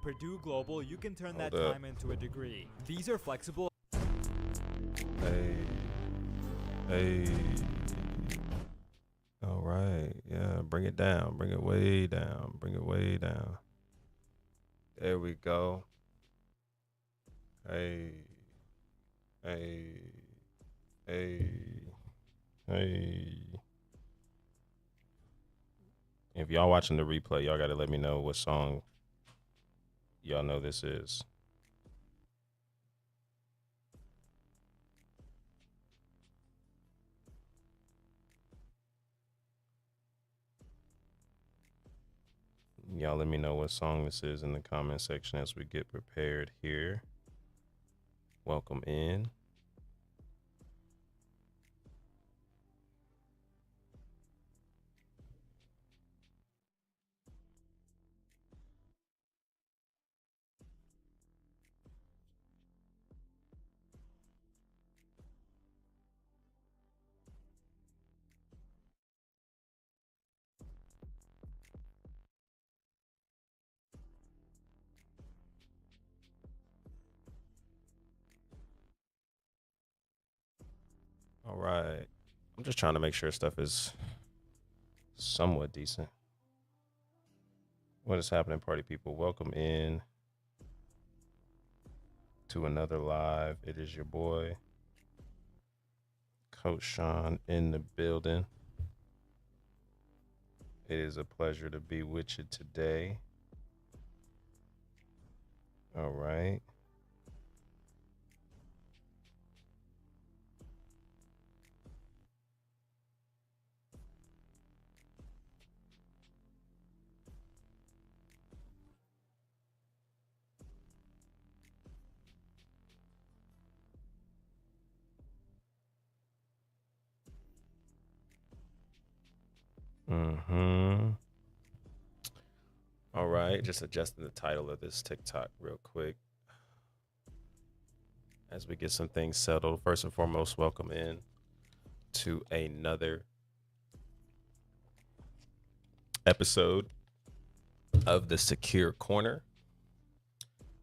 Purdue Global, you can turn that Hold up. time into a degree. These are flexible. Hey. All right. Yeah, bring it down. Bring it way down. Bring it way down. There we go. Hey. Hey. Hey. Hey. If y'all watching the replay, y'all got to let me know what song y'all know this is. Y'all let me know what song this is in the comment section as we get prepared here. Welcome in. All right. I'm just trying to make sure stuff is somewhat decent. What is happening, party people? Welcome in to another live. It is your boy, Coach Sean, in the building. It is a pleasure to be with you today. All right. All right, just adjusting the title of this TikTok real quick as we get some things settled. First and foremost, welcome in to another episode of the Secure Corner.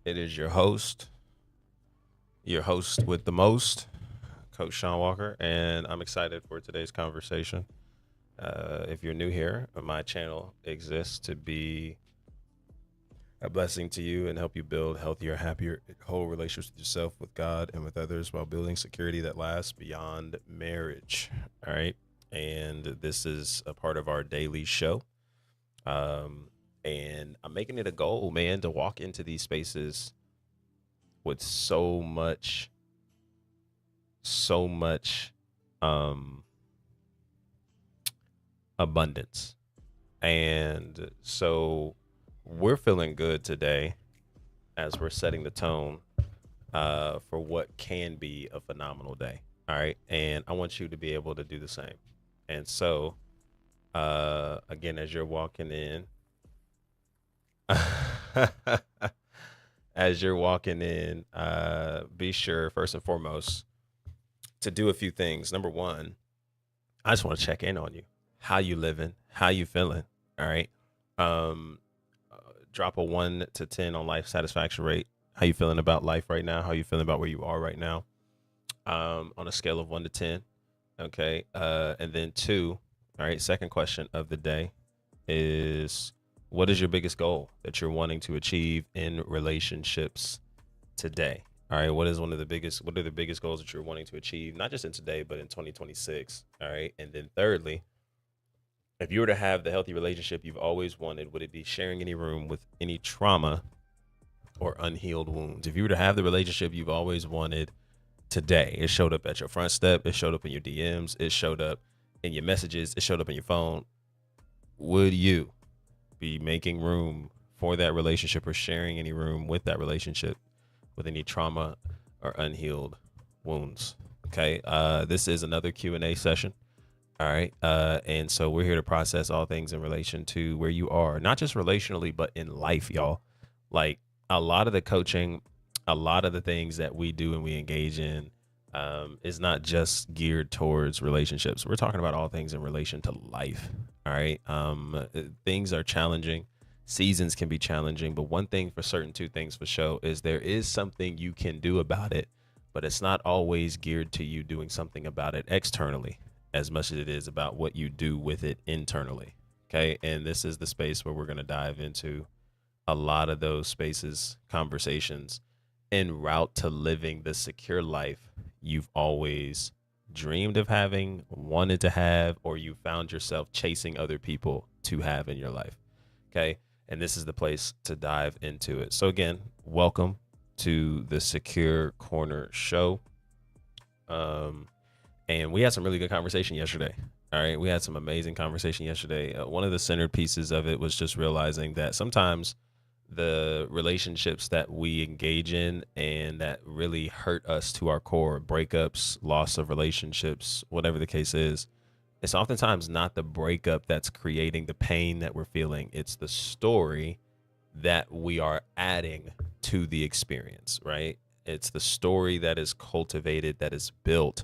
It is your host with the most, Coach Sean Walker, and I'm excited for today's conversation. If you're new here, my channel exists to be a blessing to you and help you build healthier, happier, whole relationships with yourself, with God, and with others while building security that lasts beyond marriage. All right. And this is a part of our daily show. And I'm making it a goal, man, to walk into these spaces with so much abundance. And so we're feeling good today as we're setting the tone for what can be a phenomenal day. All right. And I want you to be able to do the same. And so, again, as you're walking in, be sure, first and foremost, to do a few things. Number one, I just want to check in on you. How you living? How you feeling? All right. Drop a 1 to 10 on life satisfaction rate. How you feeling about life right now? How you feeling about where you are right now? On a scale of 1 to 10. Okay. And then 2, all right, second question of the day is, what is your biggest goal that you're wanting to achieve in relationships today? All right. What are the biggest goals that you're wanting to achieve, not just in today, but in 2026? All right. And then thirdly, if you were to have the healthy relationship you've always wanted, would it be sharing any room with any trauma or unhealed wounds? If you were to have the relationship you've always wanted today, it showed up at your front step, it showed up in your DMs, it showed up in your messages, it showed up in your phone, would you be making room for that relationship or sharing any room with that relationship with any trauma or unhealed wounds? Okay. This is another Q&A session. All right. And so we're here to process all things in relation to where you are, not just relationally, but in life, y'all. Like, a lot of the coaching, a lot of the things that we do and we engage in is not just geared towards relationships. We're talking about all things in relation to life. All right. Things are challenging. Seasons can be challenging, but one thing for certain, two things for sure, is there is something you can do about it, but it's not always geared to you doing something about it externally as much as it is about what you do with it internally. Okay. And this is the space where we're going to dive into a lot of those spaces, conversations en route to living the secure life you've always dreamed of having, wanted to have, or you found yourself chasing other people to have in your life. Okay. And this is the place to dive into it. So, again, welcome to the Secure Corner Show. And we had some really good conversation yesterday. All right. We had some amazing conversation yesterday. One of the centerpieces of it was just realizing that sometimes the relationships that we engage in and that really hurt us to our core, breakups, loss of relationships, whatever the case is, it's oftentimes not the breakup that's creating the pain that we're feeling. It's the story that we are adding to the experience, right? It's the story that is cultivated, that is built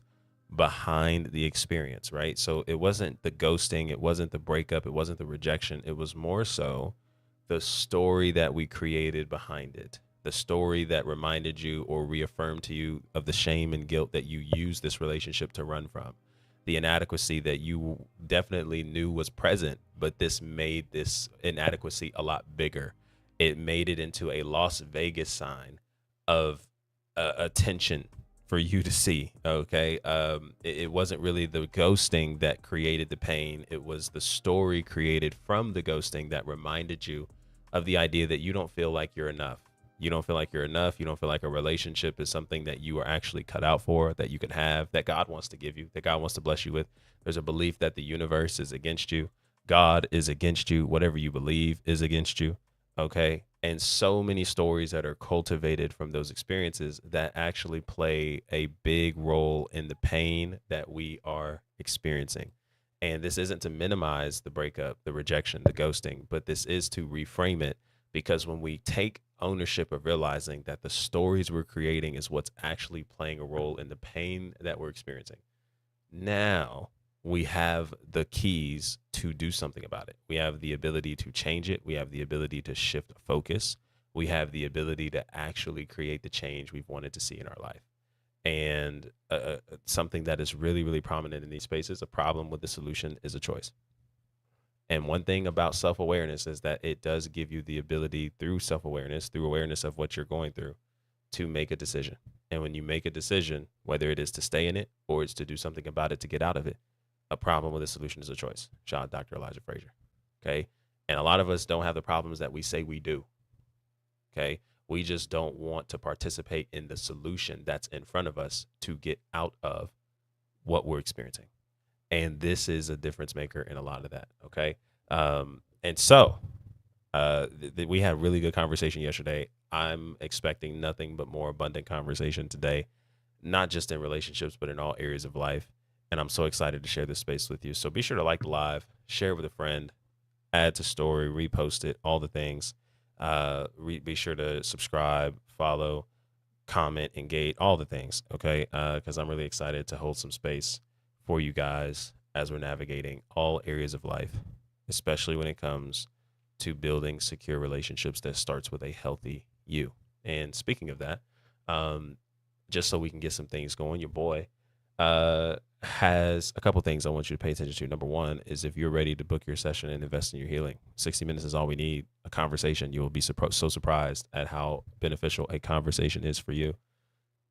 behind the experience, right? So it wasn't the ghosting, it wasn't the breakup, it wasn't the rejection. It was more so the story that we created behind it, the story that reminded you or reaffirmed to you of the shame and guilt that you used this relationship to run from, the inadequacy that you definitely knew was present, but this made this inadequacy a lot bigger. It made it into a Las Vegas sign of attention for you to see. Okay. It wasn't really the ghosting that created the pain. It was the story created from the ghosting that reminded you of the idea that you don't feel like you're enough. You don't feel like you're enough. You don't feel like a relationship is something that you are actually cut out for, that you can have, that God wants to give you, that God wants to bless you with. There's a belief that the universe is against you. God is against you. Whatever you believe is against you. Okay. And so many stories that are cultivated from those experiences that actually play a big role in the pain that we are experiencing. And this isn't to minimize the breakup, the rejection, the ghosting, but this is to reframe it, because when we take ownership of realizing that the stories we're creating is what's actually playing a role in the pain that we're experiencing, now we have the keys to do something about it. We have the ability to change it. We have the ability to shift focus. We have the ability to actually create the change we've wanted to see in our life. And something that is really, really prominent in these spaces, a problem with the solution is a choice. And one thing about self awareness is that it does give you the ability through self awareness, through awareness of what you're going through, to make a decision. And when you make a decision, whether it is to stay in it or it's to do something about it to get out of it, a problem with a solution is a choice. Shout out Dr. Elijah Frazier. Okay. And a lot of us don't have the problems that we say we do. Okay. We just don't want to participate in the solution that's in front of us to get out of what we're experiencing. And this is a difference maker in a lot of that. Okay. And so we had a really good conversation yesterday. I'm expecting nothing but more abundant conversation today, not just in relationships, but in all areas of life. And I'm so excited to share this space with you. So be sure to like the live, share it with a friend, add to story, repost it, all the things. Be sure to subscribe, follow, comment, engage, all the things. Okay. Because I'm really excited to hold some space for you guys as we're navigating all areas of life, especially when it comes to building secure relationships that starts with a healthy you. And speaking of that, just so we can get some things going, your boy has a couple things I want you to pay attention to. Number one is, if you're ready to book your session and invest in your healing, 60 minutes is all we need. A conversation. You will be so surprised at how beneficial a conversation is for you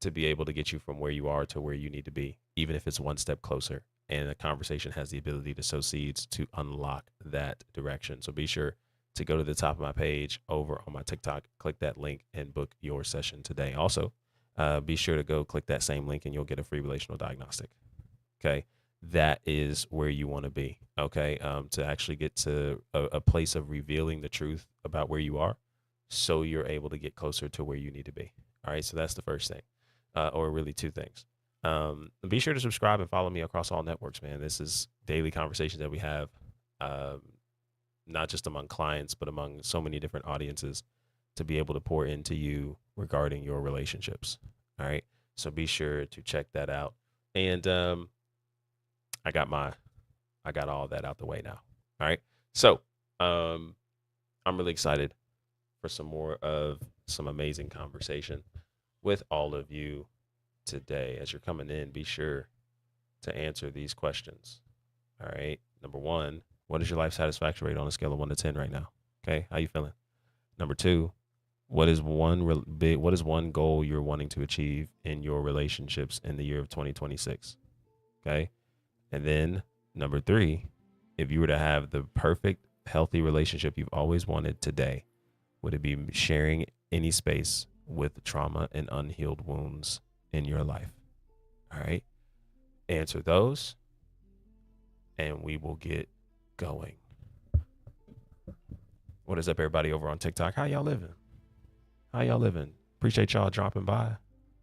to be able to get you from where you are to where you need to be, even if it's one step closer. And a conversation has the ability to sow seeds to unlock that direction. So be sure to go to the top of my page over on my TikTok, click that link and book your session today. Also, be sure to go click that same link and you'll get a free relational diagnostic. Okay. That is where you want to be. Okay. To actually get to a place of revealing the truth about where you are, so you're able to get closer to where you need to be. All right. So that's the first thing, or really two things. Be sure to subscribe and follow me across all networks, man. This is daily conversations that we have, not just among clients, but among so many different audiences, to be able to pour into you regarding your relationships. All right. So be sure to check that out. And I got all that out the way now. All right. So I'm really excited for some more of some amazing conversation with all of you today. As you're coming in, be sure to answer these questions. All right. Number one, what is your life satisfaction rate on a scale of 1 to 10 right now? Okay. How you feeling? Number two, what is one goal you're wanting to achieve in your relationships in the year of 2026? Okay. And then number three, if you were to have the perfect healthy relationship you've always wanted today, would it be sharing any space with trauma and unhealed wounds in your life? All right. Answer those and we will get going. What is up, everybody over on TikTok? How y'all living? How y'all living? Appreciate y'all dropping by.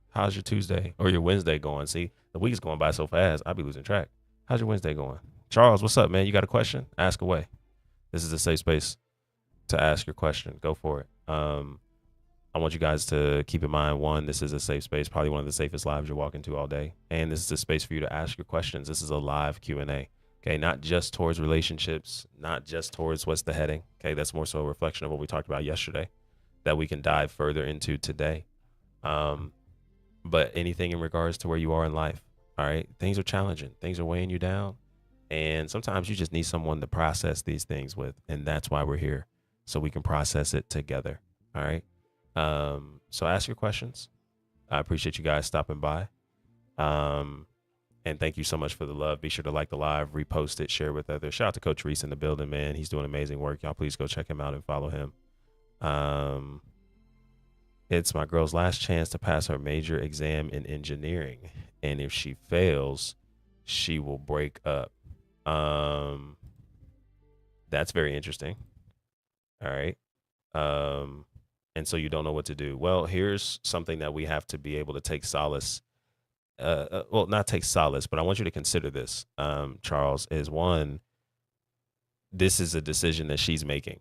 How's your Tuesday or your Wednesday going? See, the week's going by so fast, I'll be losing track. How's your Wednesday going? Charles, what's up, man? You got a question? Ask away. This is a safe space to ask your question. Go for it. I want you guys to keep in mind, one, this is a safe space, probably one of the safest lives you'll walk into all day. And this is a space for you to ask your questions. This is a live Q&A. Okay, not just towards relationships, not just towards what's the heading. Okay, that's more so a reflection of what we talked about yesterday that we can dive further into today. But anything in regards to where you are in life. All right, things are challenging. Things are weighing you down. And sometimes you just need someone to process these things with. And that's why we're here, so we can process it together. All right. So ask your questions. I appreciate you guys stopping by. And thank you so much for the love. Be sure to like the live, repost it, share with others. Shout out to Coach Reese in the building, man. He's doing amazing work. Y'all please go check him out and follow him. It's my girl's last chance to pass her major exam in engineering. And if she fails, she will break up. That's very interesting. All right. And so you don't know what to do. Well, here's something that we have to be able to take solace. Well, not take solace, but I want you to consider this, Charles, is one, this is a decision that she's making,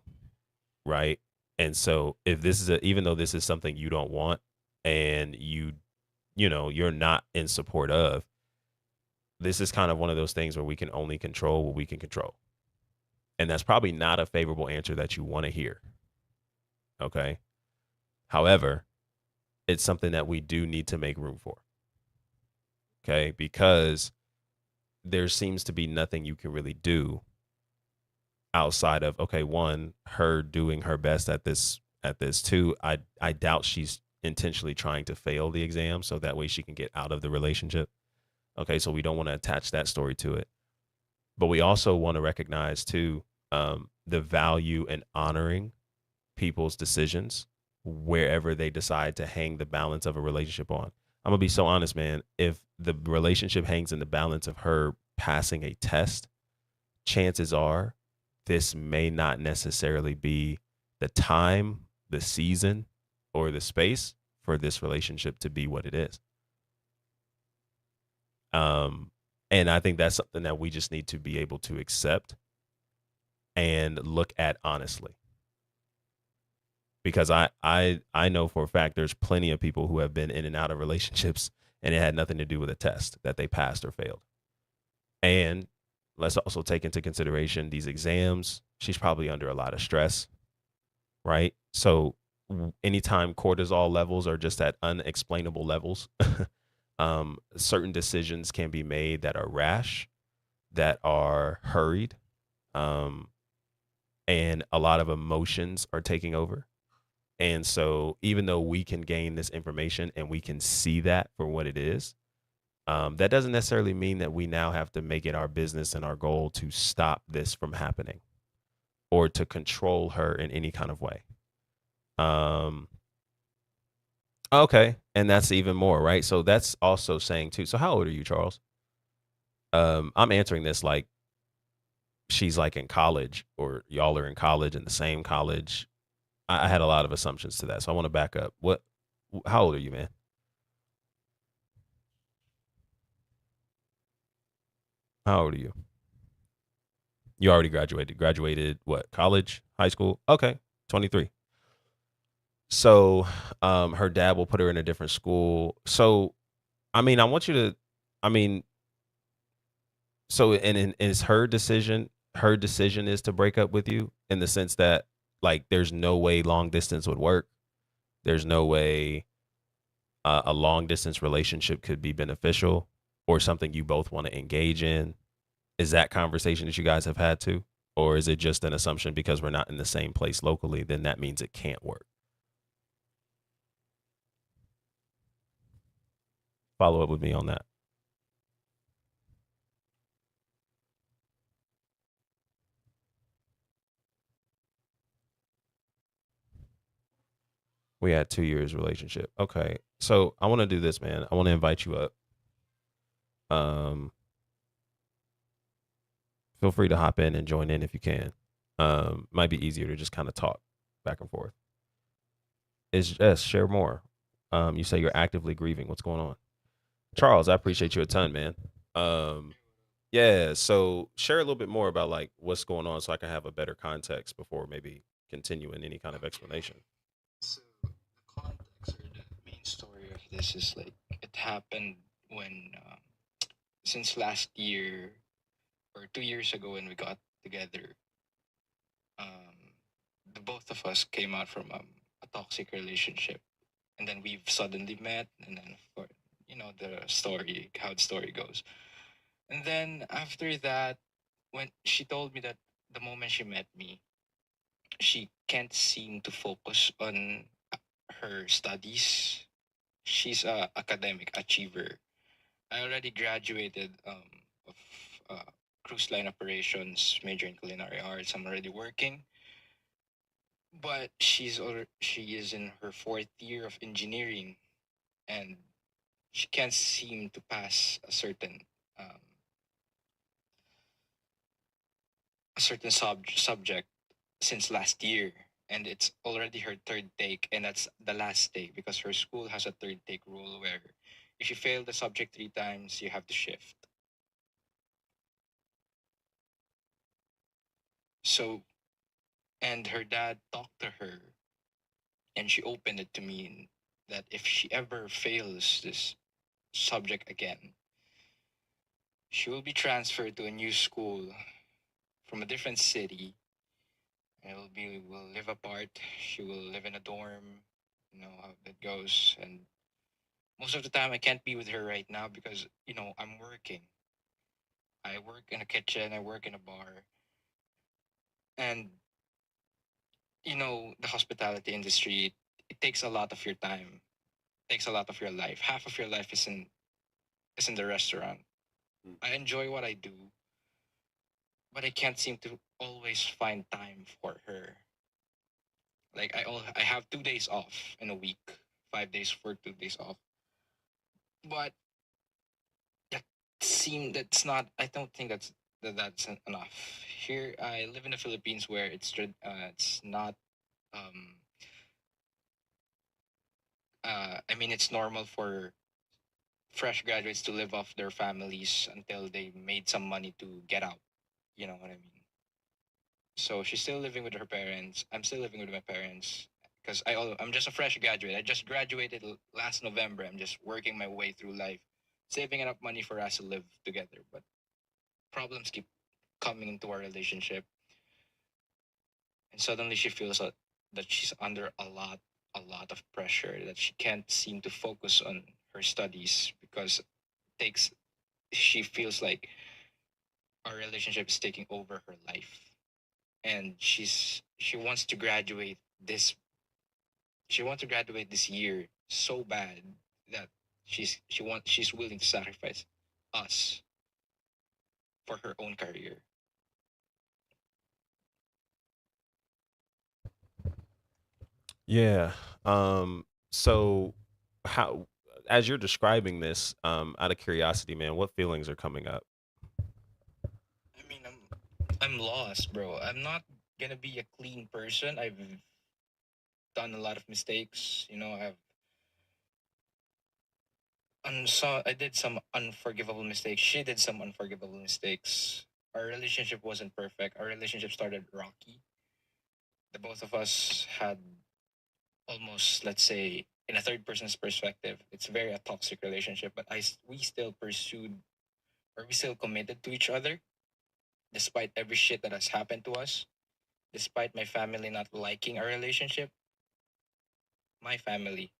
right? And so if this is even though this is something you don't want and you're not in support of, this is kind of one of those things where we can only control what we can control. And that's probably not a favorable answer that you want to hear. Okay. However, it's something that we do need to make room for. Okay. Because there seems to be nothing you can really do outside of, okay, one, her doing her best at this. Two, I doubt she's intentionally trying to fail the exam so that way she can get out of the relationship. Okay. So we don't want to attach that story to it. But we also want to recognize too, the value in honoring people's decisions wherever they decide to hang the balance of a relationship on. I'm gonna be so honest, man. If the relationship hangs in the balance of her passing a test, chances are this may not necessarily be the time, the season, or the space for this relationship to be what it is. And I think that's something that we just need to be able to accept and look at honestly. Because I know for a fact there's plenty of people who have been in and out of relationships and it had nothing to do with a test that they passed or failed. And let's also take into consideration these exams. She's probably under a lot of stress, right? So anytime cortisol levels are just at unexplainable levels, certain decisions can be made that are rash, that are hurried, and a lot of emotions are taking over. And so even though we can gain this information and we can see that for what it is, that doesn't necessarily mean that we now have to make it our business and our goal to stop this from happening or to control her in any kind of way. Okay. And that's even more, right? So that's also saying too. So how old are you, Charles? I'm answering this like she's like in college or y'all are in college in the same college. I had a lot of assumptions to that. So I want to back up. How old are you, man? How old are you? You already graduated. Graduated what? College? High school? Okay. 23. So her dad will put her in a different school. So I mean, I want you to I mean, so and it's her decision is to break up with you in the sense that Like, there's no way long distance would work. There's no way a long distance relationship could be beneficial or something you both want to engage in. Is that conversation that you guys have had too? Or is it just an assumption because we're not in the same place locally, then that means it can't work? Follow up with me on that. We had 2 years relationship. Okay. So I want to do this, man. I want to invite you up. Um, Feel free to hop in and join in if you can. Might be easier to just kind of talk back and forth. Is yes, share more. You say you're actively grieving. What's going on? Charles, I appreciate you a ton, man. Um, yeah, so share a little bit more about like what's going on so I can have a better context before maybe continuing any kind of explanation. So the context or the main story of this is like it happened when since last year or 2 years ago when we got together, um, the both of us came out from a toxic relationship, and then we've suddenly met, and then for the story, how the story goes, and then after that, when she told me that the moment she met me, she can't seem to focus on her studies. She's a academic achiever. I already graduated of cruise line operations, major in culinary arts. I'm already working, but she is in her fourth year of engineering, and she can't seem to pass um, a certain subject since last year. And it's already her third take, and that's the last take because her school has a third take rule where if you fail the subject three times, you have to shift. So, and her dad talked to her, and she opened it to me that if she ever fails this subject again, she will be transferred to a new school from a different city, and we'll live apart. She will live in a dorm, how that goes. And most of the time, I can't be with her right now because I'm working. I work in a kitchen. I work in a bar, and the hospitality industry. It takes a lot of your time. Takes a lot of your life. Half of your life is in the restaurant. Mm. I enjoy what I do, but I can't seem to always find time for her. Like I have 2 days off in a week, 5 days for 2 days off. But that's not. I don't think that's enough. Here, I live in the Philippines where it's not. Um, I mean, it's normal for fresh graduates to live off their families until they made some money to get out. You know what I mean? So she's still living with her parents. I'm still living with my parents because I'm just a fresh graduate. I just graduated last November. I'm just working my way through life, saving enough money for us to live together. But problems keep coming into our relationship, and suddenly she feels that she's under a lot of pressure that she can't seem to focus on her studies because takes she feels like our relationship is taking over her life, and she wants to graduate this she wants to graduate this year so bad that she's willing to sacrifice us for her own career. Yeah. So how as you're describing this, out of curiosity, man, what feelings are coming up? I mean, I'm lost, bro. I'm not gonna be a clean person. I've done a lot of mistakes. I did some unforgivable mistakes. She did some unforgivable mistakes. Our relationship wasn't perfect. Our relationship started rocky. The both of us had almost, let's say, in a third person's perspective, it's very a toxic relationship. But we still pursued, or we still committed to each other despite every shit that has happened to us. despite my family not liking our relationship. My family,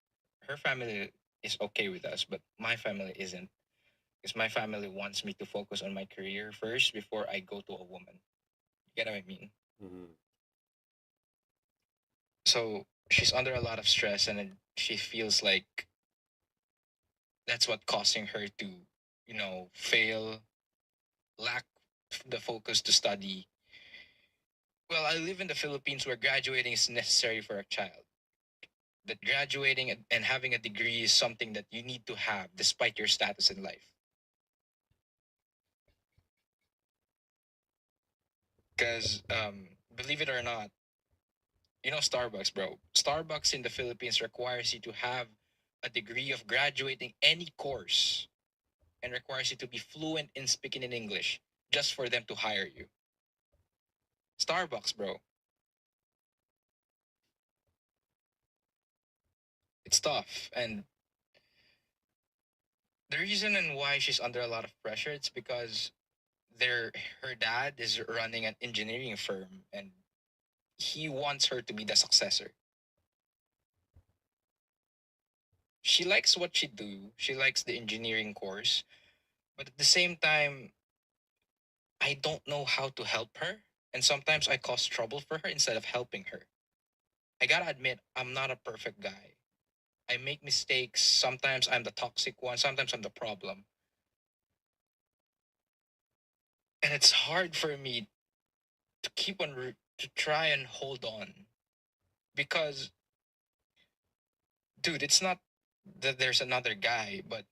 her family is okay with us, but my family isn't. Because my family wants me to focus on my career first before I go to a woman. You get what I mean? Mhm. So she's under a lot of stress, and then she feels like that's what causing her to, fail, lack the focus to study. Well, I live in the Philippines where graduating is necessary for a child. That graduating and having a degree is something that you need to have despite your status in life. Because, believe it or not, Starbucks, bro. Starbucks in the Philippines requires you to have a degree of graduating any course and requires you to be fluent in speaking in English just for them to hire you. Starbucks, bro. It's tough. And the reason and why she's under a lot of pressure, it's because their her dad is running an engineering firm and he wants her to be the successor. She likes what she do. She likes the engineering course, but at the same time, I don't know how to help her, and sometimes I cause trouble for her instead of helping her. I gotta admit, I'm not a perfect guy. I make mistakes. Sometimes I'm the toxic one. Sometimes I'm the problem, and it's hard for me to to try and hold on because, dude, it's not that there's another guy, but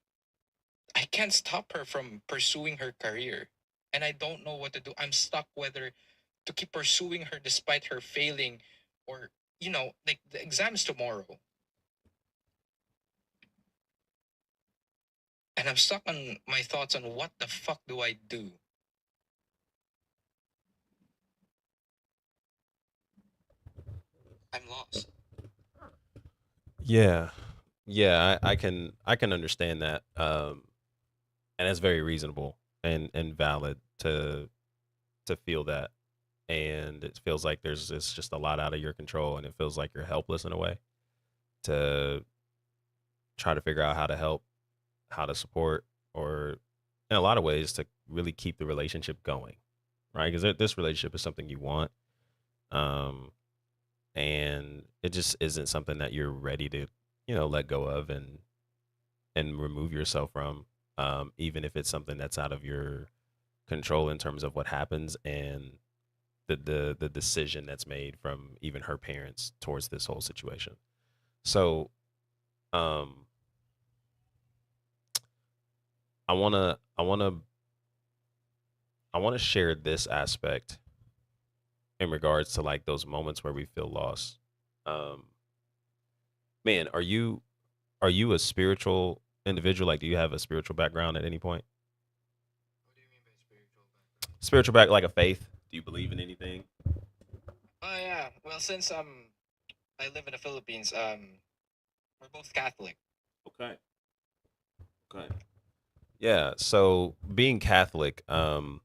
I can't stop her from pursuing her career. And I don't know what to do. I'm stuck whether to keep pursuing her despite her failing or, like the exam's tomorrow. And I'm stuck on my thoughts on what the fuck do I do? I'm lost. Yeah. Yeah, I can understand that. And that's very reasonable and valid to feel that. And it feels like there's it's just a lot out of your control and it feels like you're helpless in a way to try to figure out how to help, how to support, or in a lot of ways to really keep the relationship going, right? Because this relationship is something you want, um, and it just isn't something that you're ready to, let go of and remove yourself from, even if it's something that's out of your control in terms of what happens and the decision that's made from even her parents towards this whole situation. So, um, I wanna share this aspect in regards to like those moments where we feel lost. Um, man, are you a spiritual individual? Like, do you have a spiritual background at any point? What do you mean by spiritual background? Spiritual back, like a faith? Do you believe in anything? Oh yeah. Well, since I live in the Philippines, we're both Catholic. Okay. Okay. Yeah. So being Catholic, I'm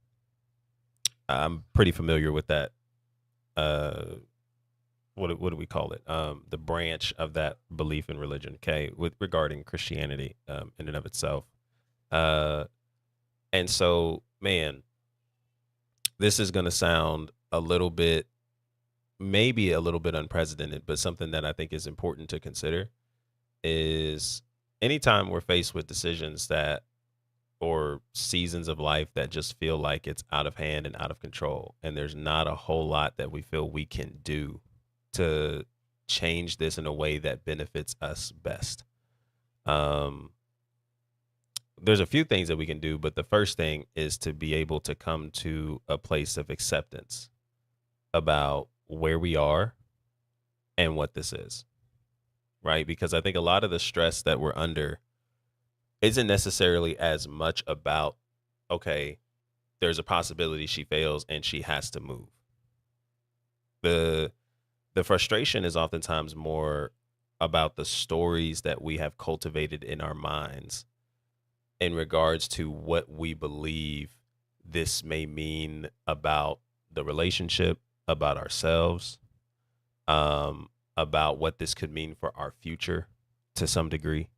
pretty familiar with that. Uh, what do we call it? The branch of that belief in religion. Okay, with regarding Christianity, in and of itself. Uh, and so, man, this is gonna sound a little bit, maybe a little bit unprecedented, but something that I think is important to consider is anytime we're faced with decisions that or seasons of life that just feel like it's out of hand and out of control, and there's not a whole lot that we feel we can do to change this in a way that benefits us best. Um, there's a few things that we can do, but the first thing is to be able to come to a place of acceptance about where we are and what this is, right? Because I think a lot of the stress that we're under isn't necessarily as much about, okay, there's a possibility she fails and she has to move. The the frustration is oftentimes more about the stories that we have cultivated in our minds in regards to what we believe this may mean about the relationship, about ourselves, about what this could mean for our future to some degree.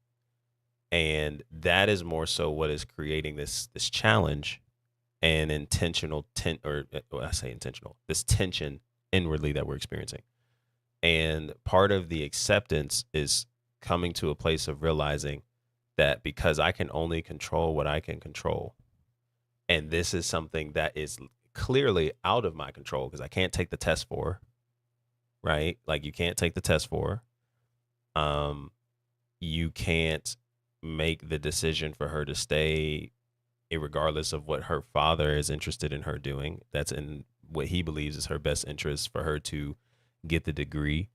And that is more so what is creating this challenge and intentional well, I say intentional, this tension inwardly that we're experiencing. And part of the acceptance is coming to a place of realizing that because I can only control what I can control, and this is something that is clearly out of my control because I can't take the test for, right? Like you can't take the test for. Um, you can't make the decision for her to stay regardless of what her father is interested in her doing. That's in what he believes is her best interest for her to get the degree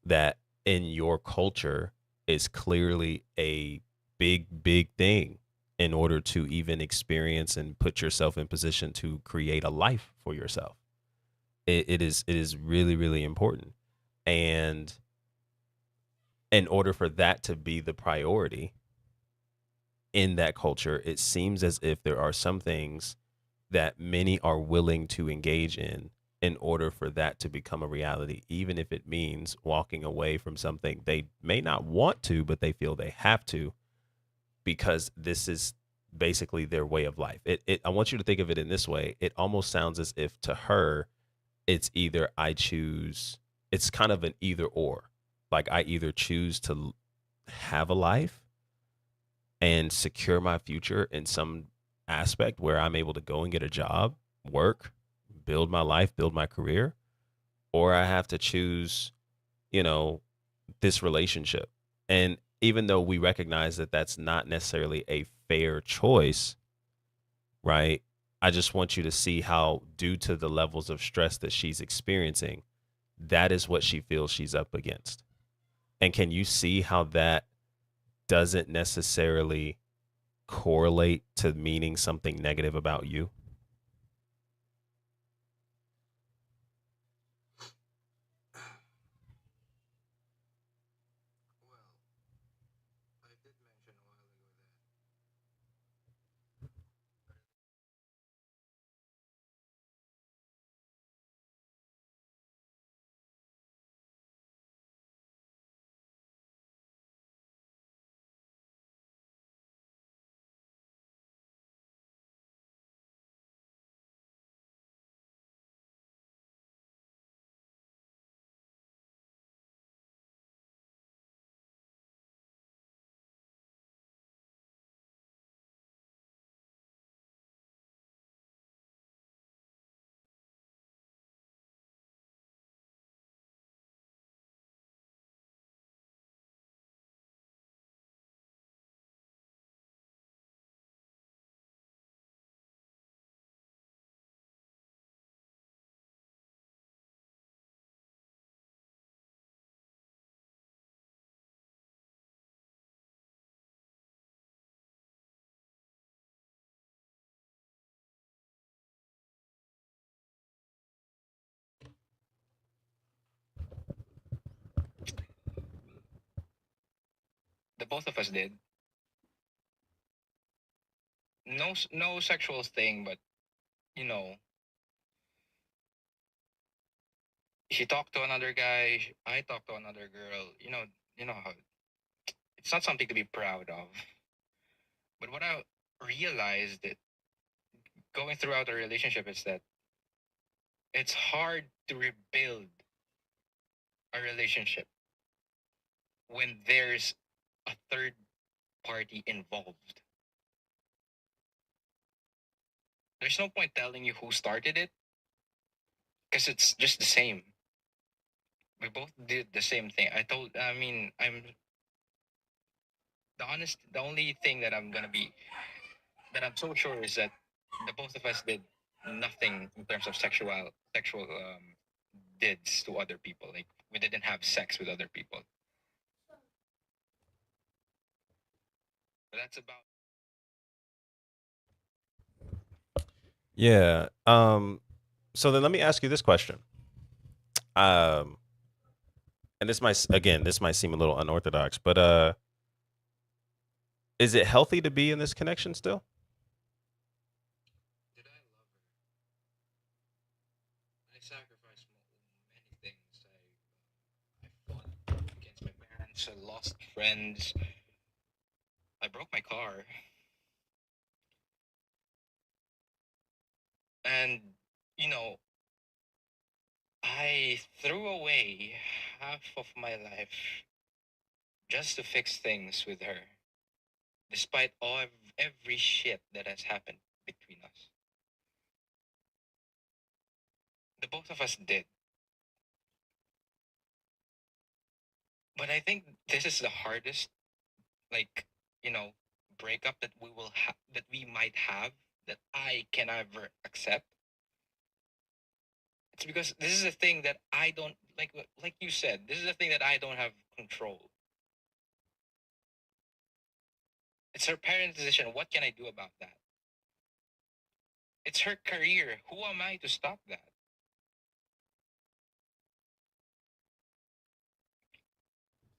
that in your culture is clearly a big thing in order to even experience and put yourself in position to create a life for yourself. It is really important. And in order for that to be the priority in that culture, it seems as if there are some things that many are willing to engage in order for that to become a reality, even if it means walking away from something they may not want to, but they feel they have to because this is basically their way of life. I want you to think of it in this way. It almost sounds as if to her, it's either I choose, it's kind of an either or. Like I either choose to have a life and secure my future in some aspect where I'm able to go and get a job, work, build my life, build my career, or I have to choose, you know, this relationship. And even though we recognize that that's not necessarily a fair choice, right? I just want you to see how, due to the levels of stress that she's experiencing, that is what she feels she's up against. And can you see how that doesn't necessarily correlate to meaning something negative about you? The both of us did. No sexual thing, but you know, she talked to another guy. I talked to another girl. You know how it's not something to be proud of. But what I realized that going throughout a relationship is that it's hard to rebuild a relationship when there's a third party involved. There's no point telling you who started it because it's just the same. We both did the same thing. I mean, the only thing that I'm so sure is that the both of us did nothing in terms of sexual dids to other people. Like we didn't have sex with other people. But that's about. Yeah. So then let me ask you this question. Um, and this might seem a little unorthodox, but is it healthy to be in this connection still? Did I love her? I sacrificed friends. I broke my car, and you know, I threw away half of my life just to fix things with her, despite every shit that has happened between us. The both of us did, but I think this is the hardest, like you know, breakup that that we might have, that I can ever accept. It's because this is a thing that I don't like you said, this is a thing that I don't have control. It's her parents' decision. What can I do about that? It's her career. Who am I to stop that?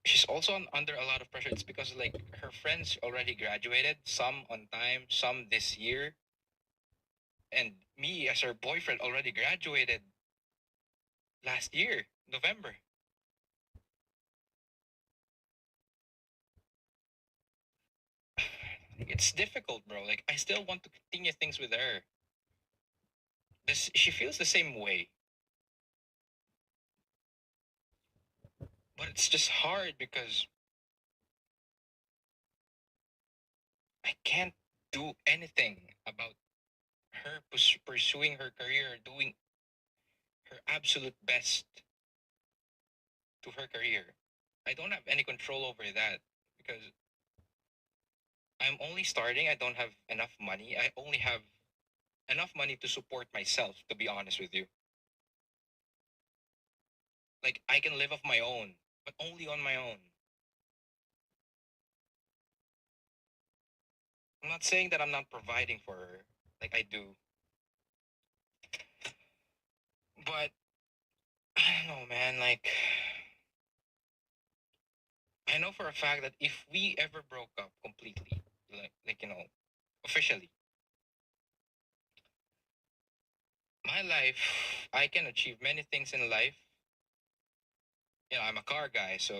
She's also under a lot of pressure. It's because like her friends already graduated, some on time, some this year, and me as her boyfriend already graduated last year, November. It's difficult, bro. Like I still want to continue things with her. This she feels the same way, but it's just hard because I can't do anything about her pursuing her career, doing her absolute best to her career. I don't have any control over that because I'm only starting. I don't have enough money. I only have enough money to support myself, to be honest with you. Like, I can live off my own, but only on my own. I'm not saying that I'm not providing for her, like I do, but I don't know, man. Like, I know for a fact that if we ever broke up completely, officially, my life, I can achieve many things in life. I'm a car guy, so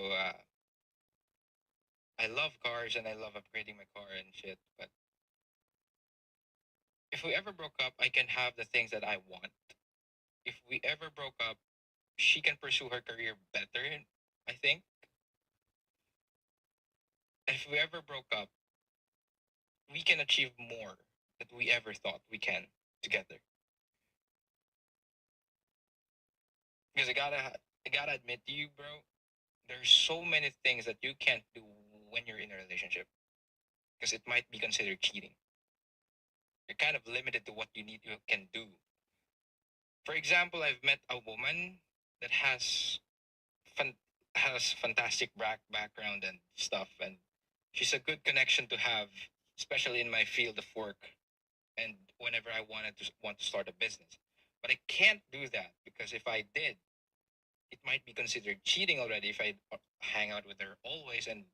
I love cars and I love upgrading my car and shit. But if we ever broke up, I can have the things that I want. If we ever broke up, she can pursue her career better, I think. If we ever broke up, we can achieve more than we ever thought we can together. Because I gotta admit to you, bro, there's so many things that you can't do when you're in a relationship because it might be considered cheating. You're kind of limited to what you can do. For example, I've met a woman that fun, has fantastic background and stuff, and she's a good connection to have, especially in my field of work. And whenever I want to start a business, but I can't do that because if I did, it might be considered cheating already if I hang out with her always and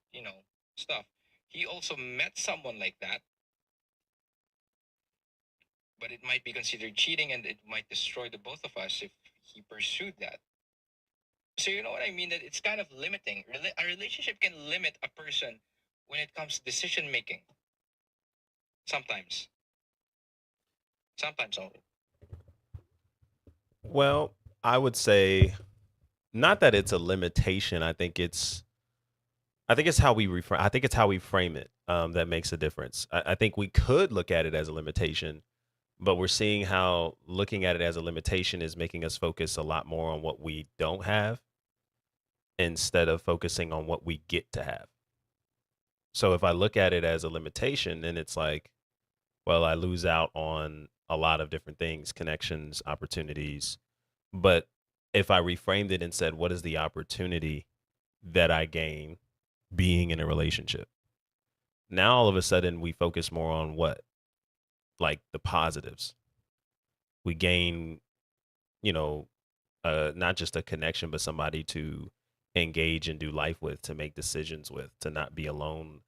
stuff. He also met someone like that, but it might be considered cheating and it might destroy the both of us if he pursued that. So you know what I mean? That it's kind of limiting. A relationship can limit a person when it comes to decision making. Sometimes, sometimes only. Well, I would say not that it's a limitation. I think it's how we reframe. I think it's how we frame it that makes a difference. I think we could look at it as a limitation, but we're seeing how looking at it as a limitation is making us focus a lot more on what we don't have instead of focusing on what we get to have. So if I look at it as a limitation, then it's like, well, I lose out on a lot of different things, connections, opportunities. But if I reframed it and said, what is the opportunity that I gain being in a relationship? Now all of a sudden we focus more on what? Like the positives. We gain, you know, not just a connection, but somebody to engage and do life with, to make decisions with, to not be alone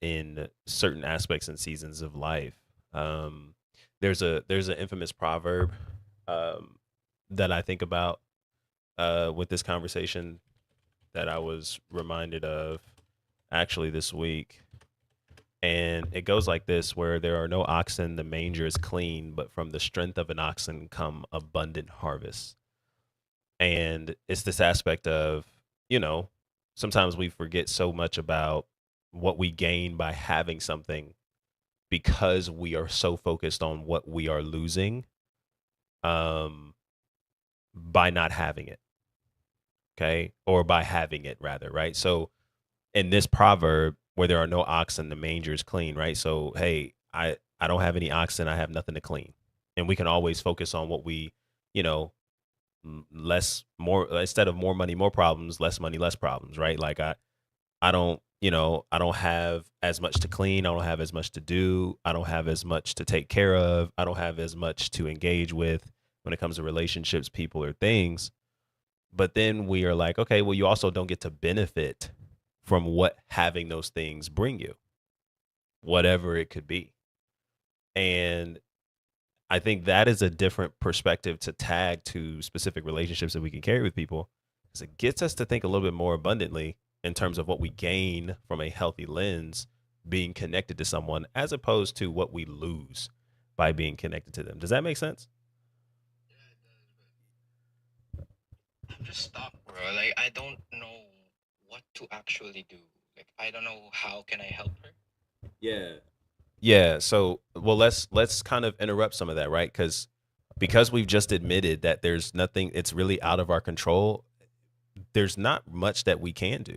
in certain aspects and seasons of life. Um, there's an infamous proverb um, that I think about with this conversation that I was reminded of. actually this week, and it goes like this: where there are no oxen, the manger is clean, but from the strength of an oxen come abundant harvest. And it's this aspect of, you know, sometimes we forget so much about what we gain by having something because we are so focused on what we are losing um, by not having it. Okay. Or by having it, rather. Right. So, in this proverb, where there are no oxen, the manger is clean. Right. So, hey, I don't have any oxen. I have nothing to clean. And we can always focus on what we, you know, less, more, instead of more money, more problems, less money, less problems. Right. Like, I don't, you know, I don't have as much to clean. I don't have as much to do. I don't have as much to take care of. I don't have as much to engage with when it comes to relationships, people, or things. But then we are like, okay, well, you also don't get to benefit from what having those things bring you, whatever it could be. And I think that is a different perspective to tag to specific relationships that we can carry with people, because it gets us to think a little bit more abundantly in terms of what we gain from a healthy lens being connected to someone, as opposed to what we lose by being connected to them. Does that make sense? I'm just stuck, bro. Like I don't know what to actually do. Like I don't know how can I help her. Yeah. Yeah. So, well, let's kind of interrupt some of that, right? Because we've just admitted that there's nothing, it's really out of our control. There's not much that we can do.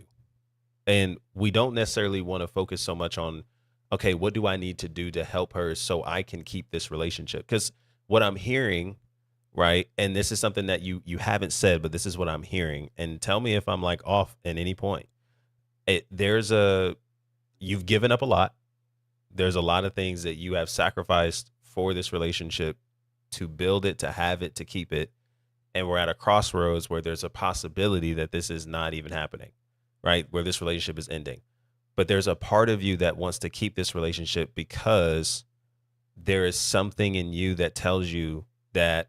And we don't necessarily want to focus so much on, okay, what do I need to do to help her so I can keep this relationship? Because what I'm hearing, right, and this is something that you haven't said, but this is what I'm hearing, and tell me if I'm like off at any point. There's a You've given up a lot. There's a lot of things that you have sacrificed for this relationship, to build it, to have it, to keep it. And we're at a crossroads where there's a possibility that this is not even happening, right? Where this relationship is ending. But there's a part of you that wants to keep this relationship because there is something in you that tells you that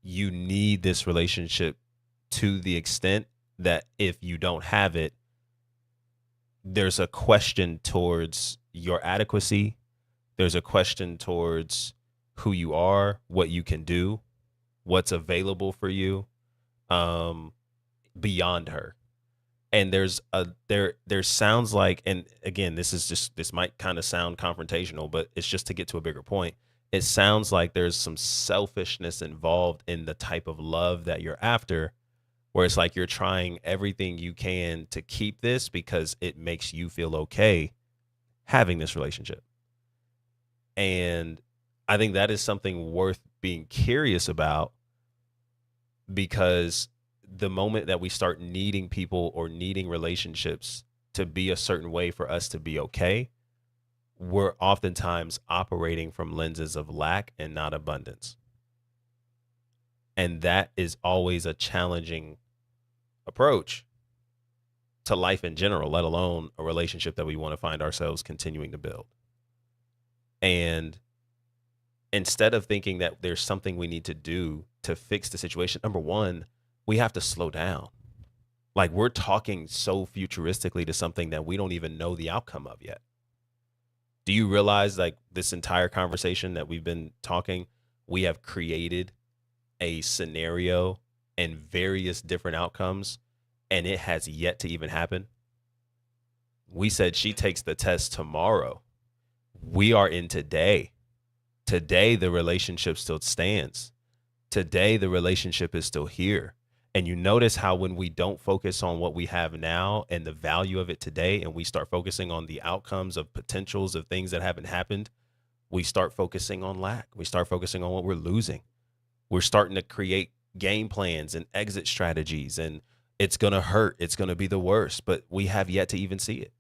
you need this relationship, to the extent that if you don't have it, there's a question towards your adequacy. There's a question towards who you are, what you can do, what's available for you, um, beyond her. And there sounds like, and again, this might kind of sound confrontational, but it's just to get to a bigger point. It sounds like there's some selfishness involved in the type of love that you're after, where it's like you're trying everything you can to keep this because it makes you feel okay having this relationship. And I think that is something worth being curious about, because the moment that we start needing people or needing relationships to be a certain way for us to be okay, we're oftentimes operating from lenses of lack and not abundance. And that is always a challenging approach to life in general, let alone a relationship that we want to find ourselves continuing to build. And instead of thinking that there's something we need to do to fix the situation, number one, we have to slow down. Like, we're talking so futuristically to something that we don't even know the outcome of yet. Do you realize, like, this entire conversation that we've been talking, we have created a scenario and various different outcomes, and it has yet to even happen? We said she takes the test tomorrow. We are in today. Today, the relationship still stands. Today, the relationship is still here. And you notice how when we don't focus on what we have now and the value of it today, and we start focusing on the outcomes of potentials of things that haven't happened, we start focusing on lack. We start focusing on what we're losing. We're starting to create game plans and exit strategies, and it's going to hurt. It's going to be the worst, but we have yet to even see it.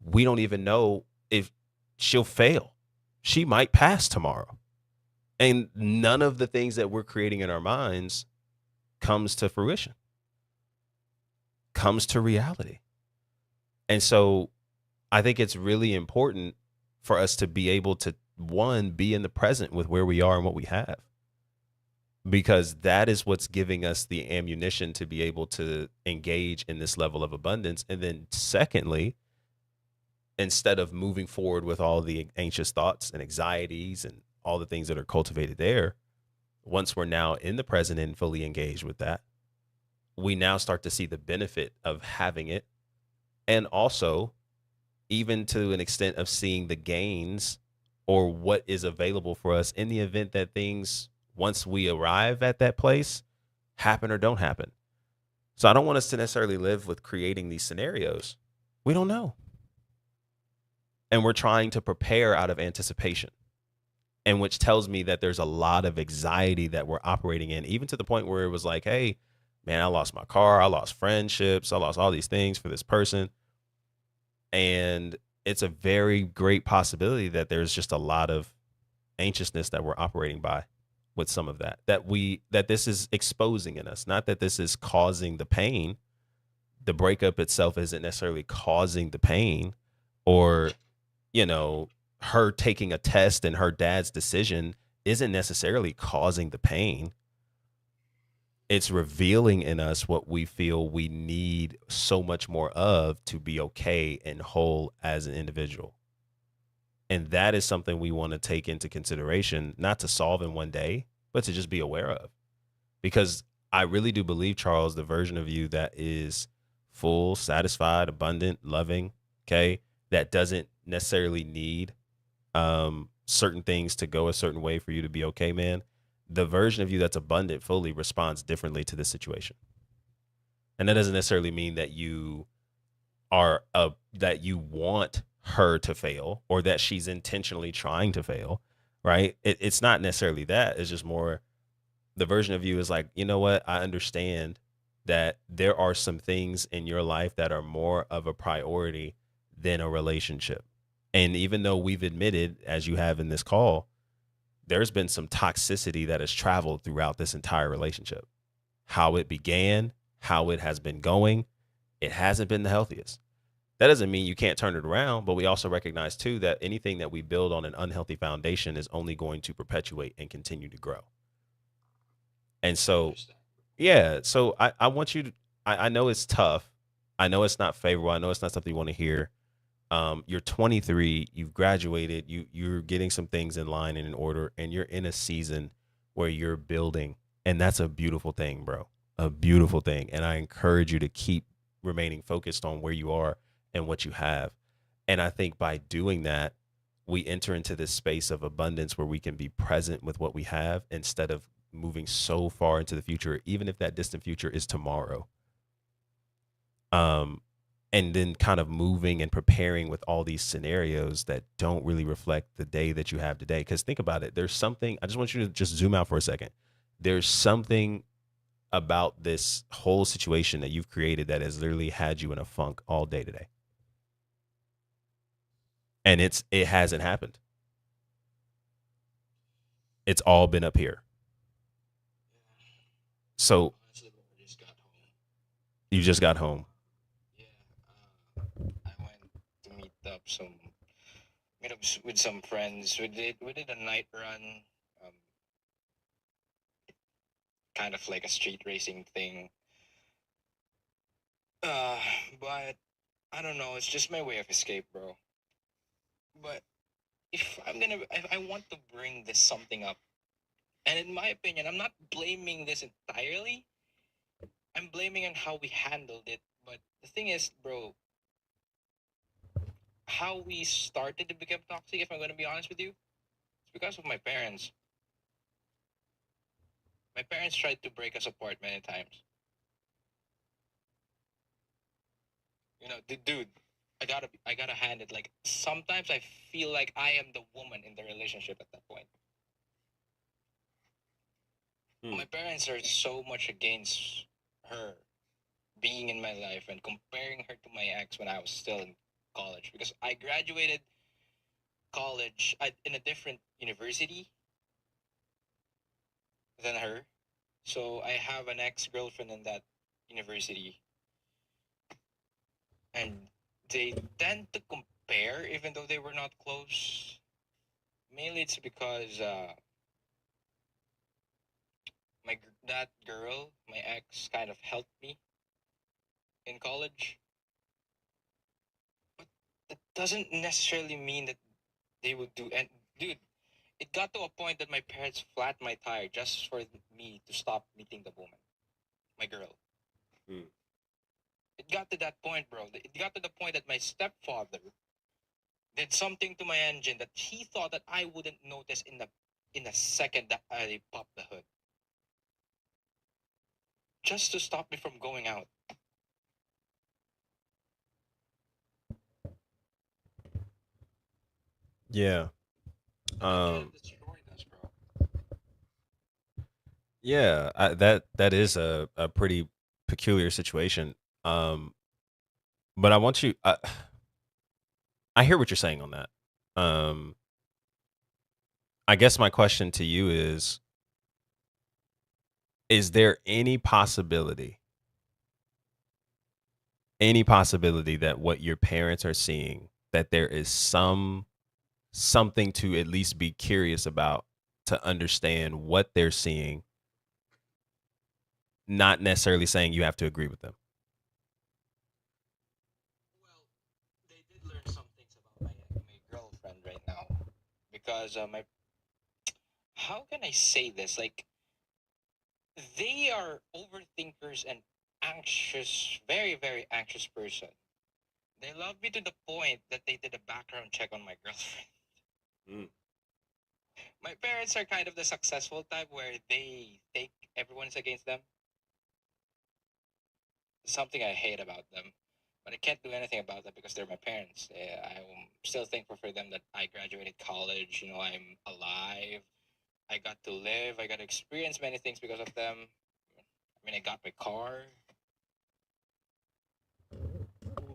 We don't even know if she'll fail. She might pass tomorrow. And none of the things that we're creating in our minds comes to fruition, comes to reality. And so I think it's really important for us to be able to, one, be in the present with where we are and what we have, because that is what's giving us the ammunition to be able to engage in this level of abundance. And then secondly, instead of moving forward with all the anxious thoughts and anxieties and all the things that are cultivated there, once we're now in the present and fully engaged with that, we now start to see the benefit of having it. And also, even to an extent of seeing the gains or what is available for us in the event that things, once we arrive at that place, happen or don't happen. So I don't want us to necessarily live with creating these scenarios. We don't know. And we're trying to prepare out of anticipation. And which tells me that there's a lot of anxiety that we're operating in, even to the point where it was like, hey, man, I lost my car, I lost friendships, I lost all these things for this person. And it's a very great possibility that there's just a lot of anxiousness that we're operating by with some of that this is exposing in us, not that this is causing the pain. The breakup itself isn't necessarily causing the pain, or, you know, her taking a test and her dad's decision isn't necessarily causing the pain. It's revealing in us what we feel we need so much more of to be okay and whole as an individual. And that is something we want to take into consideration, not to solve in one day, but to just be aware of. Because I really do believe, Charles, the version of you that is full, satisfied, abundant, loving, okay, that doesn't necessarily need certain things to go a certain way for you to be okay, man. The version of you that's abundant fully responds differently to this situation. And that doesn't necessarily mean that you are that you want her to fail or that she's intentionally trying to fail, right? It's not necessarily that. It's just more the version of you is like, you know what? I understand that there are some things in your life that are more of a priority than a relationship. And even though we've admitted, as you have in this call, there's been some toxicity that has traveled throughout this entire relationship. How it began, how it has been going, it hasn't been the healthiest. That doesn't mean you can't turn it around, but we also recognize too that anything that we build on an unhealthy foundation is only going to perpetuate and continue to grow. And so, yeah, so I want you to, I know it's tough. I know it's not favorable. I know it's not something you want to hear. You're 23, you've graduated, you're getting some things in line and in order, and you're in a season where you're building, and that's a beautiful thing, bro. A beautiful thing. And I encourage you to keep remaining focused on where you are and what you have. And I think by doing that, we enter into this space of abundance where we can be present with what we have instead of moving so far into the future, even if that distant future is tomorrow. And then kind of moving and preparing with all these scenarios that don't really reflect the day that you have today. Because think about it. There's something, I just want you to just zoom out for a second. There's something about this whole situation that you've created that has literally had you in a funk all day today. And it hasn't happened. It's all been up here. So you just got home. I went to meet up with some friends. We did a night run, um, kind of like a street racing thing. Uh, but I don't know. It's just my way of escape, bro. But if I want to bring this something up, and in my opinion, I'm not blaming this entirely. I'm blaming on how we handled it. But the thing is, bro, how we started to become toxic, if I'm going to be honest with you, it's because of my parents. My parents tried to break us apart many times. Dude, I gotta hand it. Like sometimes I feel like I am the woman in the relationship at that point. Hmm. My parents are so much against her being in my life and comparing her to my ex when I was still in college because I graduated college in a different university than her. So I have an ex girlfriend in that university, and they tend to compare even though they were not close. Mainly it's because that girl, my ex, kind of helped me in college. But that doesn't necessarily mean that they would do. And dude, it got to a point that my parents flat my tire just for me to stop meeting the woman, my girl. Mm. It got to that point, bro. It got to the point that my stepfather did something to my engine that he thought that I wouldn't notice in a second that I popped the hood, just to stop me from going out. Yeah. That could Um. have destroyed us, bro. Yeah. That is a pretty peculiar situation. Um. But I want you. I hear what you're saying on that. Um. I guess my question to you is there any possibility that what your parents are seeing, that there is something to at least be curious about, to understand what they're seeing, not necessarily saying you have to agree with them. Well, they did learn some things about my girlfriend right now, because my how can I say this? Like, they are overthinkers and anxious, very very anxious person. They love me to the point that they did a background check on my girlfriend. Mm. My parents are kind of the successful type where they think everyone's against them. Something I hate about them. But I can't do anything about that because they're my parents. I'm still thankful for them that I graduated college. You know, I'm alive. I got to live. I got to experience many things because of them. I mean, I got my car.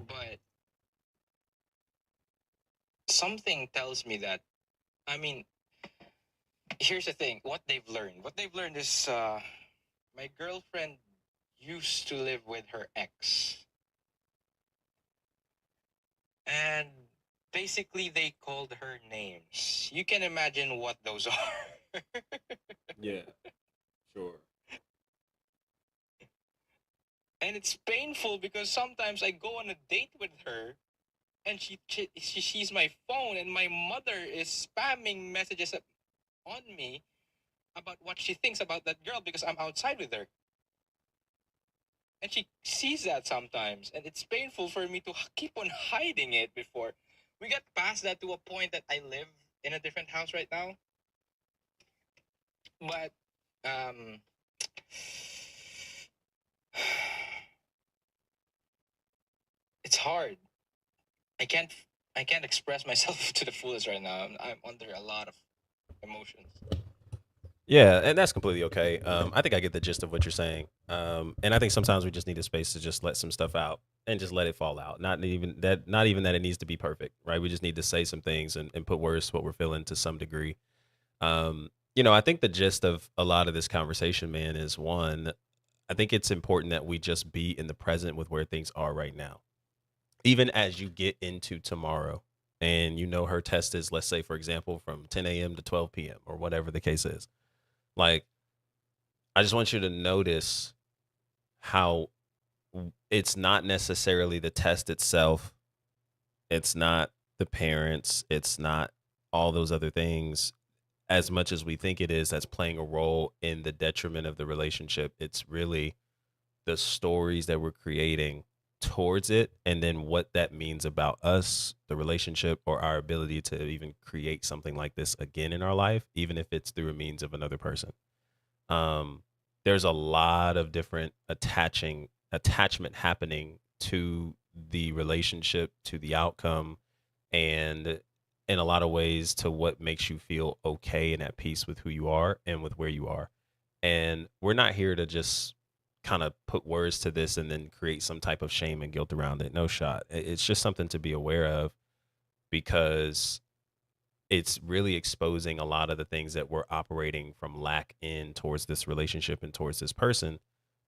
But something tells me that, I mean, here's the thing. What they've learned. What they've learned is my girlfriend used to live with her ex. And basically, they called her names. You can imagine what those are. Yeah, sure. And it's painful because sometimes I go on a date with her and she sees my phone and my mother is spamming messages on me about what she thinks about that girl because I'm outside with her. And she sees that sometimes and it's painful for me to keep on hiding it before. We got past that to a point that I live in a different house right now. But um it's hard. I can't I can't express myself to the fullest right now. I'm under a lot of emotions. Yeah, and that's completely okay. I think I get the gist of what you're saying. And I think sometimes we just need a space to just let some stuff out and just let it fall out. Not even that it needs to be perfect, right? We just need to say some things and put words to what we're feeling to some degree. I think the gist of a lot of this conversation, man, is one, I think it's important that we just be in the present with where things are right now. Even as you get into tomorrow and her test is, let's say, for example, from 10 a.m. to 12 p.m. or whatever the case is. Like, I just want you to notice how it's not necessarily the test itself. It's not the parents. It's not all those other things as much as we think it is that's playing a role in the detriment of the relationship. It's really the stories that we're creating towards it and then what that means about us, the relationship, or our ability to even create something like this again in our life, even if it's through a means of another person. um, there's a lot of different attachment happening to the relationship, to the outcome, and in a lot of ways to what makes you feel okay and at peace with who you are and with where you are. And we're not here to just kind of put words to this and then create some type of shame and guilt around it. No shot. It's just something to be aware of because it's really exposing a lot of the things that we're operating from lack in towards this relationship and towards this person,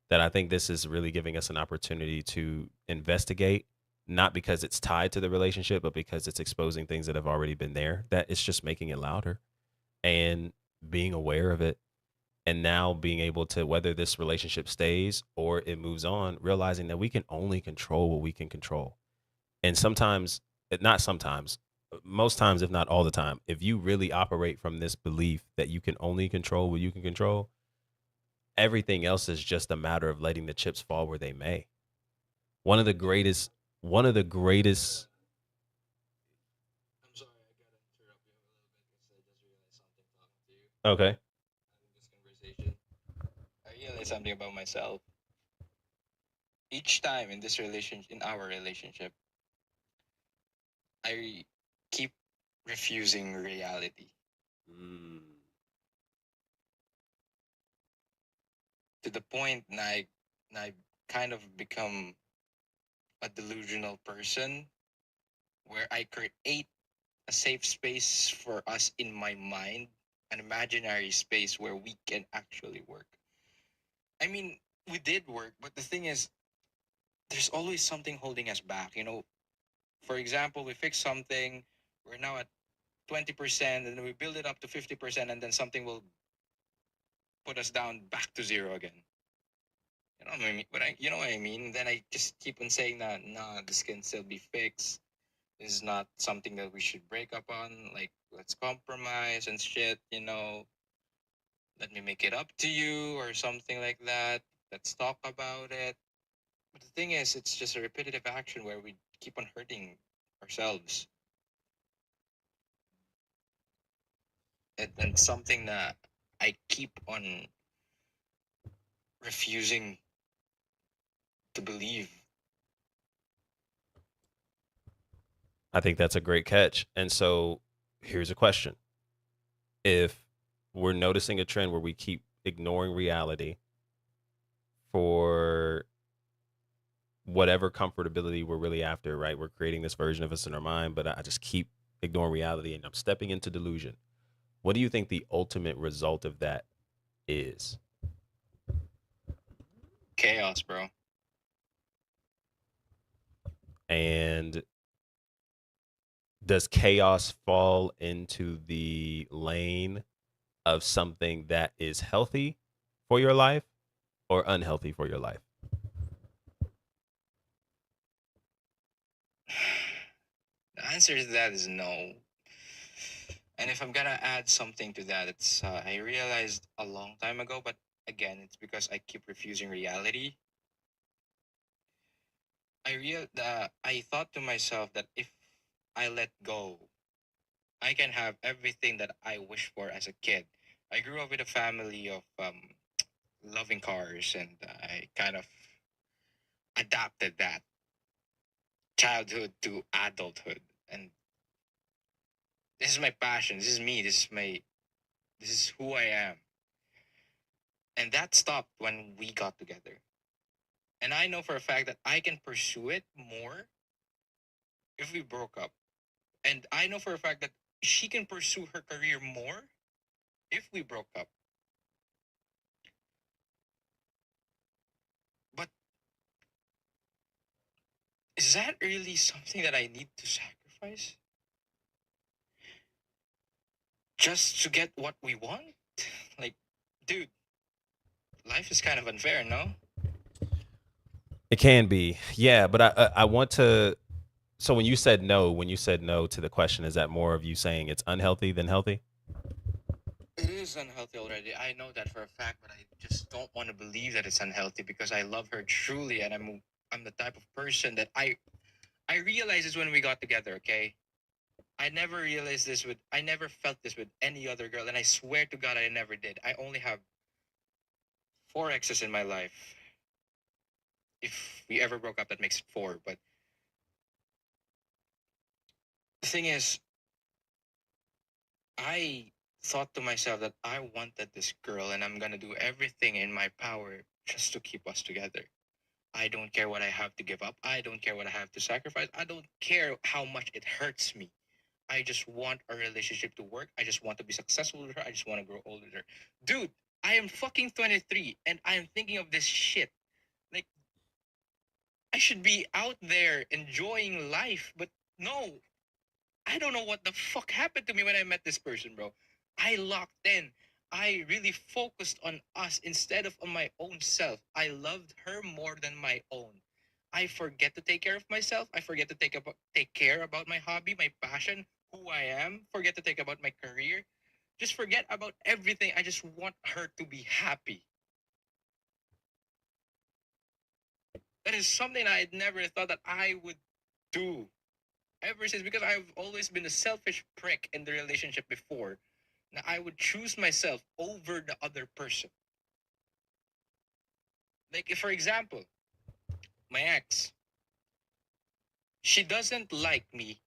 that I think this is really giving us an opportunity to investigate, not because it's tied to the relationship, but because it's exposing things that have already been there, that it's just making it louder and being aware of it. And now being able to, whether this relationship stays or it moves on, realizing that we can only control what we can control. And sometimes not sometimes, most times, if not all the time, if you really operate from this belief that you can only control what you can control, everything else is just a matter of letting the chips fall where they may. One of the greatest, one of the greatest. I'm sorry, I gotta interrupt you a little bit because I just realized something talking to you, Okay. having this conversation. I realized something about myself. Each time in this relation, in our relationship, I keep refusing reality Mm. to the point na I kind of become a delusional person where I create a safe space for us in my mind, an imaginary space where we can actually work. I mean, we did work, but the thing is, there's always something holding us back. For example, we fix something, we're now at 20%, and then we build it up to 50%, and then something will put us down back to zero again. You know what I mean? You know what I mean? Then I just keep on saying that, nah, this can still be fixed. This is not something that we should break up on. Like, let's compromise and shit. Let me make it up to you or something like that. Let's talk about it. But the thing is, it's just a repetitive action where we keep on hurting ourselves. And something that I keep on refusing to believe. I think that's a great catch. And so here's a question. If we're noticing a trend where we keep ignoring reality for whatever comfortability we're really after, right? We're creating this version of us in our mind, but I just keep ignoring reality and I'm stepping into delusion. What do you think the ultimate result of that is? Chaos, bro. And does chaos fall into the lane of something that is healthy for your life or unhealthy for your life? The answer to that is no. And if I'm gonna add something to that, it's I realized a long time ago, but again, it's because I keep refusing reality. I thought to myself that if I let go, I can have everything that I wish for as a kid. I grew up with a family of loving cars, and I kind of adapted that childhood to adulthood. And this is my passion. This is me. This is who I am. And that stopped when we got together. And I know for a fact that I can pursue it more if we broke up. And I know for a fact that she can pursue her career more if we broke up. But is that really something that I need to sacrifice just to get what we want? Like, dude, life is kind of unfair, no? It can be. Yeah, but I want to. So when you said no to the question, is that more of you saying it's unhealthy than healthy? It is unhealthy already. I know that for a fact, but I just don't want to believe that it's unhealthy because I love her truly, and I'm the type of person that I realized this when we got together. Okay, I never felt this with any other girl, and I swear to God, I never did. I only have four exes in my life. If we ever broke up, that makes it four. But the thing is, I thought to myself that I wanted this girl, and I'm gonna do everything in my power just to keep us together. I don't care what I have to give up. I don't care what I have to sacrifice. I don't care how much it hurts me. I just want our relationship to work. I just want to be successful with her. I just want to grow old with her. Dude, I am fucking 23 and I am thinking of this shit. Like, I should be out there enjoying life, but no. I don't know what the fuck happened to me when I met this person, bro. I locked in. I really focused on us instead of on my own self. I loved her more than my own. I forget to take care of myself. I forget to take care about my hobby, my passion, who I am. Forget to take about my career. Just forget about everything. I just want her to be happy. That is something I had never thought that I would do ever since, because I've always been a selfish prick in the relationship before. Now I would choose myself over the other person. Like, if, for example, my ex, she doesn't like me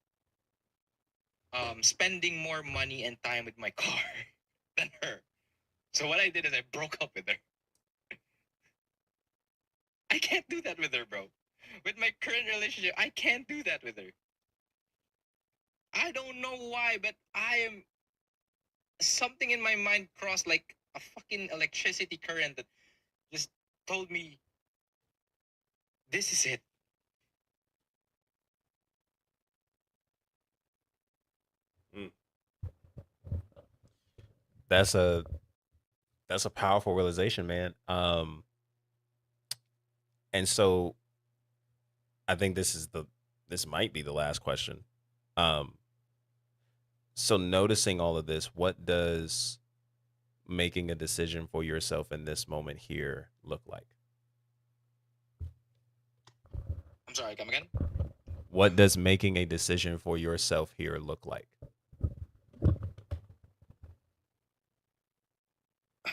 spending more money and time with my car than her. So what I did is I broke up with her. I can't do that with her, bro. With my current relationship, I can't do that with her. I don't know why, but I am something in my mind crossed like a fucking electricity current that just told me this is it. Mm. That's a powerful realization, man. And so I think this might be the last question. Um, so noticing all of this, what does making a decision for yourself in this moment here look like? I'm sorry, come again? What does making a decision for yourself here look like? I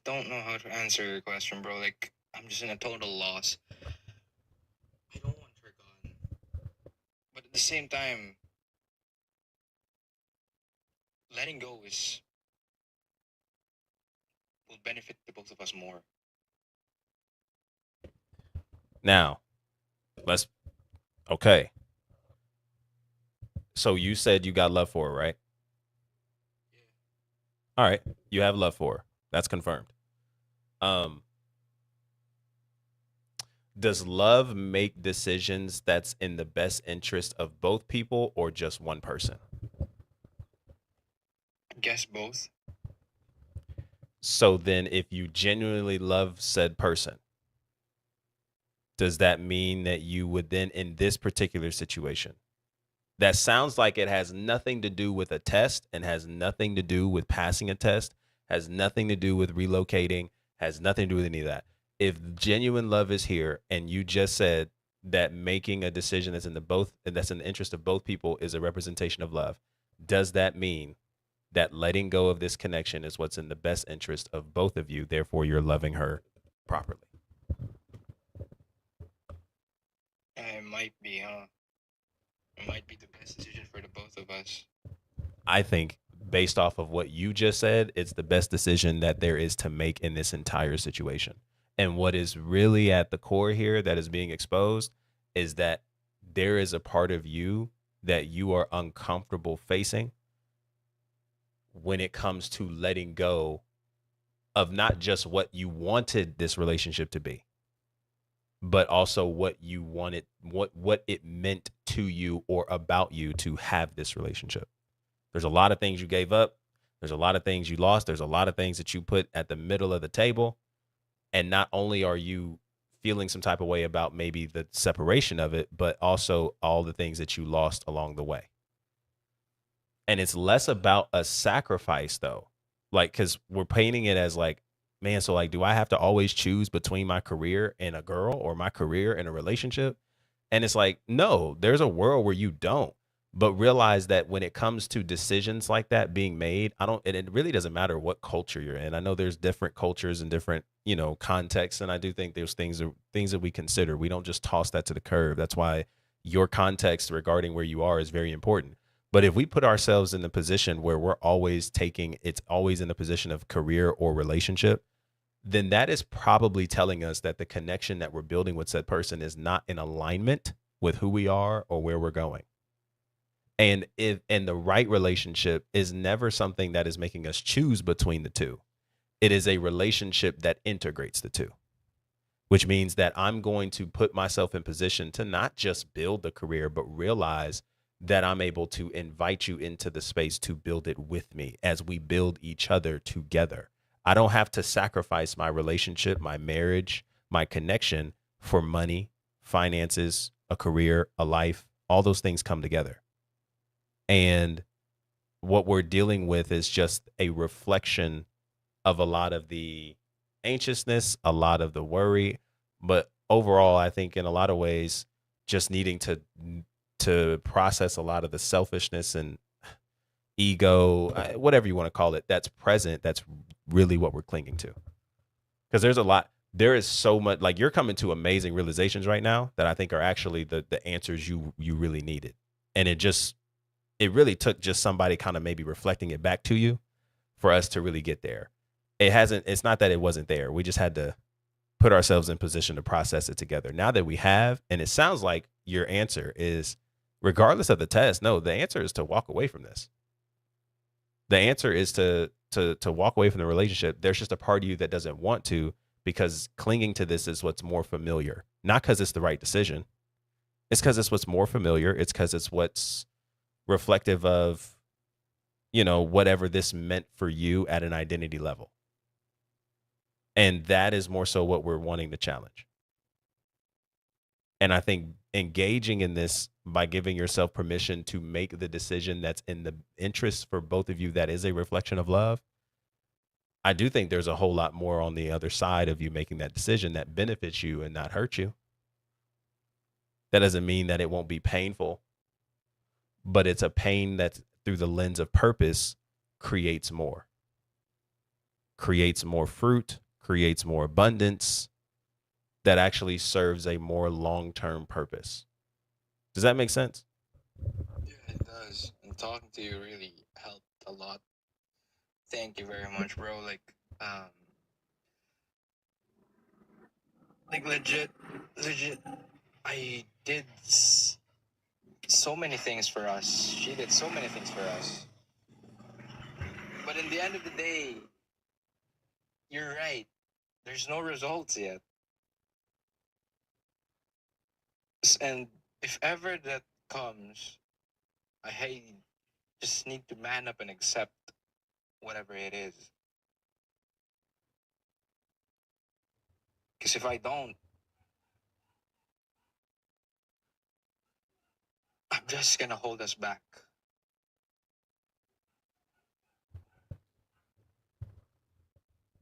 don't know how to answer your question, bro. Like, I'm just in a total loss. I don't want her gone. But at the same time, letting go is will benefit the both of us more. Now, let's okay. So you said you got love for her, right? All right, you have love for her. That's confirmed. Um, does love make decisions that's in the best interest of both people or just one person? I guess both. So then, if you genuinely love said person, does that mean that you would then, in this particular situation, that sounds like it has nothing to do with a test and has nothing to do with passing a test, has nothing to do with relocating, has nothing to do with any of that. If genuine love is here and you just said that making a decision that's in the interest of both people is a representation of love, does that mean that letting go of this connection is what's in the best interest of both of you, therefore you're loving her properly? It might be, huh? It might be the best decision for the both of us. I think based off of what you just said, it's the best decision that there is to make in this entire situation. And what is really at the core here that is being exposed is that there is a part of you that you are uncomfortable facing when it comes to letting go of not just what you wanted this relationship to be, but also what you wanted, what it meant to you or about you to have this relationship. There's a lot of things you gave up. There's a lot of things you lost. There's a lot of things that you put at the middle of the table. And not only are you feeling some type of way about maybe the separation of it, but also all the things that you lost along the way. And it's less about a sacrifice though. Like, cause we're painting it as like, man, so like, do I have to always choose between my career and a girl or my career and a relationship? And it's like, no, there's a world where you don't. But realize that when it comes to decisions like that being made, and it really doesn't matter what culture you're in. I know there's different cultures and different, contexts. And I do think there's things that we consider. We don't just toss that to the curb. That's why your context regarding where you are is very important. But if we put ourselves in the position where it's always in the position of career or relationship, then that is probably telling us that the connection that we're building with said person is not in alignment with who we are or where we're going. And the right relationship is never something that is making us choose between the two. It is a relationship that integrates the two, which means that I'm going to put myself in position to not just build the career, but realize that I'm able to invite you into the space to build it with me as we build each other together. I don't have to sacrifice my relationship, my marriage, my connection for money, finances, a career, a life, all those things come together. And what we're dealing with is just a reflection of a lot of the anxiousness, a lot of the worry, but overall, I think in a lot of ways, just needing to process a lot of the selfishness and ego, whatever you want to call it, that's present. That's really what we're clinging to. Because there is so much. Like you're coming to amazing realizations right now that I think are actually the answers you really needed, and it really took just somebody kind of maybe reflecting it back to you for us to really get there. It's not that it wasn't there. We just had to put ourselves in position to process it together. Now that we have, and it sounds like your answer is, regardless of the test, no, the answer is to walk away from this. The answer is to walk away from the relationship. There's just a part of you that doesn't want to, because clinging to this is what's more familiar. Not because it's the right decision. It's because it's what's more familiar. It's because it's what's reflective of, whatever this meant for you at an identity level. And that is more so what we're wanting to challenge. And I think engaging in this by giving yourself permission to make the decision that's in the interest for both of you, that is a reflection of love. I do think there's a whole lot more on the other side of you making that decision that benefits you and not hurt you. That doesn't mean that it won't be painful, but it's a pain that through the lens of purpose creates more fruit, creates more abundance, that actually serves a more long-term purpose. Does that make sense? Yeah, it does. And talking to you really helped a lot. Thank you very much, bro. Um, legit, legit. I did so many things for us. She did so many things for us. But in the end of the day, you're right. There's no results yet. And if ever that comes, I just need to man up and accept whatever it is. Because if I don't, I'm just gonna hold us back.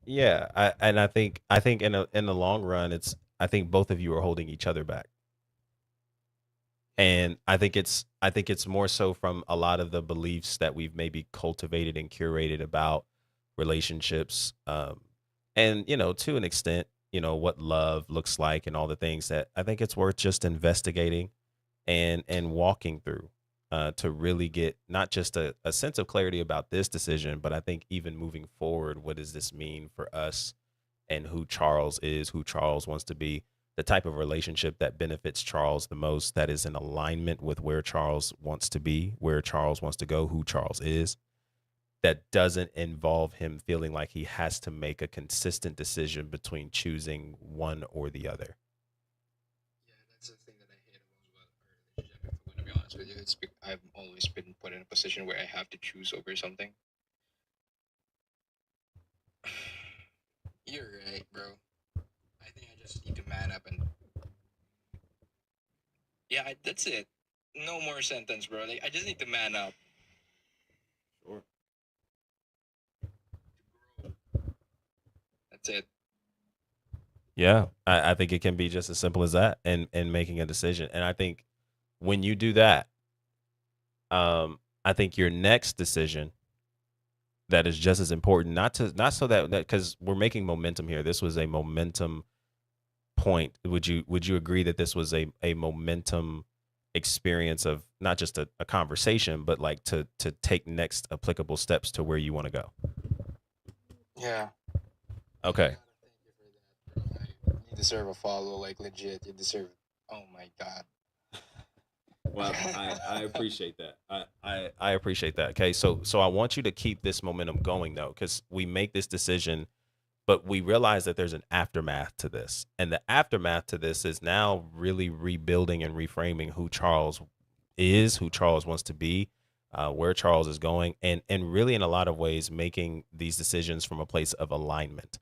Yeah, I think in the long run, I think both of you are holding each other back. And I think it's more so from a lot of the beliefs that we've maybe cultivated and curated about relationships, and to an extent, what love looks like and all the things that I think it's worth just investigating and walking through, to really get not just a sense of clarity about this decision, but I think even moving forward, what does this mean for us and who Charles is, who Charles wants to be, the type of relationship that benefits Charles the most, that is in alignment with where Charles wants to be, where Charles wants to go, who Charles is, that doesn't involve him feeling like he has to make a consistent decision between choosing one or the other. Yeah, that's the thing that I hate about our relationship. If I'm gonna be honest with you, I've always been put in a position where I have to choose over something. You're right, bro. I think I just need to man up and yeah, that's it. No more sentence, bro. Like I just need to man up. Sure. That's it. Yeah, I think it can be just as simple as that, and making a decision. And I think when you do that, I think your next decision that is just as important, not so that because we're making momentum here. This was a momentum point. Would you agree that this was a momentum experience of not just a conversation, but like to take next applicable steps to where you want to go? Yeah. Okay. Thank you for that, bro. You deserve a follow, like legit. You deserve. Oh my god. Well, I appreciate that. I appreciate that. Okay, so I want you to keep this momentum going though, because we make this decision, but we realize that there's an aftermath to this, and the aftermath to this is now really rebuilding and reframing who Charles is, who Charles wants to be, where Charles is going, and really in a lot of ways making these decisions from a place of alignment.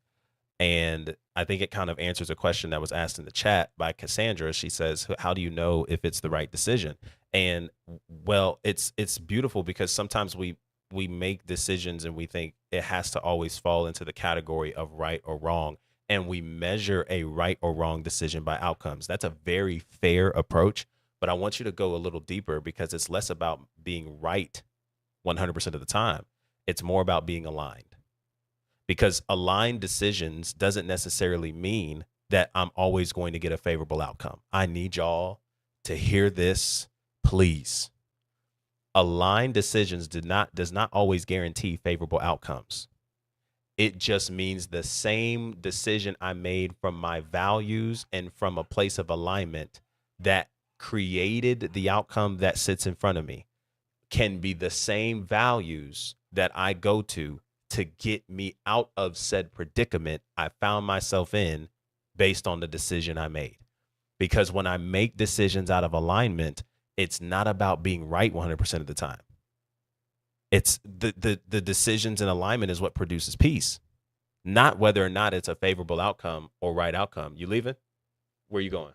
And I think it kind of answers a question that was asked in the chat by Cassandra. She says, "How do you know if it's the right decision?" And well, it's beautiful because sometimes we make decisions and we think it has to always fall into the category of right or wrong, and we measure a right or wrong decision by outcomes. That's a very fair approach, but I want you to go a little deeper because it's less about being right 100% of the time. It's more about being aligned, because aligned decisions doesn't necessarily mean that I'm always going to get a favorable outcome. I need y'all to hear this, please. Aligned decisions does not always guarantee favorable outcomes. It just means the same decision I made from my values and from a place of alignment that created the outcome that sits in front of me can be the same values that I go to get me out of said predicament I found myself in based on the decision I made. Because when I make decisions out of alignment, it's not about being right 100% of the time. It's the decisions in alignment is what produces peace, not whether or not it's a favorable outcome or right outcome. You leaving? Where are you going?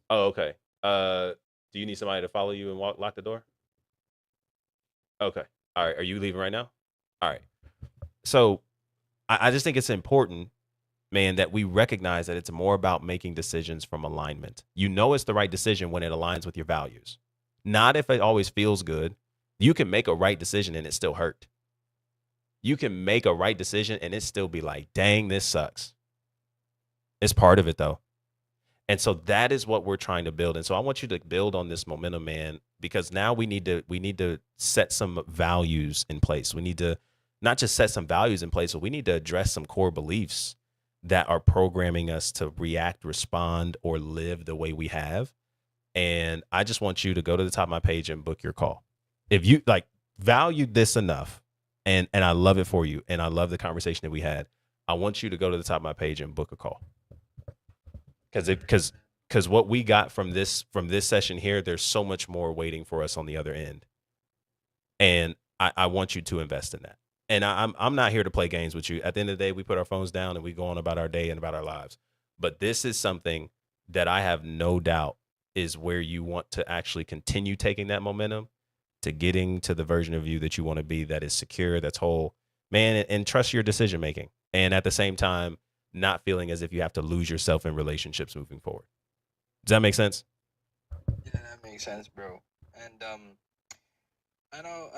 Oh, okay. Do you need somebody to follow you and lock the door? Okay. All right. Are you leaving right now? All right. So I just think it's important, man, that we recognize that it's more about making decisions from alignment. You know, it's the right decision when it aligns with your values, not if it always feels good. You can make a right decision and it still hurt. You can make a right decision and it still be like, dang, this sucks. It's part of it though. And so that is what we're trying to build. And so I want you to build on this momentum, man, because now we need to set some values in place. We need to not just set some values in place, but we need to address some core beliefs that are programming us to react, respond, or live the way we have. And I just want you to go to the top of my page and book your call. If you like valued this enough, and I love it for you, and I love the conversation that we had, I want you to go to the top of my page and book a call. Because what we got from this session here, there's so much more waiting for us on the other end, and I want you to invest in that. And I'm not here to play games with you. At the end of the day, we put our phones down and we go on about our day and about our lives. But this is something that I have no doubt is where you want to actually continue taking that momentum to getting to the version of you that you want to be, that is secure, that's whole, man, and trust your decision making. And at the same time, not feeling as if you have to lose yourself in relationships moving forward. Does that make sense? Yeah, that makes sense, bro. And I know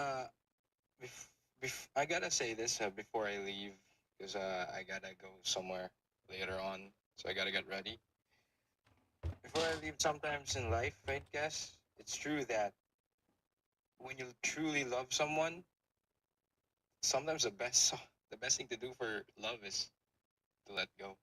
I gotta say this before I leave because I gotta go somewhere later on, so I gotta get ready. Before I leave, sometimes in life, right, guys, it's true that when you truly love someone, sometimes the best thing to do for love is to let go.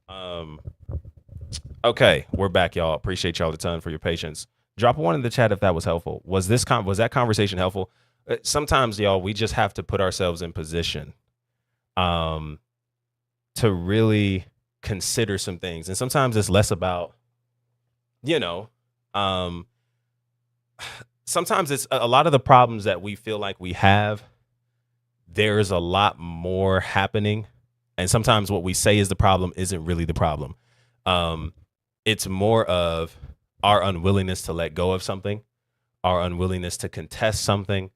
Um, okay, we're back, y'all. Appreciate y'all a ton for your patience. Drop a one in the chat if that was helpful. Was that conversation helpful? Sometimes, y'all, we just have to put ourselves in position um to really consider some things. And sometimes it's less about, you know, um sometimes it's a lot of the problems that we feel like we have, there's a lot more happening. And sometimes what we say is the problem isn't really the problem. Um, it's more of our unwillingness to let go of something, our unwillingness to contest something,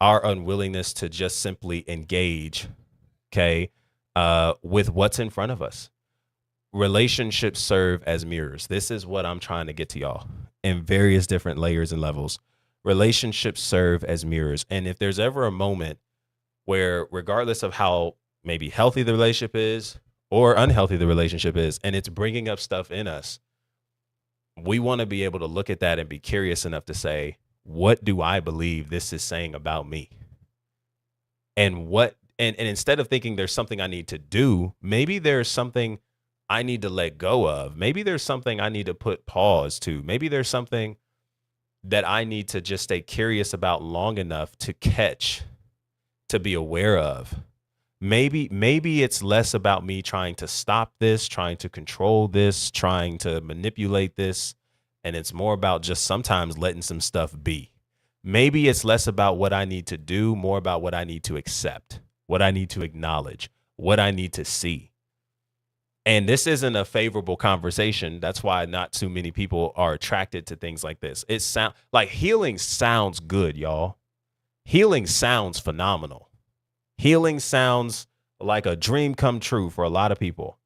our unwillingness to just simply engage, okay, with what's in front of us. Relationships serve as mirrors. This is what I'm trying to get to y'all in various different layers and levels. Relationships serve as mirrors. And if there's ever a moment where, regardless of how maybe healthy the relationship is or unhealthy the relationship is, and it's bringing up stuff in us, we want to be able to look at that and be curious enough to say, what do I believe this is saying about me? And and instead of thinking there's something I need to do, maybe there's something I need to let go of. Maybe there's something I need to put pause to. Maybe there's something that I need to just stay curious about long enough to catch, to be aware of. Maybe it's less about me trying to stop this, trying to control this, trying to manipulate this, and it's more about just sometimes letting some stuff be. Maybe it's less about what I need to do, more about what I need to accept, what I need to acknowledge, what I need to see. And this isn't a favorable conversation. That's why not too many people are attracted to things like this. It sound like healing sounds good, y'all. Healing sounds phenomenal. Healing sounds like a dream come true for a lot of people.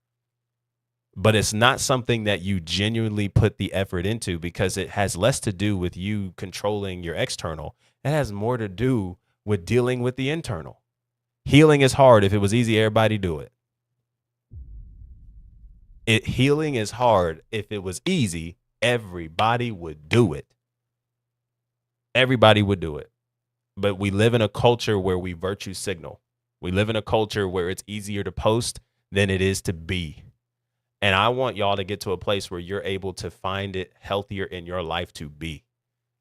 But it's not something that you genuinely put the effort into, because it has less to do with you controlling your external. It has more to do with dealing with the internal. Healing is hard. If it was easy, everybody do it. Healing is hard. If it was easy, everybody would do it. Everybody would do it. But we live in a culture where we virtue signal. We live in a culture where it's easier to post than it is to be. And I want y'all to get to a place where you're able to find it healthier in your life to be.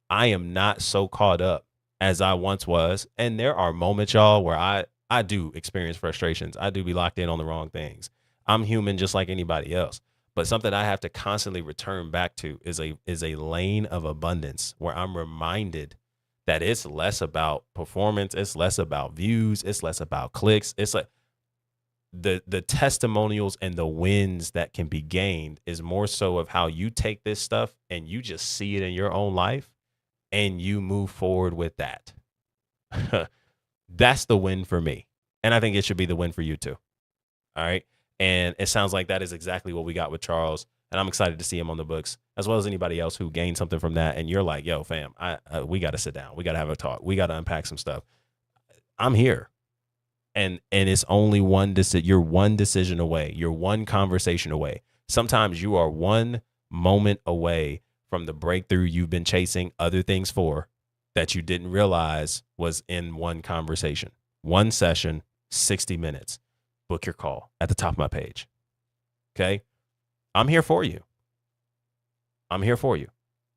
I am not so caught up as I once was. And there are moments, y'all, where I do experience frustrations. I do be locked in on the wrong things. I'm human just like anybody else. But something I have to constantly return back to is a lane of abundance where I'm reminded that it's less about performance, it's less about views, it's less about clicks. It's like the testimonials and the wins that can be gained is more so of how you take this stuff and you just see it in your own life and you move forward with that. That's the win for me. And I think it should be the win for you too. All right. And it sounds like that is exactly what we got with Charles. And I'm excited to see him on the books, as well as anybody else who gained something from that. And you're like, yo, fam, we got to sit down. We got to have a talk. We got to unpack some stuff. I'm here. And it's only one decision. You're one decision away. You're one conversation away. Sometimes you are one moment away from the breakthrough you've been chasing other things for, that you didn't realize was in one conversation, one session, 60 minutes. Book your call at the top of my page. Okay. I'm here for you. I'm here for you.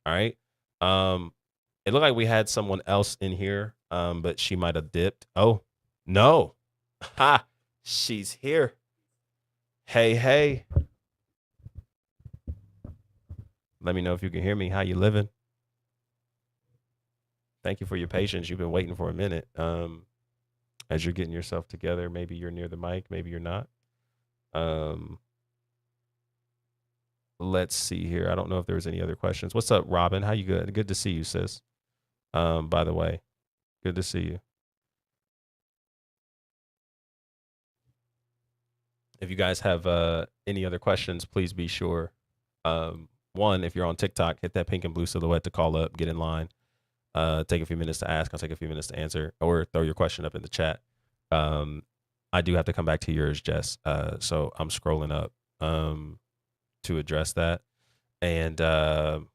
All right. It looked like we had someone else in here, but she might have dipped. Oh, no. Ha, she's here. Hey, hey. Let me know if you can hear me. How you living? Thank you for your patience. You've been waiting for a minute. As you're getting yourself together, maybe you're near the mic, maybe you're not. Let's see here. I don't know if there's any other questions. What's up, Robin? How you good? Good to see you, sis. By the way, good to see you. If you guys have any other questions, please be sure. One, if you're on TikTok, hit that pink and blue silhouette to call up, get in line. Take a few minutes to ask. I'll take a few minutes to answer, or throw your question up in the chat. I do have to come back to yours, Jess. So I'm scrolling up to address that. And man,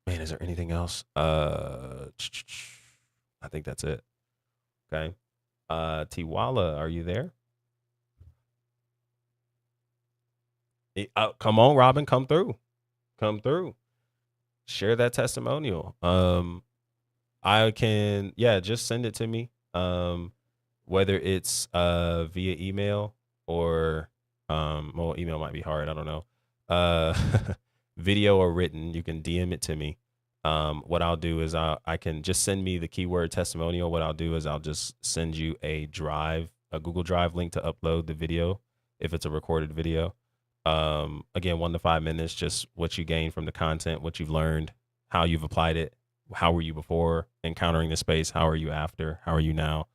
is there anything else? I think that's it. Okay. Tiwala, are you there? Come on, Robin, come through. Come through. Share that testimonial. I can, yeah, just send it to me. Whether it's via email or well, email might be hard, I don't know. Uh video or written, you can DM it to me. What I'll do is I can just send me the keyword testimonial. What I'll do is I'll just send you a Google Drive link to upload the video if it's a recorded video. Again, 1 to 5 minutes, just what you gained from the content, what you've learned, how you've applied it, how were you before encountering the space, how are you after, how are you now,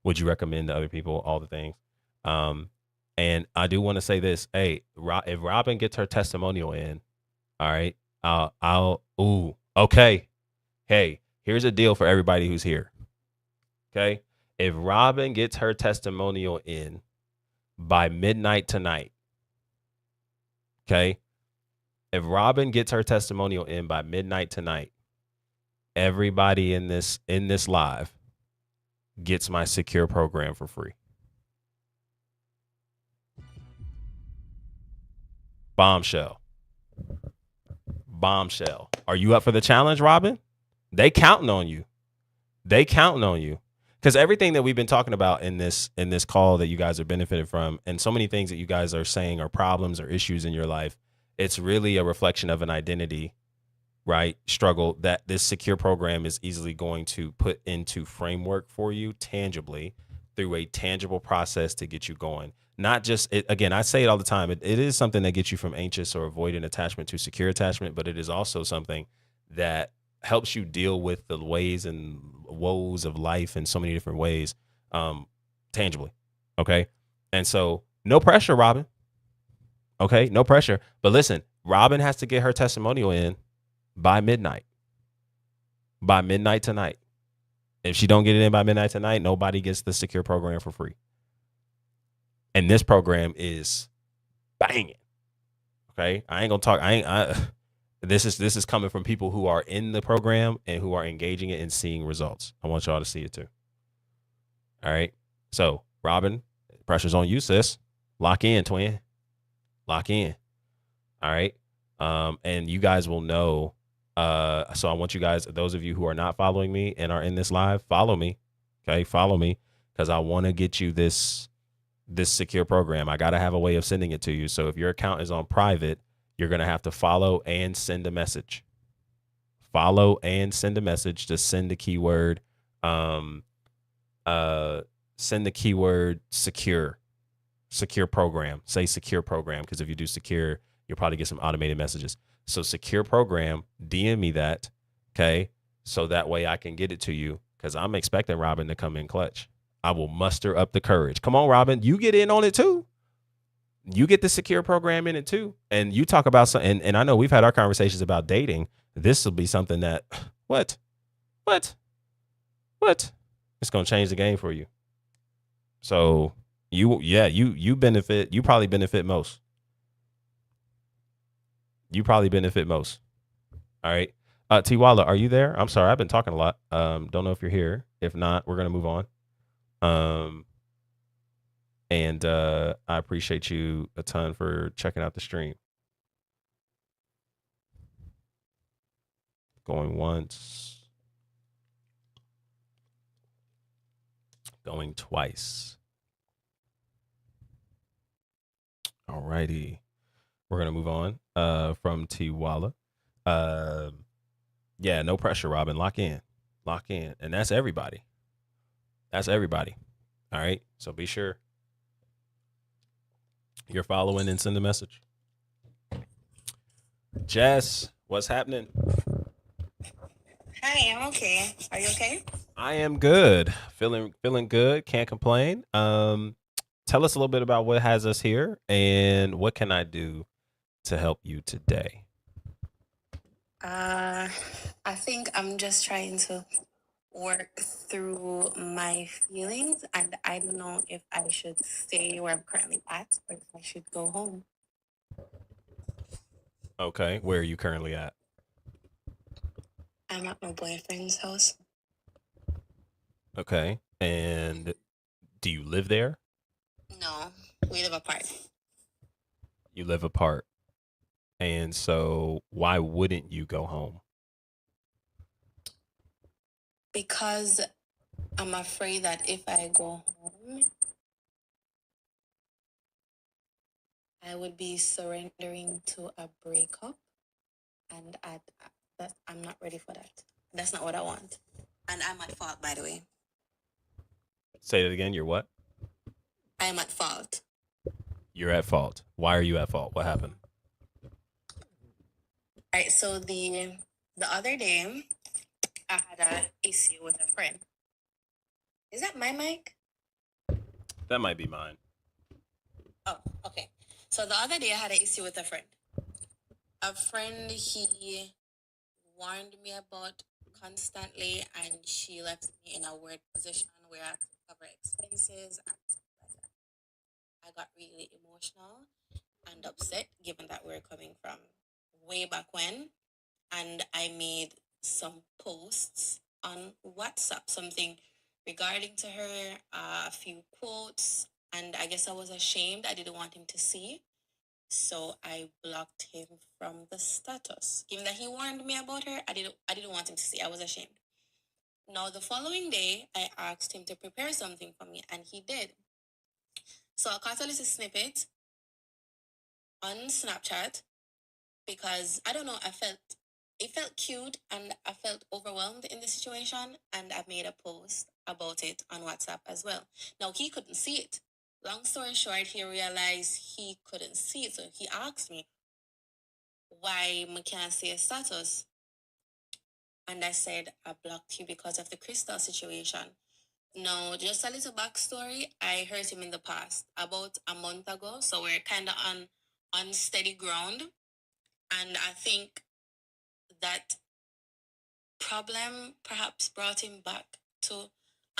would you recommend to other people, all the things. Um, and I do want to say this, hey, if Robin gets her testimonial in, all right, ooh, okay, hey, here's a deal for everybody who's here, okay? If Robin gets her testimonial in by midnight tonight, okay? If Robin gets her testimonial in by midnight tonight, everybody in this live gets my secure program for free. Bombshell. Are you up for the challenge, Robin? They counting on you. Because everything that we've been talking about in this call that you guys are benefiting from, and so many things that you guys are saying are problems or issues in your life, it's really a reflection of an identity, right, struggle that this secure program is easily going to put into framework for you tangibly through a tangible process to get you going. Not just it, again, I say it all the time. It is something that gets you from anxious or avoidant attachment to secure attachment, but it is also something that helps you deal with the ways and woes of life in so many different ways, tangibly. Okay. And so no pressure, Robin. Okay. No pressure. But listen, Robin has to get her testimonial in by midnight. By midnight tonight. If she don't get it in by midnight tonight, nobody gets the secure program for free. And this program is banging. Okay, I ain't gonna talk. This is coming from people who are in the program and who are engaging it and seeing results. I want y'all to see it too. All right. So, Robin, pressure's on you, sis. Lock in, twin. Lock in. All right. And you guys will know. So I want you guys, those of you who are not following me and are in this live, follow me. Okay, follow me, because I want to get you this secure program. I got to have a way of sending it to you. So if your account is on private, you're going to have to follow and send a message. Follow and send a message to send the keyword, send the keyword secure program. Say secure program, because if you do secure, you'll probably get some automated messages. So secure program, DM me that, okay? So that way I can get it to you, because I'm expecting Robin to come in clutch. I will muster up the courage. Come on, Robin, you get in on it too. You get the secure program in it too. And you talk about something, and I know we've had our conversations about dating. This will be something that, what? It's going to change the game for you. So you benefit, you probably benefit most. All right. Tiwala, are you there? I'm sorry, I've been talking a lot. Don't know if you're here. If not, we're gonna move on. And I appreciate you a ton for checking out the stream. Going once. Going twice. All righty. We're gonna move on from Tiwala. Yeah, no pressure, Robin. Lock in. And that's everybody. All right. So be sure you're following and send a message. Jess, what's happening? Hi, I'm okay. Are you okay? I am good. Feeling good. Can't complain. Tell us a little bit about what has us here and what can I do to help you today? I think I'm just trying to work through my feelings, and I don't know if I should stay where I'm currently at or if I should go home. Okay, where are you currently at? I'm at my boyfriend's house. Okay, and do you live there? No, we live apart. You live apart. And so why wouldn't you go home? Because I'm afraid that if I go home, I would be surrendering to a breakup, and I'm not ready for that. That's not what I want, and I'm at fault, by the way. Say it again. You're what? I am at fault. You're at fault. Why are you at fault? What happened? All right. So the other day, I had a issue with a friend. Is that my mic? That might be mine. Oh, okay. So the other day, I had an issue with a friend. A friend he warned me about constantly, and she left me in a weird position where I had to cover expenses and stuff like that. I got really emotional and upset, given that we're coming from way back when, and I made some posts on WhatsApp, something regarding to her, a few quotes, and I guess I was ashamed. I didn't want him to see. So I blocked him from the status. Given that he warned me about her, I didn't want him to see. I was ashamed. Now the following day, I asked him to prepare something for me, and he did. So I cut a little snippet on Snapchat because I don't know, it felt cute and I felt overwhelmed in the situation, and I made a post about it on WhatsApp as well. Now he couldn't see it. Long story short, he realized he couldn't see it, so he asked me why I can't see a status. And I said, I blocked you because of the Crystal situation. No, just a little backstory. I hurt him in the past, about a month ago. So we're kind of on unsteady ground. And I think that problem perhaps brought him back to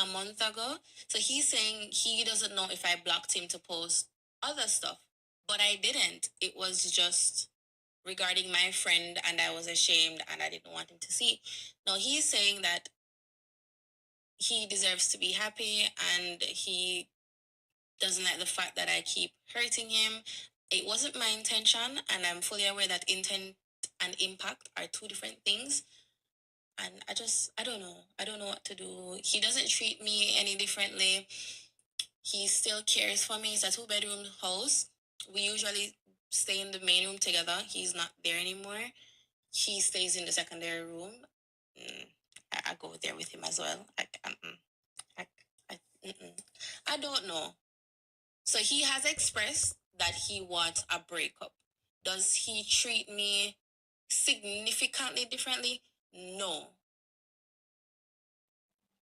a month ago. So he's saying he doesn't know if I blocked him to post other stuff, but I didn't. It was just regarding my friend, and I was ashamed and I didn't want him to see. Now he's saying that he deserves to be happy and he doesn't like the fact that I keep hurting him. It wasn't my intention, and I'm fully aware that intent and impact are two different things. And I don't know. I don't know what to do. He doesn't treat me any differently. He still cares for me. It's a two-bedroom house. We usually stay in the main room together. He's not there anymore. He stays in the secondary room. Mm, I go there with him as well. I, I, I don't know. So he has expressed that he wants a breakup. Does he treat me significantly differently? No.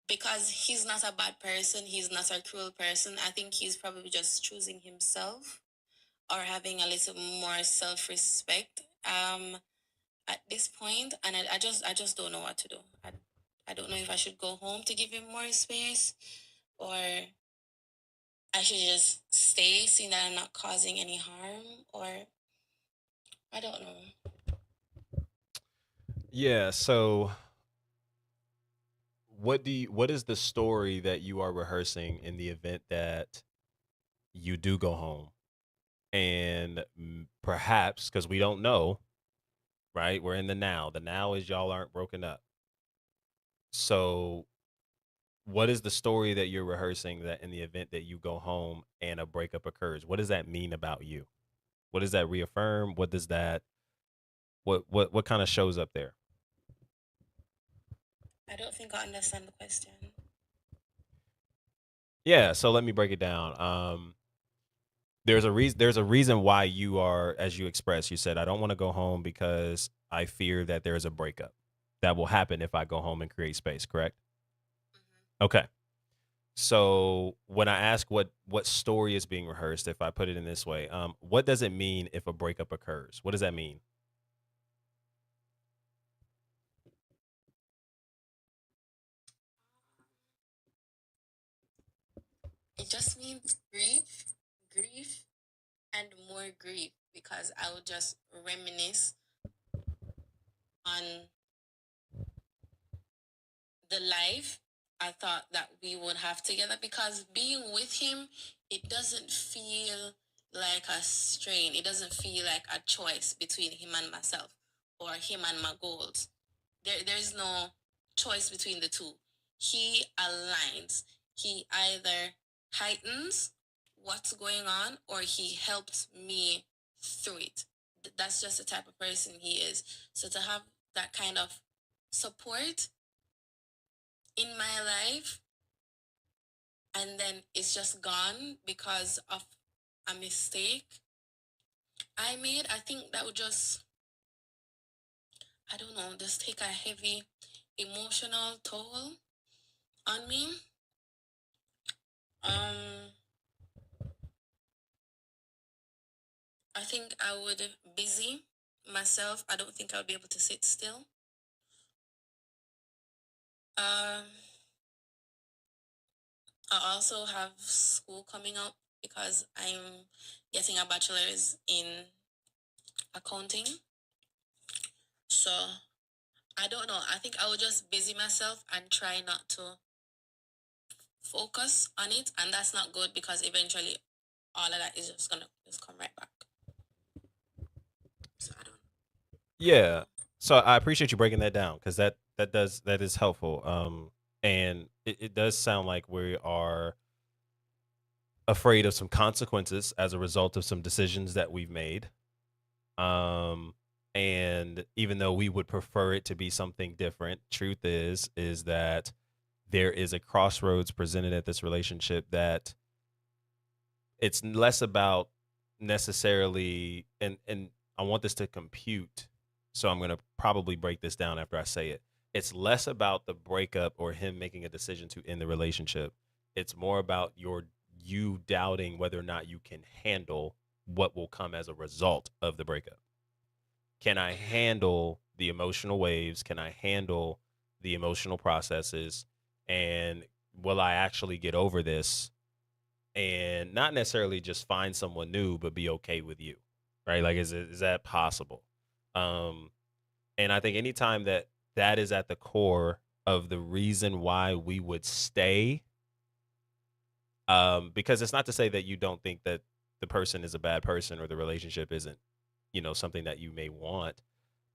Because he's not a bad person. He's not a cruel person. I think he's probably just choosing himself or having a little more self-respect at this point. And I just don't know what to do. I don't know if I should go home to give him more space, or I should just stay, seeing that I'm not causing any harm, or I don't know. Yeah, so what is the story that you are rehearsing in the event that you do go home? And perhaps because we don't know, right? We're in the now. The now is y'all aren't broken up. So what is the story that you're rehearsing that in the event that you go home and a breakup occurs? What does that mean about you? What does that reaffirm? What does that what kind of shows up there? I don't think I understand the question. Yeah, so let me break it down. There's a reason why you are, as you expressed, you said I don't want to go home because I fear that there is a breakup that will happen if I go home and create space, correct? Okay. So when I ask what story is being rehearsed, if I put it in this way, what does it mean if a breakup occurs? What does that mean? It just means grief, and more grief, because I would just reminisce on the life I thought that we would have together, because being with him, it doesn't feel like a strain. It doesn't feel like a choice between him and myself or him and my goals. There's no choice between the two. He aligns. He either heightens what's going on or he helps me through it. That's just the type of person he is. So to have that kind of support in my life and then it's just gone because of a mistake I made, I think that would just, I don't know, just take a heavy emotional toll on me. Um, I think I would busy myself. I don't think I would be able to sit still. Um, I also have school coming up because I'm getting a bachelor's in accounting. So I don't know. I think I would just busy myself and try not to focus on it, and that's not good because eventually all of that is just gonna just come right back. So I don't. Yeah. So I appreciate you breaking that down because that is helpful. And it does sound like we are afraid of some consequences as a result of some decisions that we've made. Um, and even though we would prefer it to be something different, truth is that there is a crossroads presented at this relationship that it's less about necessarily, and I want this to compute, so I'm going to probably break this down after I say it. It's less about the breakup or him making a decision to end the relationship. It's more about you doubting whether or not you can handle what will come as a result of the breakup. Can I handle the emotional waves? Can I handle the emotional processes? And will I actually get over this and not necessarily just find someone new, but be okay with you, right? Like, is that possible? Um, and I think anytime that is at the core of the reason why we would stay, because it's not to say that you don't think that the person is a bad person or the relationship isn't, something that you may want.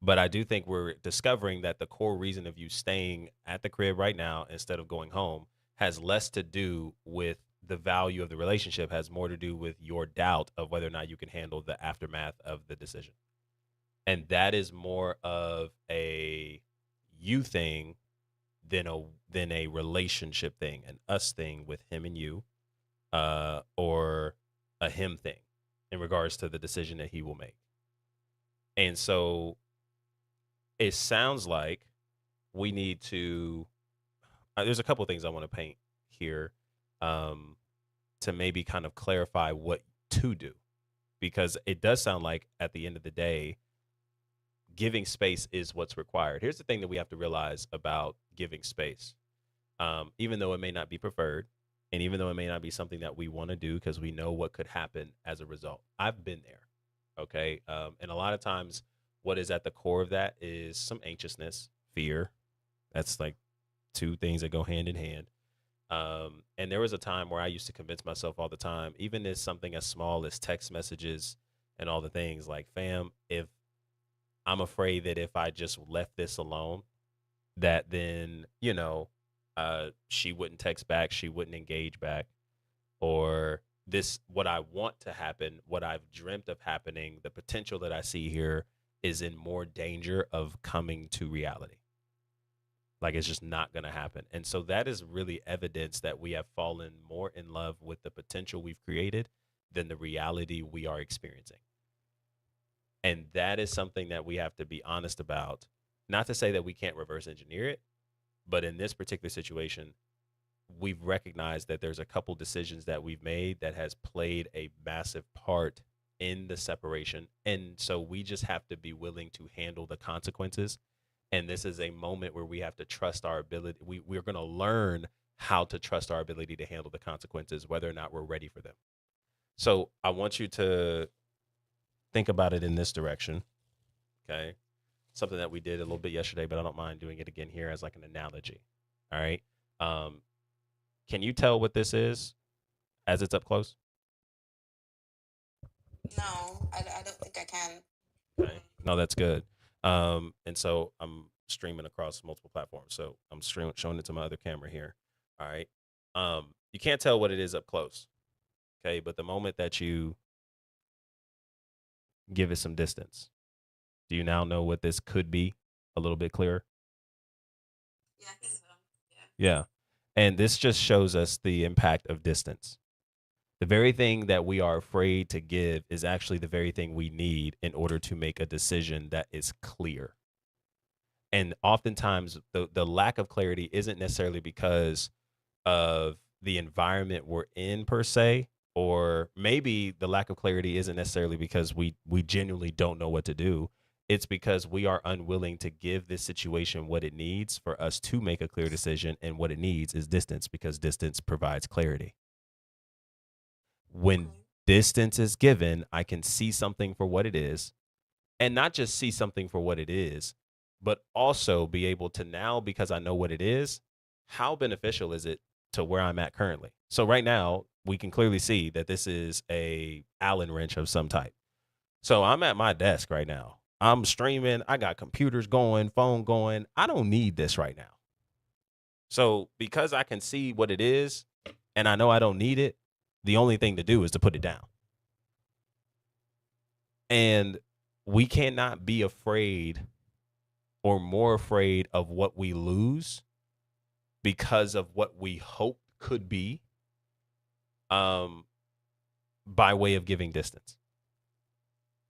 But I do think we're discovering that the core reason of you staying at the crib right now instead of going home has less to do with the value of the relationship, has more to do with your doubt of whether or not you can handle the aftermath of the decision. And that is more of a you thing than a relationship thing, an us thing with him and you, or a him thing in regards to the decision that he will make. And so it sounds like we need to. There's a couple of things I want to paint here, um, to maybe kind of clarify what to do, because it does sound like at the end of the day, giving space is what's required. Here's the thing that we have to realize about giving space. Even though it may not be preferred, and even though it may not be something that we want to do because we know what could happen as a result. I've been there, okay? And a lot of times, what is at the core of that is some anxiousness, fear. That's like two things that go hand in hand. And there was a time where I used to convince myself all the time, even as something as small as text messages and all the things like, fam, if I'm afraid that if I just left this alone, that then, she wouldn't text back, she wouldn't engage back, or this, what I want to happen, what I've dreamt of happening, the potential that I see here is in more danger of coming to reality. Like, it's just not going to happen. And so that is really evidence that we have fallen more in love with the potential we've created than the reality we are experiencing. And that is something that we have to be honest about. Not to say that we can't reverse engineer it, but in this particular situation, we've recognized that there's a couple decisions that we've made that has played a massive part in the separation. And so we just have to be willing to handle the consequences. And this is a moment where we have to trust our ability. We're going to learn how to trust our ability to handle the consequences, whether or not we're ready for them. So I want you to think about it in this direction. Okay. Something that we did a little bit yesterday, but I don't mind doing it again here as like an analogy. All right. Um, can you tell what this is as it's up close? No, I don't think I can. Okay. No, that's good. And so I'm streaming across multiple platforms. So I'm showing it to my other camera here. All right. You can't tell what it is up close. Okay. But the moment that you give it some distance, do you now know what this could be a little bit clearer? Yeah, I think so. Yeah. Yeah. And this just shows us the impact of distance. The very thing that we are afraid to give is actually the very thing we need in order to make a decision that is clear. And oftentimes the lack of clarity isn't necessarily because of the environment we're in per se, or maybe the lack of clarity isn't necessarily because we genuinely don't know what to do. It's because we are unwilling to give this situation what it needs for us to make a clear decision, and what it needs is distance, because distance provides clarity. When Okay. distance is given, I can see something for what it is, and not just see something for what it is, but also be able to now, because I know what it is, how beneficial is it to where I'm at currently? So right now, we can clearly see that this is a Allen wrench of some type. So I'm at my desk right now. I'm streaming. I got computers going, phone going. I don't need this right now. So because I can see what it is and I know I don't need it, the only thing to do is to put it down. And we cannot be afraid or more afraid of what we lose because of what we hope could be, um, by way of giving distance.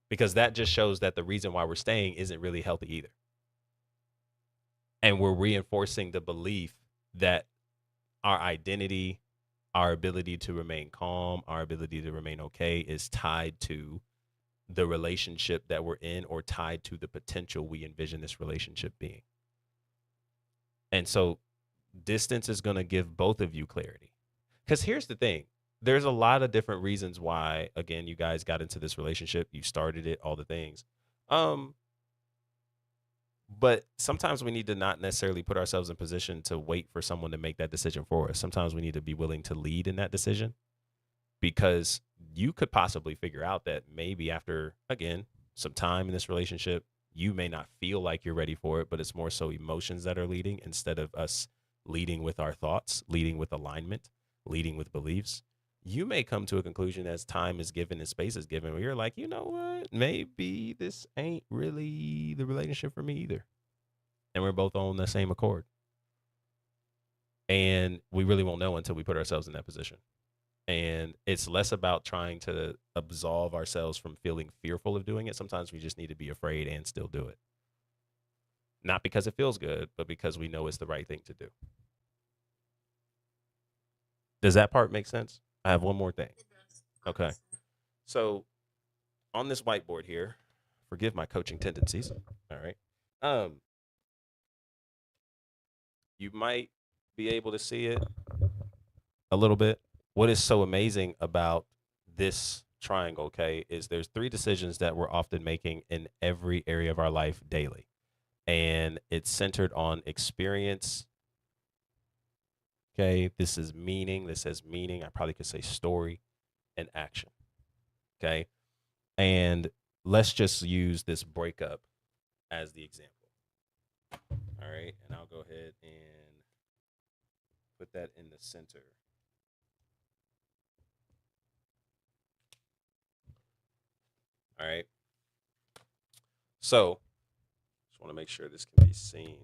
Because that just shows that the reason why we're staying isn't really healthy either. And we're reinforcing the belief that our identity, our ability to remain calm, our ability to remain okay is tied to the relationship that we're in, or tied to the potential we envision this relationship being. And so distance is going to give both of you clarity. Because here's the thing, there's a lot of different reasons why, again, you guys got into this relationship, you started it, all the things. Um, but sometimes we need to not necessarily put ourselves in position to wait for someone to make that decision for us. Sometimes we need to be willing to lead in that decision, because you could possibly figure out that maybe after, again, some time in this relationship, you may not feel like you're ready for it, but it's more so emotions that are leading, instead of us leading with our thoughts, leading with alignment, leading with beliefs. You may come to a conclusion as time is given and space is given, where you're like, you know what, maybe this ain't really the relationship for me either. And we're both on the same accord. And we really won't know until we put ourselves in that position. And it's less about trying to absolve ourselves from feeling fearful of doing it. Sometimes we just need to be afraid and still do it. Not because it feels good, but because we know it's the right thing to do. Does that part make sense? I have one more thing. It does. Okay. So on this whiteboard here, forgive my coaching tendencies. All right. Um, you might be able to see it a little bit. What is so amazing about this triangle, okay, is there's three decisions that we're often making in every area of our life daily. And it's centered on experience. Okay. This is meaning. This has meaning. I probably could say story and action. Okay. And let's just use this breakup as the example. All right. And I'll go ahead and put that in the center. All right. So just want to make sure this can be seen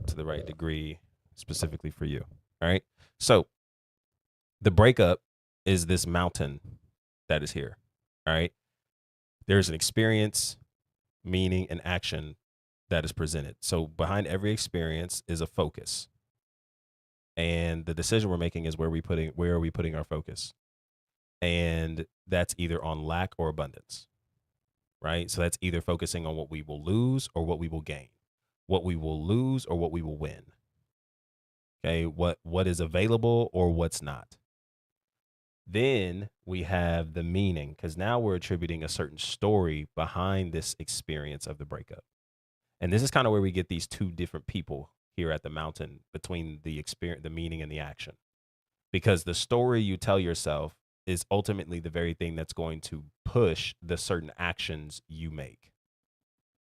to the right degree, specifically for you. All right. So the breakup is this mountain that is here. All right. There's an experience, meaning, and action that is presented. So behind every experience is a focus. And the decision we're making is where are we putting our focus? And that's either on lack or abundance. Right? So that's either focusing on what we will lose or what we will gain. What we will lose or what we will win. Okay? What is available or what's not. Then we have the meaning, because now we're attributing a certain story behind this experience of the breakup. And this is kind of where we get these two different people here at the mountain, between the experience, the meaning, and the action. Because the story you tell yourself is ultimately the very thing that's going to push the certain actions you make.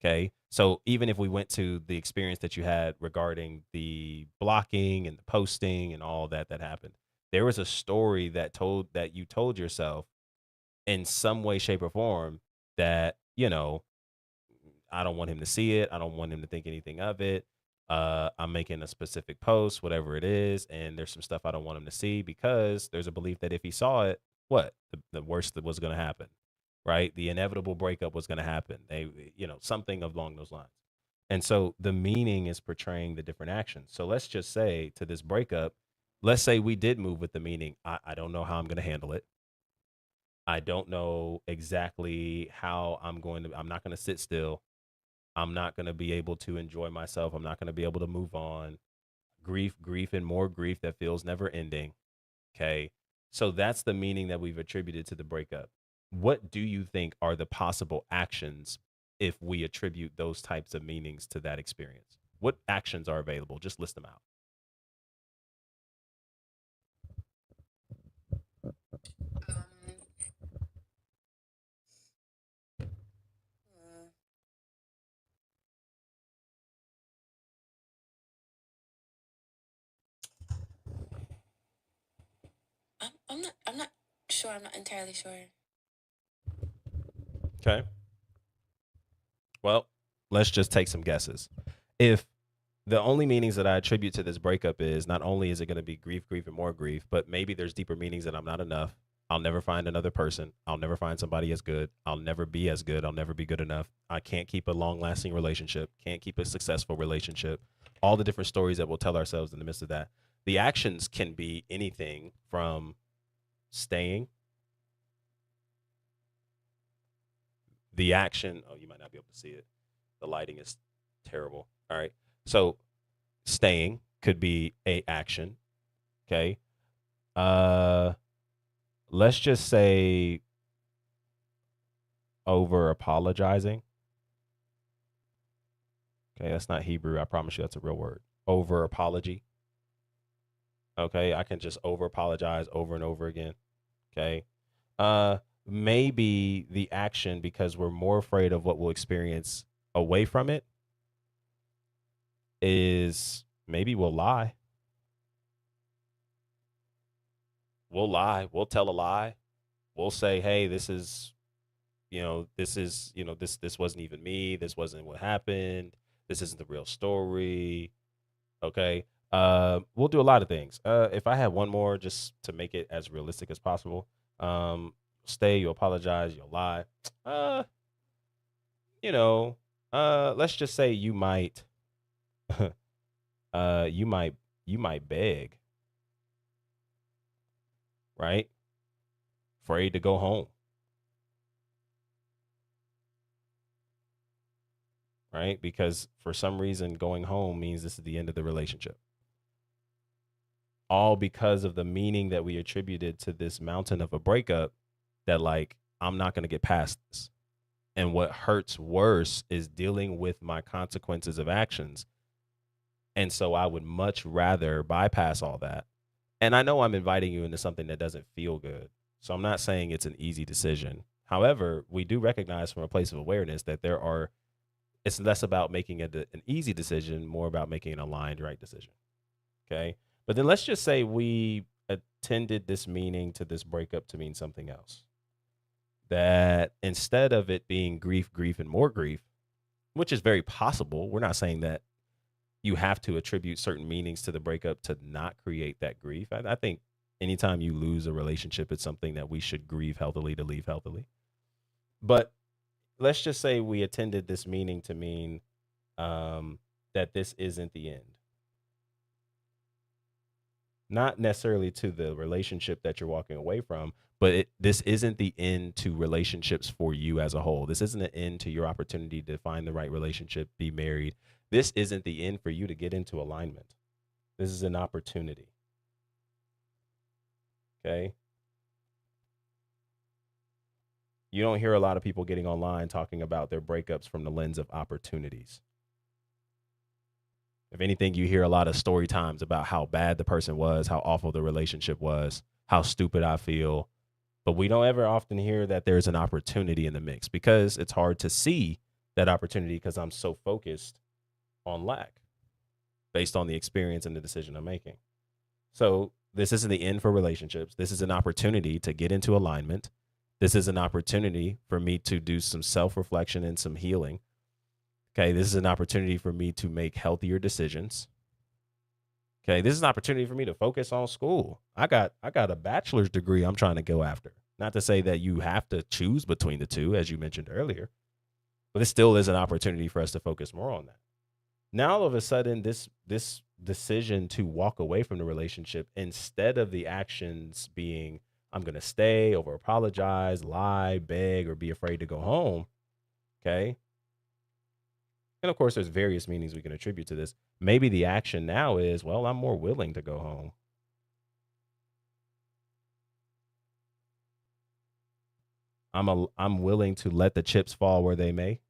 Okay. So even if we went to the experience that you had regarding the blocking and the posting and all that happened, there was a story that you told yourself in some way, shape, or form that, I don't want him to see it. I don't want him to think anything of it. I'm making a specific post, whatever it is, and there's some stuff I don't want him to see because there's a belief that if he saw it, what the worst that was going to happen, right? The inevitable breakup was going to happen. Something along those lines. And so the meaning is portraying the different actions. So let's just say to this breakup, let's say we did move with the meaning. I don't know how I'm going to handle it. I don't know exactly how I'm not going to sit still. I'm not going to be able to enjoy myself. I'm not going to be able to move on. Grief, and more grief that feels never ending. Okay. So that's the meaning that we've attributed to the breakup. What do you think are the possible actions if we attribute those types of meanings to that experience? What actions are available? Just list them out. Um, hmm, I'm not sure. I'm not entirely sure. Okay. Well, let's just take some guesses. If the only meanings that I attribute to this breakup is not only is it going to be grief, and more grief, but maybe there's deeper meanings that I'm not enough. I'll never find another person. I'll never find somebody as good. I'll never be as good. I'll never be good enough. I can't keep a long lasting relationship, can't keep a successful relationship. All the different stories that we'll tell ourselves in the midst of that. The actions can be anything from staying, the action. Oh, you might not be able to see it. The lighting is terrible. All right. So staying could be a action. Okay. Uh let's just say over apologizing. Okay, that's not Hebrew. I promise you that's a real word. Over apology. Okay, I can just over apologize over and over again. Okay. Maybe the action because we're more afraid of what we'll experience away from it is maybe we'll lie. We'll lie. We'll tell a lie. We'll say, "Hey, this wasn't even me. This wasn't what happened. This isn't the real story." Okay. We'll do a lot of things. If I had one more just to make it as realistic as possible, stay, you apologize, you'll lie. Uh, you know, let's just say you might, uh, you might, you might beg, right? Afraid to go home, right? Because for some reason, going home means this is the end of the relationship. All because of the meaning that we attributed to this mountain of a breakup that, like, I'm not going to get past this. And what hurts worse is dealing with my consequences of actions. And so I would much rather bypass all that. And I know I'm inviting you into something that doesn't feel good. So I'm not saying it's an easy decision. However, we do recognize from a place of awareness that it's less about making an easy decision, more about making an aligned right decision. Okay. But then let's just say we attended this meaning to this breakup to mean something else. That instead of it being grief, and more grief, which is very possible, we're not saying that you have to attribute certain meanings to the breakup to not create that grief. I think anytime you lose a relationship, it's something that we should grieve healthily to leave healthily. But let's just say we attended this meaning to mean that this isn't the end. Not necessarily to the relationship that you're walking away from, but this isn't the end to relationships for you as a whole. This isn't an end to your opportunity to find the right relationship, be married. This isn't the end for you to get into alignment. This is an opportunity. Okay. You don't hear a lot of people getting online talking about their breakups from the lens of opportunities. If anything, you hear a lot of story times about how bad the person was, how awful the relationship was, how stupid I feel. But we don't ever often hear that there's an opportunity in the mix because it's hard to see that opportunity because I'm so focused on lack based on the experience and the decision I'm making. So this isn't the end for relationships. This is an opportunity to get into alignment. This is an opportunity for me to do some self reflection and some healing. Okay. This is an opportunity for me to make healthier decisions. Okay. This is an opportunity for me to focus on school. I got a bachelor's degree I'm trying to go after. Not to say that you have to choose between the two, as you mentioned earlier, but it still is an opportunity for us to focus more on that. Now all of a sudden this decision to walk away from the relationship instead of the actions being I'm going to stay, over apologize, lie, beg, or be afraid to go home. Okay. And of course, there's various meanings we can attribute to this. Maybe the action now is, well, I'm more willing to go home. I'm willing to let the chips fall where they may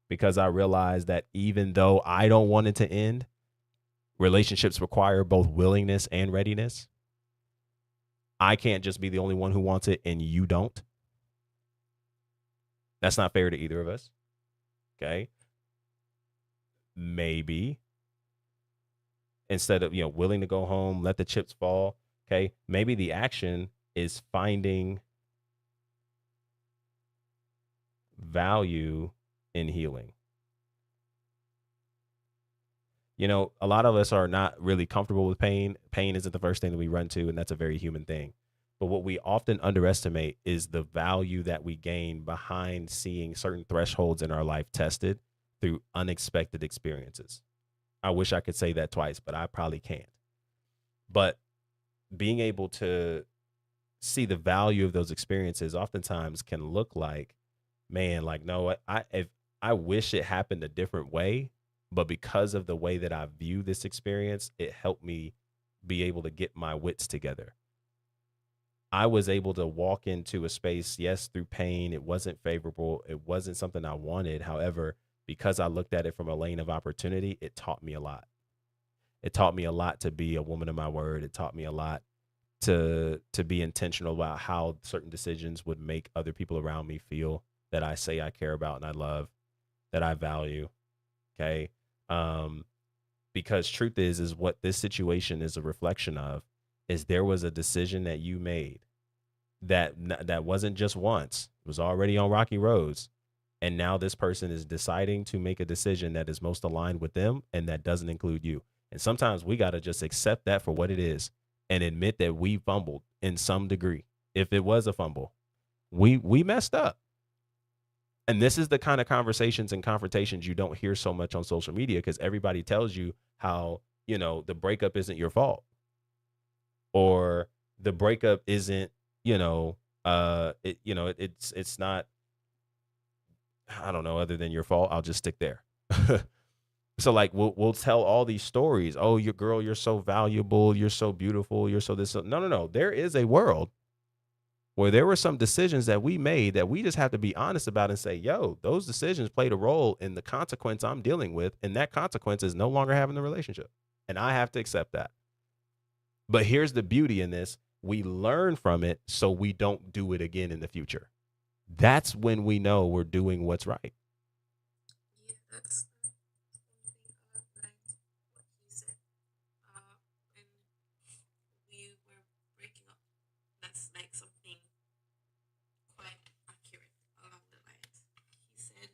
because I realize that even though I don't want it to end, relationships require both willingness and readiness. I can't just be the only one who wants it and you don't. That's not fair to either of us. Okay. Maybe instead of, willing to go home, let the chips fall. Okay. Maybe the action is finding value in healing. A lot of us are not really comfortable with pain. Pain isn't the first thing that we run to, and that's a very human thing. But what we often underestimate is the value that we gain behind seeing certain thresholds in our life tested through unexpected experiences. I wish I could say that twice, but I probably can't. But being able to see the value of those experiences oftentimes can look like, man, like, no, if I wish it happened a different way, but because of the way that I view this experience, it helped me be able to get my wits together. I was able to walk into a space, yes, through pain. It wasn't favorable. It wasn't something I wanted. However, because I looked at it from a lane of opportunity, it taught me a lot. It taught me a lot to be a woman of my word. It taught me a lot to be intentional about how certain decisions would make other people around me feel that I say I care about and I love, that I value. Okay. Because truth is what this situation is a reflection of is there was a decision that you made that wasn't just once, it was already on rocky roads. And now this person is deciding to make a decision that is most aligned with them and that doesn't include you. And sometimes we got to just accept that for what it is and admit that we fumbled in some degree. If it was a fumble, we messed up. And this is the kind of conversations and confrontations you don't hear so much on social media because everybody tells you how, the breakup isn't your fault or the breakup isn't, it's not, I don't know, other than your fault. I'll just stick there. So like we'll tell all these stories. Oh, your girl, you're so valuable, you're so beautiful, you're so this. So, no. There is a world where there were some decisions that we made that we just have to be honest about and say, yo, those decisions played a role in the consequence I'm dealing with. And that consequence is no longer having the relationship. And I have to accept that. But here's the beauty in this. We learn from it so we don't do it again in the future. That's when we know we're doing what's right. Yeah, that's something like what he said. When we were breaking up, that's like something quite accurate along the lines. He said,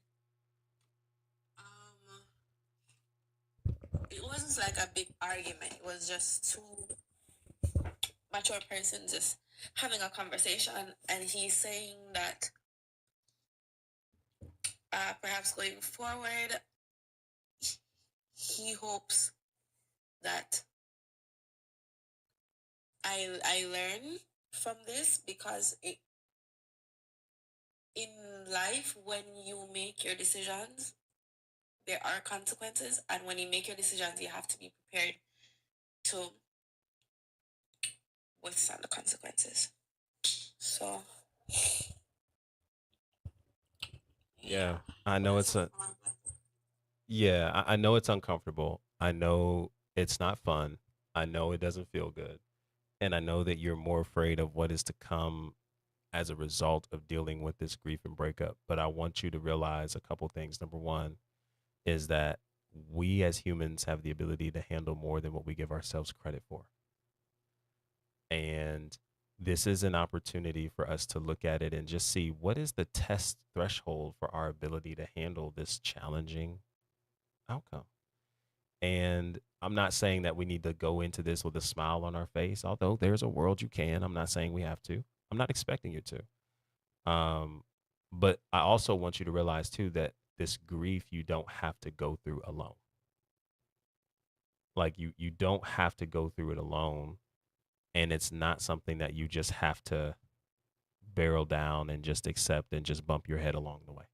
it wasn't like a big argument. It was just two mature persons just having a conversation, and he's saying that perhaps going forward, he hopes that I learn from this because in life when you make your decisions there are consequences, and when you make your decisions you have to be prepared to withstand the consequences. So Yeah. yeah, I know that's it's a, something like yeah, I know it's uncomfortable. I know it's not fun. I know it doesn't feel good. And I know that you're more afraid of what is to come as a result of dealing with this grief and breakup. But I want you to realize a couple things. Number one is that we as humans have the ability to handle more than what we give ourselves credit for. And this is an opportunity for us to look at it and just see what is the test threshold for our ability to handle this challenging outcome. And I'm not saying that we need to go into this with a smile on our face, although there's a world you can. I'm not saying we have to. I'm not expecting you to. But I also want you to realize too that this grief you don't have to go through alone. Like you don't have to go through it alone, and it's not something that you just have to barrel down and just accept and just bump your head along the way.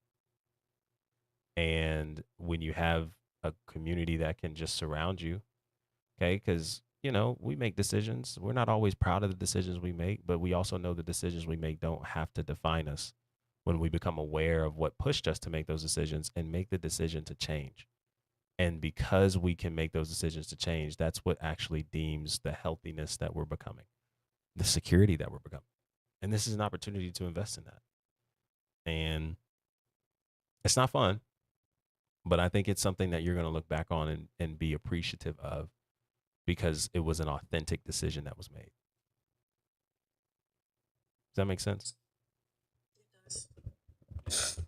And when you have a community that can just surround you, okay, because we make decisions. We're not always proud of the decisions we make, but we also know the decisions we make don't have to define us when we become aware of what pushed us to make those decisions and make the decision to change. And because we can make those decisions to change, that's what actually deems the healthiness that we're becoming, the security that we're becoming. And this is an opportunity to invest in that. And it's not fun, but I think it's something that you're going to look back on and be appreciative of because it was an authentic decision that was made. Does that make sense? It does.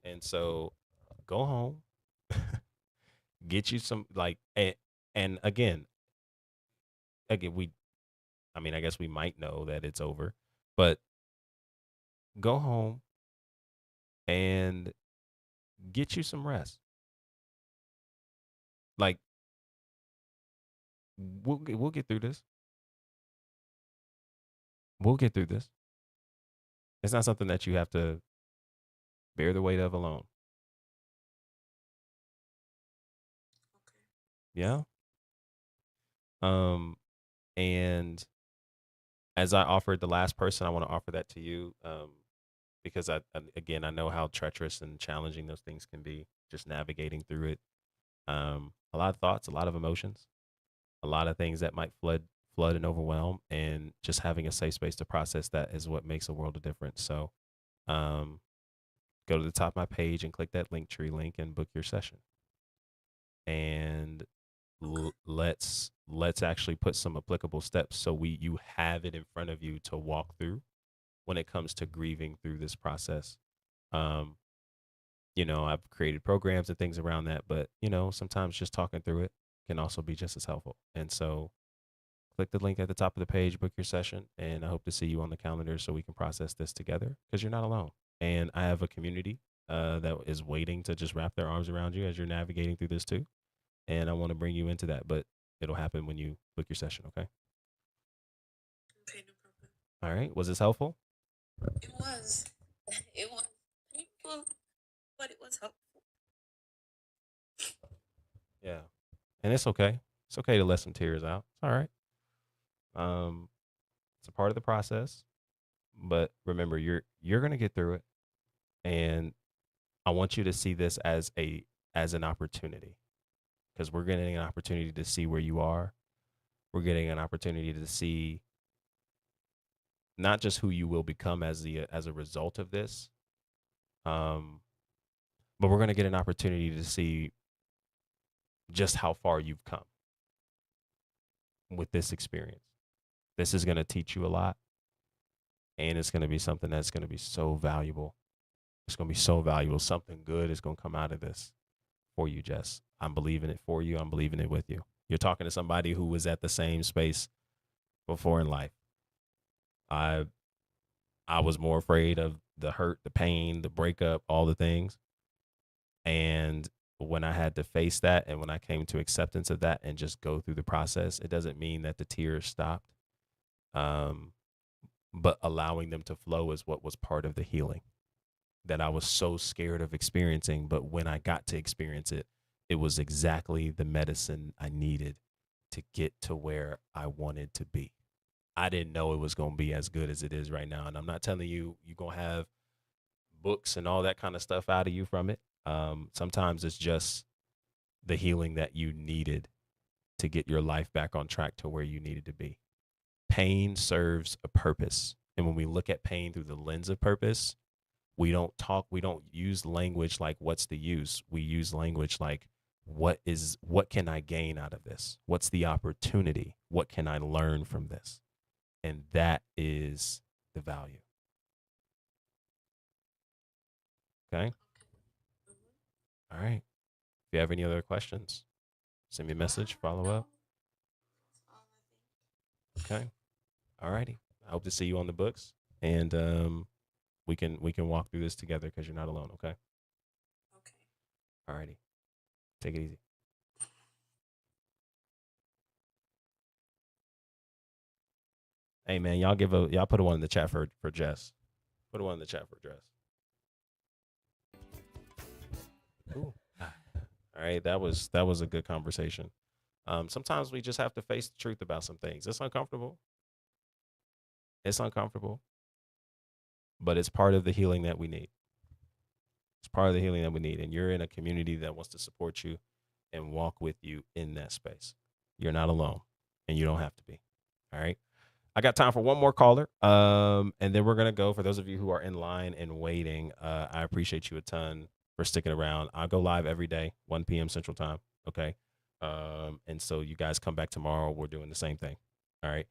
And so go home, get you some and again, I mean, I guess we might know that it's over, but go home and get you some rest. Like we'll get through this. We'll get through this. It's not something that you have to bear the weight of alone. Okay. Yeah. Um, and as I offered the last person, I want to offer that to you. Because again, I know how treacherous and challenging those things can be. Just navigating through it. A lot of thoughts, a lot of emotions, a lot of things that might flood and overwhelm, and just having a safe space to process that is what makes a world of difference. So, um, go to the top of my page and click that Linktree link and book your session. And let's actually put some applicable steps so you have it in front of you to walk through when it comes to grieving through this process. Um, I've created programs and things around that, but sometimes just talking through it can also be just as helpful. And so click the link at the top of the page, book your session, and I hope to see you on the calendar so we can process this together because you're not alone. And I have a community that is waiting to just wrap their arms around you as you're navigating through this too. And I want to bring you into that, but it'll happen when you book your session. Okay. Okay, no problem. All right. Was this helpful? It was. It was painful, but it was helpful. Yeah. And it's okay. It's okay to let some tears out. It's all right. Um, it's a part of the process, but remember, you're gonna get through it, and I want you to see this as an opportunity because we're getting an opportunity to see where you are. We're getting an opportunity to see not just who you will become as a result of this, um, but we're gonna get an opportunity to see just how far you've come with this experience. This is gonna teach you a lot, and it's gonna be something that's gonna be so valuable. It's gonna be so valuable. Something good is gonna come out of this for you, Jess. I'm believing it for you. I'm believing it with you. You're talking to somebody who was at the same space before in life. I I was more afraid of the hurt, the pain, the breakup, all the things. And when I had to face that and when I came to acceptance of that and just go through the process, it doesn't mean that the tears stopped. Um, but allowing them to flow is what was part of the healing that I was so scared of experiencing. But when I got to experience it, it was exactly the medicine I needed to get to where I wanted to be. I didn't know it was going to be as good as it is right now. And I'm not telling you, you're going to have books and all that kind of stuff out of you from it. Sometimes it's just the healing that you needed to get your life back on track to where you needed to be. pain serves a purpose. And when we look at pain through the lens of purpose, we don't use language like what's the use. We use language like what can I gain out of this? What's the opportunity? What can I learn from this? And that is the value. Okay. All right. If you have any other questions, send me a message, follow up. Okay. All righty. I hope to see you on the books, and we can walk through this together because you're not alone. Okay. Okay. All righty. Take it easy. Hey man, y'all put a one in the chat for Jess. Put a one in the chat for Jess. Cool. All right, that was a good conversation. Sometimes we just have to face the truth about some things. It's uncomfortable. It's uncomfortable, but it's part of the healing that we need. It's part of the healing that we need, and you're in a community that wants to support you and walk with you in that space. You're not alone, and you don't have to be. All right. I got time for one more caller, and then we're gonna go. For those of you who are in line and waiting, I appreciate you a ton for sticking around. I go live every day, 1 p.m. Central Time. Okay, and so you guys come back tomorrow. We're doing the same thing. All right.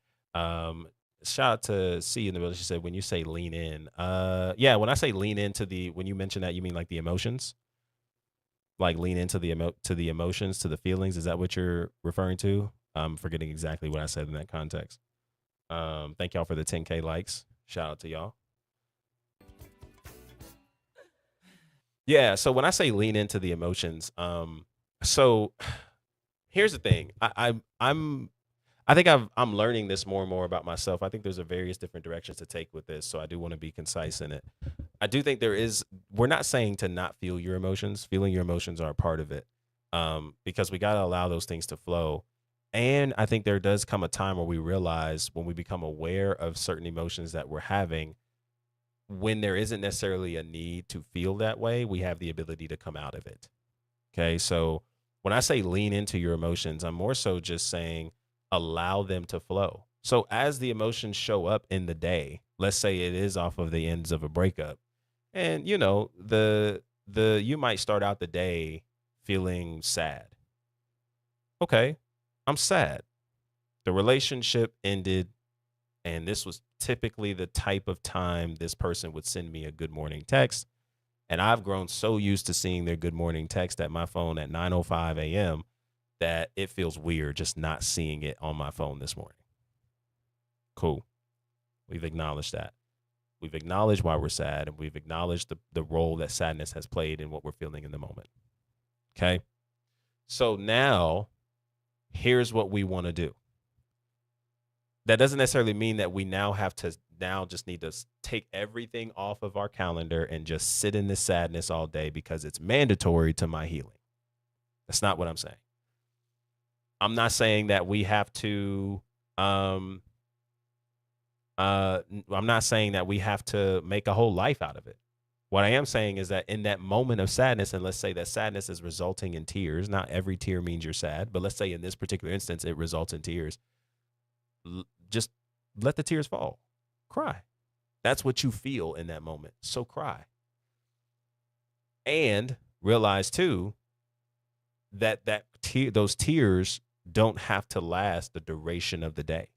Shout out to C in the middle. She said, when you say lean in, yeah, when I say lean into when you mention that, you mean like the emotions, like lean into the emotions, to the feelings. Is that what you're referring to? I'm forgetting exactly what I said in that context. Thank y'all for the 10K likes. Shout out to y'all. Yeah. So when I say lean into the emotions, so here's the thing. I think I'm learning this more and more about myself. I think there's a various different directions to take with this. So I do want to be concise in it. I do think we're not saying to not feel your emotions. Feeling your emotions are a part of it. Because we got to allow those things to flow. And I think there does come a time where we realize, when we become aware of certain emotions that we're having, when there isn't necessarily a need to feel that way, we have the ability to come out of it. Okay. So when I say lean into your emotions, I'm more so just saying allow them to flow. So as the emotions show up in the day, let's say it is off of the ends of a breakup, and you know, you might start out the day feeling sad. Okay. I'm sad. The relationship ended, and this was typically the type of time this person would send me a good morning text. And I've grown so used to seeing their good morning text at my phone at 9:05 a.m. that it feels weird just not seeing it on my phone this morning. Cool. We've acknowledged that. We've acknowledged why we're sad, and we've acknowledged the role that sadness has played in what we're feeling in the moment. Okay. So now, here's what we want to do. That doesn't necessarily mean that we now just need to take everything off of our calendar and just sit in this sadness all day because it's mandatory to my healing. That's not what I'm saying. I'm not saying that we have to, I'm not saying that we have to make a whole life out of it. What I am saying is that in that moment of sadness, and let's say that sadness is resulting in tears, not every tear means you're sad, but let's say in this particular instance, it results in tears. Just let the tears fall. Cry. That's what you feel in that moment. So cry. And realize too that those tears don't have to last the duration of the day.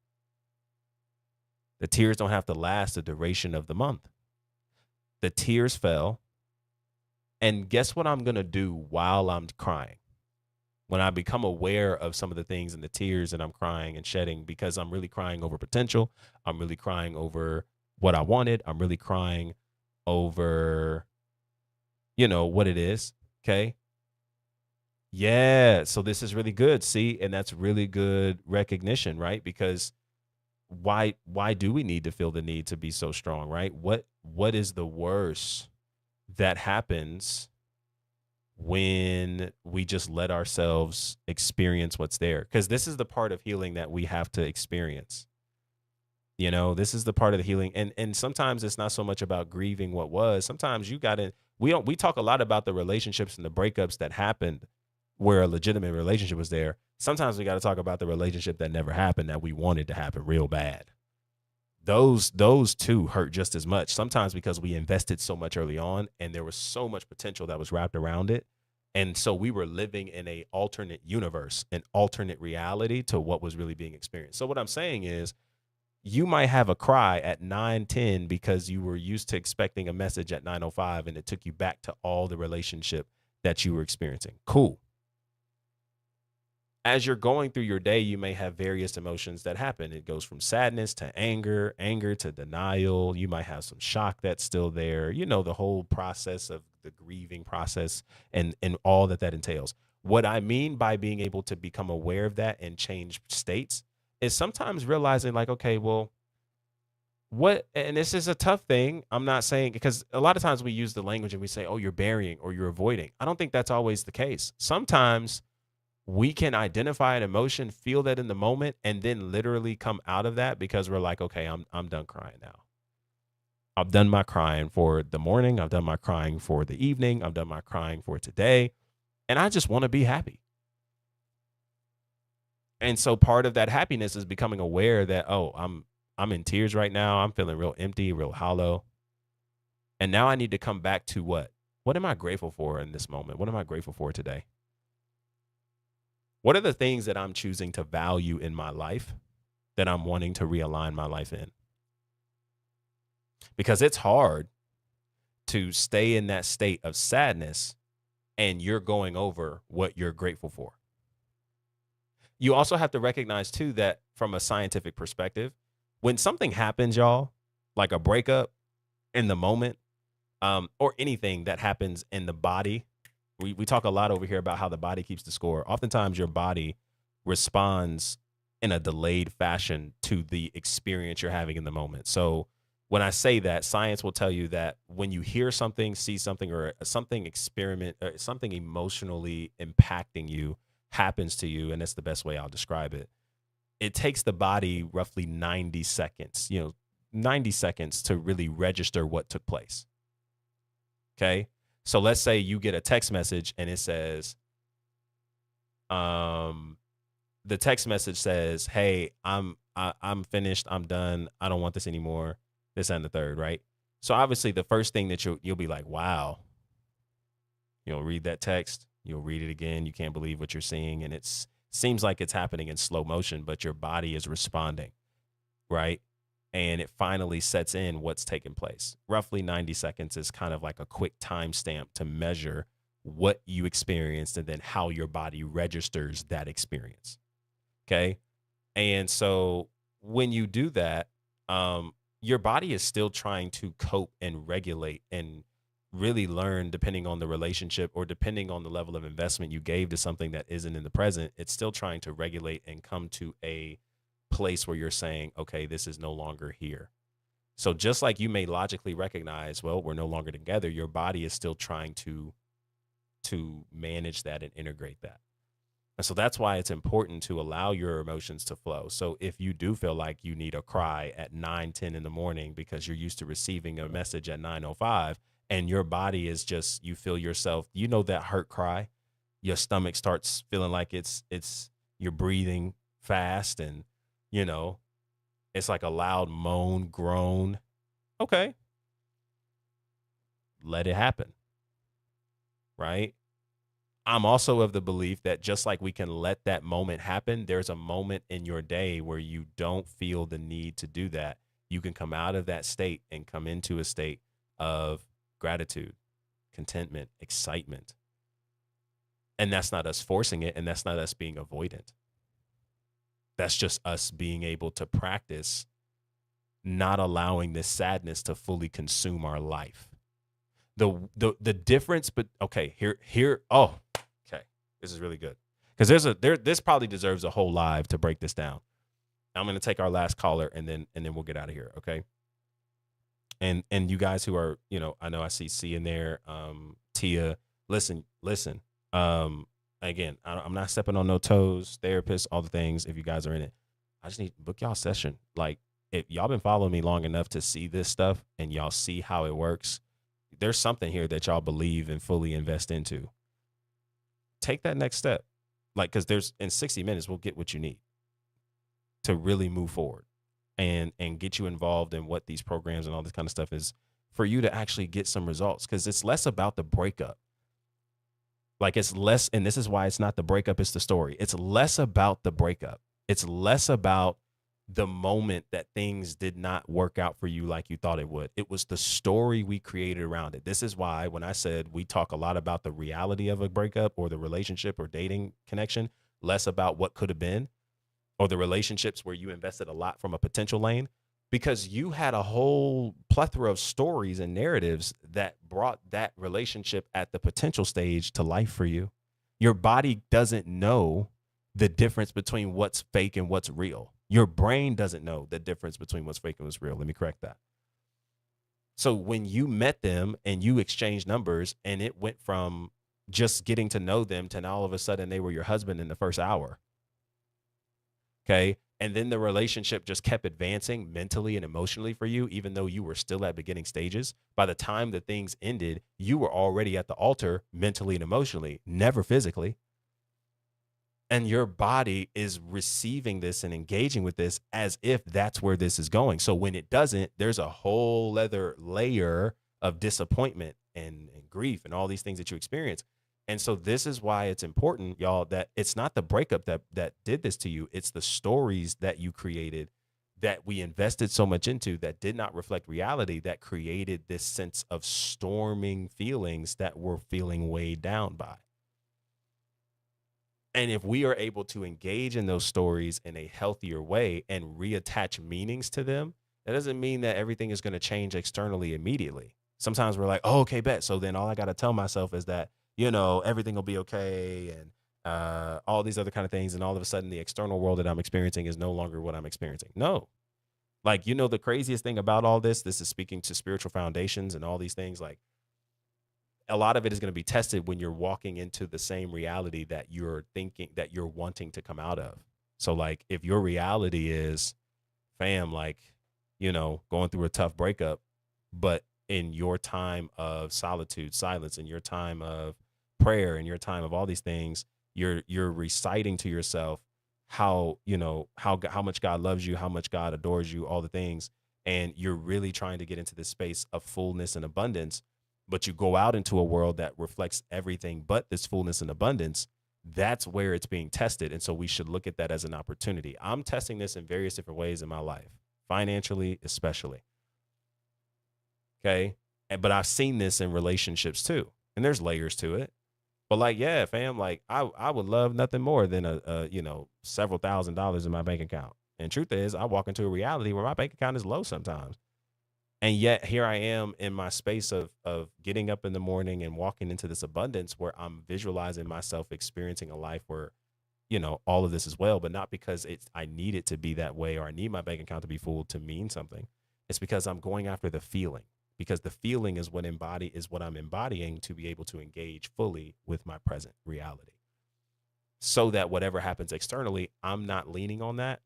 The tears don't have to last the duration of the month. The tears fell. And guess what I'm going to do while I'm crying? When I become aware of some of the things and the tears that I'm crying and shedding, because I'm really crying over potential. I'm really crying over what I wanted. I'm really crying over, what it is. Okay. Yeah. So this is really good. See, and that's really good recognition, right? Because why do we need to feel the need to be so strong, right? What is the worst that happens when we just let ourselves experience what's there? Because this is the part of healing that we have to experience. This is the part of the healing. And sometimes it's not so much about grieving what was. Sometimes we talk a lot about the relationships and the breakups that happened where a legitimate relationship was there. Sometimes we got to talk about the relationship that never happened, that we wanted to happen real bad. those two hurt just as much. Sometimes because we invested so much early on and there was so much potential that was wrapped around it. And so we were living in a alternate universe, an alternate reality to what was really being experienced. So what I'm saying is you might have a cry at 9:10 because you were used to expecting a message at 9:05 and it took you back to all the relationship that you were experiencing. Cool. As you're going through your day, you may have various emotions that happen. It goes from sadness to anger, anger to denial. You might have some shock that's still there. You know, the whole process of the grieving process and all that entails. What I mean by being able to become aware of that and change states is sometimes realizing like, okay, well, what, and this is a tough thing. I'm not saying, because a lot of times we use the language and we say, oh, you're burying or you're avoiding. I don't think that's always the case. Sometimes we can identify an emotion, feel that in the moment, and then literally come out of that because we're like, okay, I'm done crying now. I've done my crying for the morning. I've done my crying for the evening. I've done my crying for today. And I just want to be happy. And so part of that happiness is becoming aware that, oh, I'm in tears right now. I'm feeling real empty, real hollow. And now I need to come back to what? What am I grateful for in this moment? What am I grateful for today? What are the things that I'm choosing to value in my life that I'm wanting to realign my life in? Because it's hard to stay in that state of sadness and you're going over what you're grateful for. You also have to recognize, too, that from a scientific perspective, when something happens, y'all, like a breakup in the moment, or anything that happens in the body, we talk a lot over here about how the body keeps the score. Oftentimes your body responds in a delayed fashion to the experience you're having in the moment. So when I say that, science will tell you that when you hear something, see something, or something something emotionally impacting you happens to you, and that's the best way I'll describe it. It takes the body roughly 90 seconds, 90 seconds to really register what took place. Okay. So let's say you get a text message and it says, the text message says, hey, I'm finished. I'm done. I don't want this anymore. This and the third, right? So obviously the first thing that you'll be like, wow, you'll read that text, you'll read it again. You can't believe what you're seeing. And it seems like it's happening in slow motion, but your body is responding, right? And it finally sets in what's taking place. Roughly 90 seconds is kind of like a quick timestamp to measure what you experienced and then how your body registers that experience. Okay. And so when you do that, your body is still trying to cope and regulate and really learn, depending on the relationship or depending on the level of investment you gave to something that isn't in the present. It's still trying to regulate and come to a place where you're saying, okay, this is no longer here. So just like you may logically recognize, well, we're no longer together, your body is still trying to manage that and integrate that. And so that's why it's important to allow your emotions to flow. So if you do feel like you need a cry at 9:10 in the morning because you're used to receiving a message at 9:05 and your body is just, you feel yourself, that hurt cry, your stomach starts feeling like it's you're breathing fast and it's like a loud moan, groan. Okay. Let it happen. Right? I'm also of the belief that just like we can let that moment happen, there's a moment in your day where you don't feel the need to do that. You can come out of that state and come into a state of gratitude, contentment, excitement. And that's not us forcing it, and that's not us being avoidant. That's just us being able to practice not allowing this sadness to fully consume our life. The difference, but okay, here. Oh, okay, this is really good because this probably deserves a whole live to break this down. I'm gonna take our last caller and then we'll get out of here. Okay. And you guys who are, I know I see C in there, Tia. Listen. Again, I'm not stepping on no toes. Therapists, all the things. If you guys are in it, I just need to book y'all session. Like, if y'all been following me long enough to see this stuff and y'all see how it works, there's something here that y'all believe and fully invest into. Take that next step. Like, because in 60 minutes, we'll get what you need to really move forward. and get you involved in what these programs and all this kind of stuff is for you to actually get some results, because it's less about the breakup. Like it's less, and this is why it's not the breakup, it's the story. It's less about the breakup. It's less about the moment that things did not work out for you like you thought it would. It was the story we created around it. This is why when I said we talk a lot about the reality of a breakup or the relationship or dating connection, less about what could have been, or the relationships where you invested a lot from a potential lane, because you had a whole plethora of stories and narratives that brought that relationship at the potential stage to life for you. Your body doesn't know the difference between what's fake and what's real. Your brain doesn't know the difference between what's fake and what's real. Let me correct that. So when you met them and you exchanged numbers and it went from just getting to know them to now all of a sudden they were your husband in the first hour. Okay. And then the relationship just kept advancing mentally and emotionally for you, even though you were still at beginning stages. By the time the things ended, you were already at the altar mentally and emotionally, never physically. And your body is receiving this and engaging with this as if that's where this is going. So when it doesn't, there's a whole other layer of disappointment and grief and all these things that you experience. And so this is why it's important, y'all, that it's not the breakup that did this to you. It's the stories that you created that we invested so much into that did not reflect reality, that created this sense of storming feelings that we're feeling weighed down by. And if we are able to engage in those stories in a healthier way and reattach meanings to them, that doesn't mean that everything is going to change externally immediately. Sometimes we're like, oh, okay, bet. So then all I got to tell myself is that, everything will be okay, and all these other kind of things. And all of a sudden the external world that I'm experiencing is no longer what I'm experiencing. No. Like, the craziest thing about all this is speaking to spiritual foundations and all these things. Like, a lot of it is going to be tested when you're walking into the same reality that you're thinking that you're wanting to come out of. So like, if your reality is, fam, like, going through a tough breakup, but in your time of solitude, silence, in your time of prayer, in your time of all these things, you're reciting to yourself how much God loves you, how much God adores you, all the things, and you're really trying to get into this space of fullness and abundance, but you go out into a world that reflects everything but this fullness and abundance. That's where it's being tested. And so we should look at that as an opportunity. I'm testing this in various different ways in my life, financially especially. Okay. But I've seen this in relationships too. And there's layers to it. But like, yeah, fam, like I would love nothing more than a several $1,000s in my bank account. And truth is, I walk into a reality where my bank account is low sometimes. And yet here I am in my space of getting up in the morning and walking into this abundance where I'm visualizing myself experiencing a life where, all of this is well, but not because I need it to be that way or I need my bank account to be full to mean something. It's because I'm going after the feeling, because the feeling is what I'm embodying to be able to engage fully with my present reality. So that whatever happens externally, I'm not leaning on that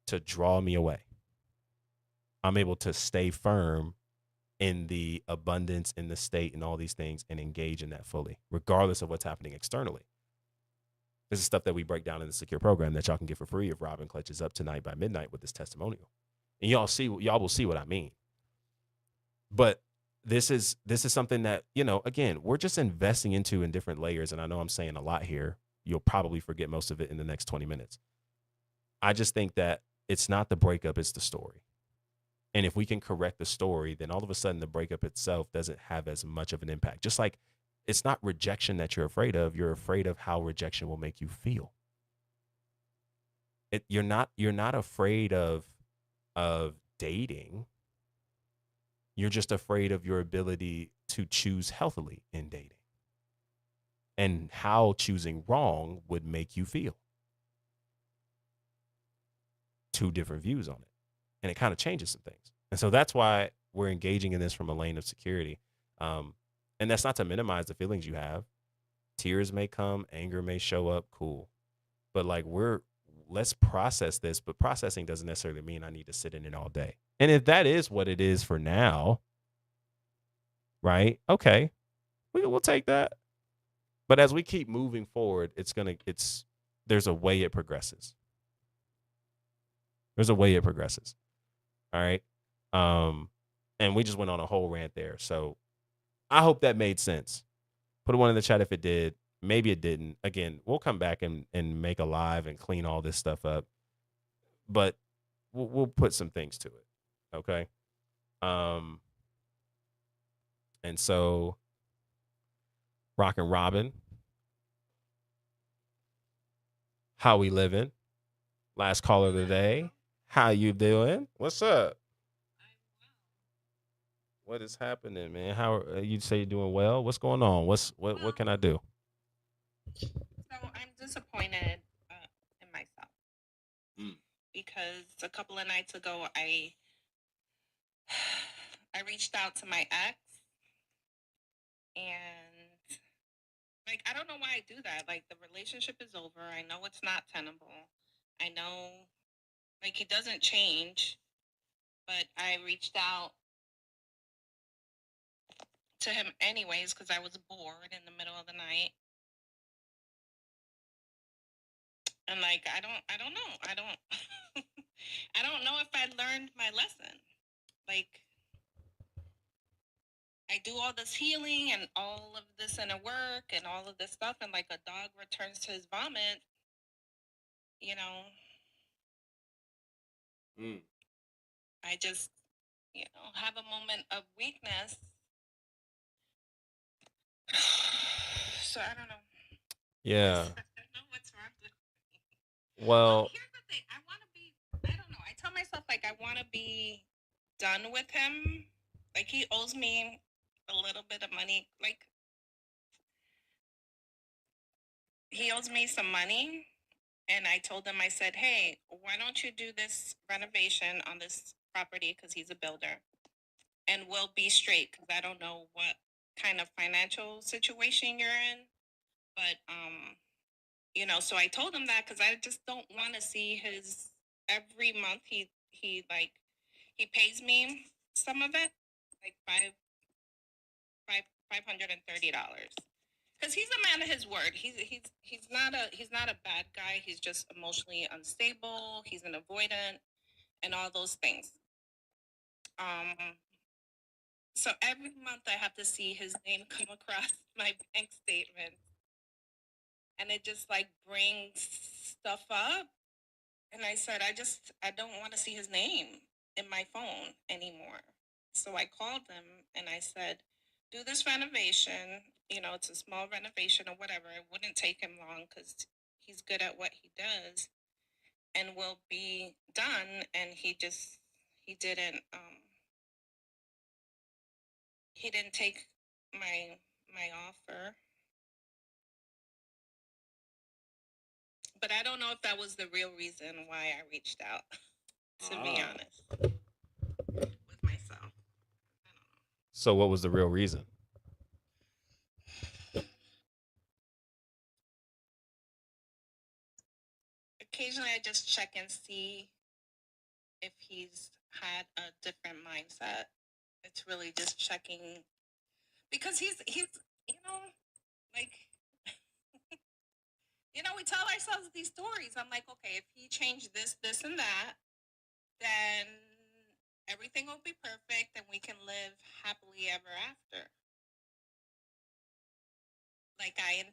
to draw me away. I'm able to stay firm in the abundance, in the state, and all these things, and engage in that fully, regardless of what's happening externally. This is stuff that we break down in the secure program that y'all can get for free if Robin clutches up tonight by midnight with this testimonial. And y'all will see what I mean. But this is something that, again, we're just investing into in different layers. And I know I'm saying a lot here. You'll probably forget most of it in the next 20 minutes. I just think that it's not the breakup, it's the story. And if we can correct the story, then all of a sudden the breakup itself doesn't have as much of an impact. Just like it's not rejection that you're afraid of. You're afraid of how rejection will make you feel. You're not afraid of dating. You're just afraid of your ability to choose healthily in dating and how choosing wrong would make you feel. Two different views on it. And it kind of changes some things. And so that's why we're engaging in this from a lane of security. And that's not to minimize the feelings you have. Tears may come, anger may show up, cool. But like let's process this, but processing doesn't necessarily mean I need to sit in it all day. And if that is what it is for now, right? Okay, we'll take that. But as we keep moving forward, there's a way it progresses. There's a way it progresses. All right. And we just went on a whole rant there. So I hope that made sense. Put a one in the chat if it did. Maybe it didn't. Again, we'll come back and make a live and clean all this stuff up. But we'll put some things to it. Okay. Um, and so Rockin' Robin, how we living? Last caller of the day. How you doing? What's up? What is happening, man? How you say you're doing well? What's going on? What can I do? So I'm disappointed in myself Mm. because a couple of nights ago I reached out to my ex, and like I don't know why I do that. Like the relationship is over. I know it's not tenable. I know like he doesn't change, but I reached out to him anyways because I was bored in the middle of the night. And like I don't know. I don't I don't know if I learned my lesson. Like I do all this healing and all of this inner work and all of this stuff, and like a dog returns to his vomit, you know, Mm. I just, have a moment of weakness. So I don't know. Yeah. I don't know what's wrong with me. Well, Here's the thing. I want to be, I don't know. I tell myself, like, I want to be done with him. Like, he owes me a little bit of money. Like, he owes me some money. And I told him, I said, hey, why don't you do this renovation on this property? Because he's a builder. And we'll be straight. Because I don't know what kind of financial situation you're in. But, so I told him that because I just don't want to see his every month he pays me some of it, like $530. Because he's a man of his word. He's not a bad guy. He's just emotionally unstable. He's an avoidant and all those things. So every month I have to see his name come across my bank statement, and it just like brings stuff up. And I said, I don't want to see his name in my phone anymore. So I called him and I said, do this renovation. It's a small renovation or whatever. It wouldn't take him long because he's good at what he does, and we'll be done. And he didn't take my offer. But I don't know if that was the real reason why I reached out, to be honest, with myself. so what was the real reason? Occasionally I just check and see if he's had a different mindset. It's really just checking because he's like we tell ourselves these stories. I'm like, okay, if he changed this and that, then everything will be perfect and we can live happily ever after. Like I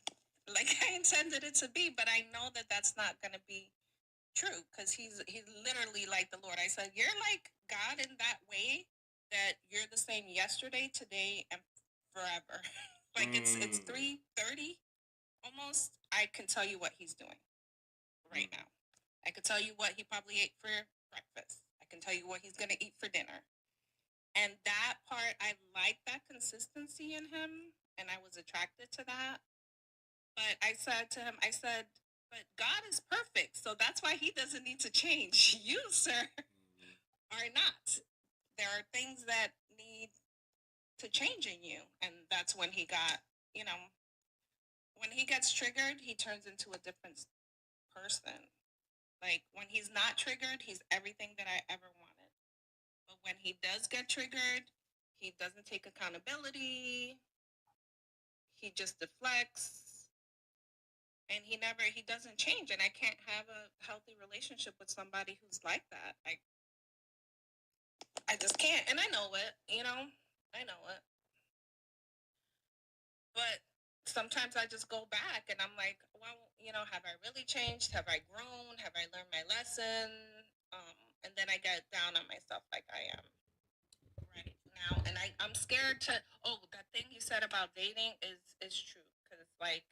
intended it to be, but I know that that's not going to be true because he's literally like the Lord. I said, you're like God in that way that you're the same yesterday, today, and forever. Like it's 3:30 almost. I can tell you what he's doing right now. I could tell you what he probably ate for breakfast. I can tell you what he's gonna eat for dinner. And that part, I like that consistency in him, and I was attracted to that. But I said to him, but God is perfect, so that's why he doesn't need to change. You, sir, are not. There are things that need to change in you. And that's when he got, when he gets triggered, he turns into a different person. Like when he's not triggered, he's everything that I ever wanted. But when he does get triggered, he doesn't take accountability. He just deflects. And he doesn't change. And I can't have a healthy relationship with somebody who's like that. I just can't. And I know it, I know it. But sometimes I just go back and I'm like, well, have I really changed? Have I grown? Have I learned my lesson? And then I get down on myself like I am right now. And I'm scared to, that thing you said about dating is true. Because it's like,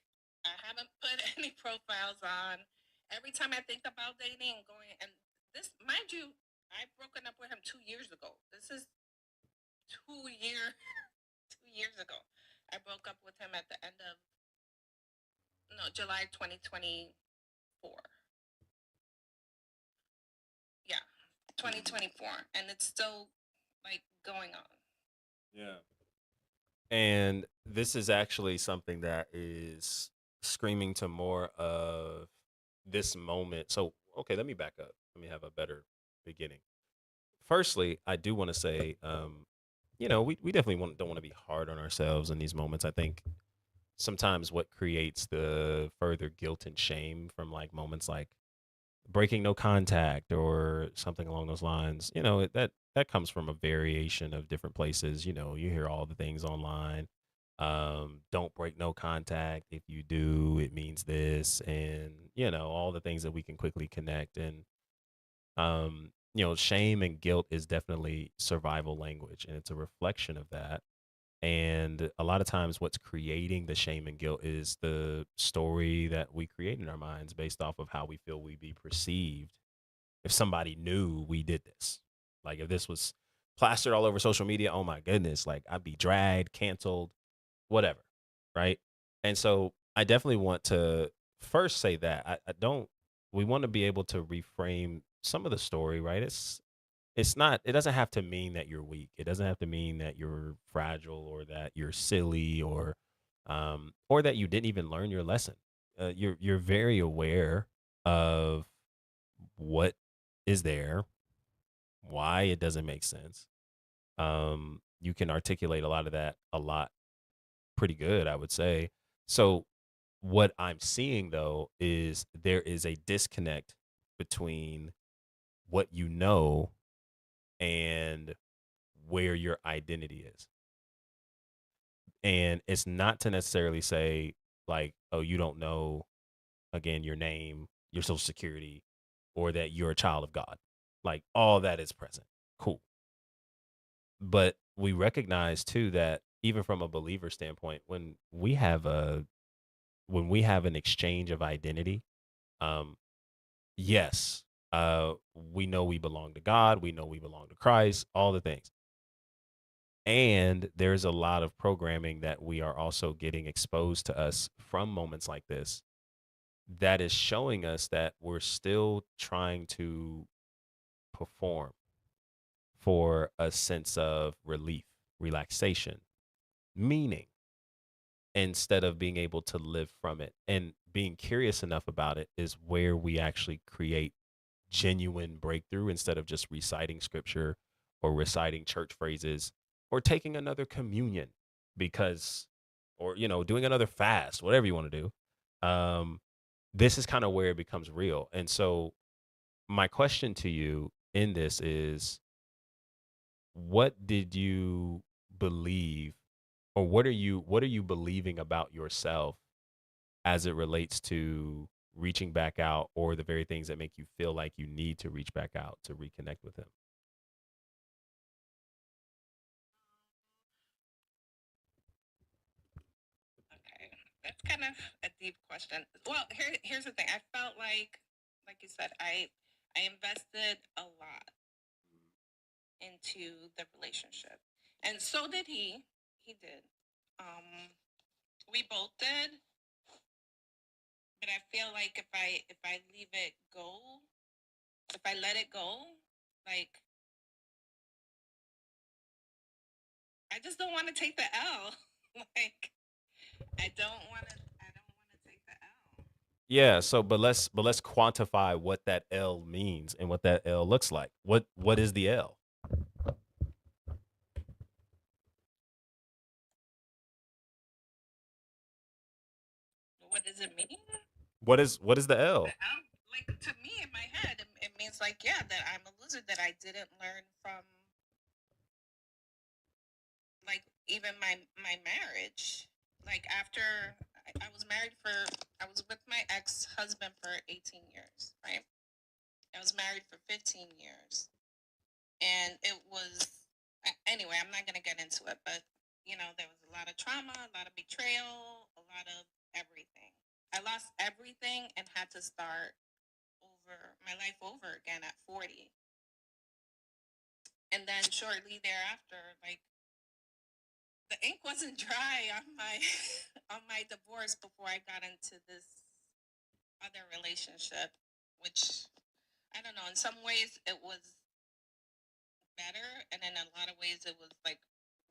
I haven't put any profiles on. Every time I think about dating and going, and this, mind you, I've broken up with him 2 years ago. This is 2 year 2 years ago. I broke up with him at the end of July 2024. Yeah, 2024, and it's still like going on. Yeah. And this is actually something that is screaming to more of this moment. So, okay, let me back up. Let me have a better beginning. Firstly, I do want to say, we definitely don't want to be hard on ourselves in these moments. I think sometimes what creates the further guilt and shame from like moments like breaking no contact or something along those lines, that comes from a variation of different places. You hear all the things online. Don't break no contact. If you do, it means this, and all the things that we can quickly connect. And shame and guilt is definitely survival language, and it's a reflection of that. And a lot of times, what's creating the shame and guilt is the story that we create in our minds based off of how we feel we be perceived if somebody knew we did this. Like if this was plastered all over social media, oh my goodness, like I'd be dragged, canceled, whatever. Right. And so I definitely want to first say that I don't, we want to be able to reframe some of the story, right? It's not, it doesn't have to mean that you're weak. It doesn't have to mean that you're fragile or that you're silly or that you didn't even learn your lesson. You're very aware of what is there, why it doesn't make sense. You can articulate a lot of that a lot pretty good, I would say. So what I'm seeing though is there is a disconnect between what you know and where your identity is. And it's not to necessarily say like, oh, you don't know again your name, your social security, or that you're a child of God. Like all that is present. Cool. But we recognize too that even from a believer standpoint, when we have an exchange of identity, um, yes, we know we belong to God, we know we belong to Christ, all the things. And there's a lot of programming that we are also getting exposed to us from moments like this that is showing us that we're still trying to perform for a sense of relief, relaxation, meaning, instead of being able to live from it. And being curious enough about it is where we actually create genuine breakthrough instead of just reciting scripture or reciting church phrases or taking another communion because, or, doing another fast, whatever you want to do. This is kind of where it becomes real. And so, my question to you in this is what did you believe or what are you believing about yourself as it relates to reaching back out or the very things that make you feel like you need to reach back out to reconnect with him? Okay, that's kind of a deep question. Well, here's the thing. I felt like you said, I invested a lot into the relationship, and so did he. He did. We both did. But I feel like if I leave it go, if I let it go, like I just don't want to take the L. Like I don't want to take the L. Yeah, so but let's quantify what that L means and what that L looks like. What is the L? What does it mean? What is the The L? L, like to me in my head, it means like, yeah, that I'm a loser, that I didn't learn from even my marriage. Like after I was married for, I was with my ex-husband for 18 years, right? I was married for 15 years. And it was, anyway, I'm not going to get into it, but, there was a lot of trauma, a lot of betrayal, a lot of everything. I lost everything and had to start my life over again at 40. And then shortly thereafter, like, the ink wasn't dry on my on my divorce before I got into this other relationship, which I don't know. In some ways, it was better, and in a lot of ways, it was like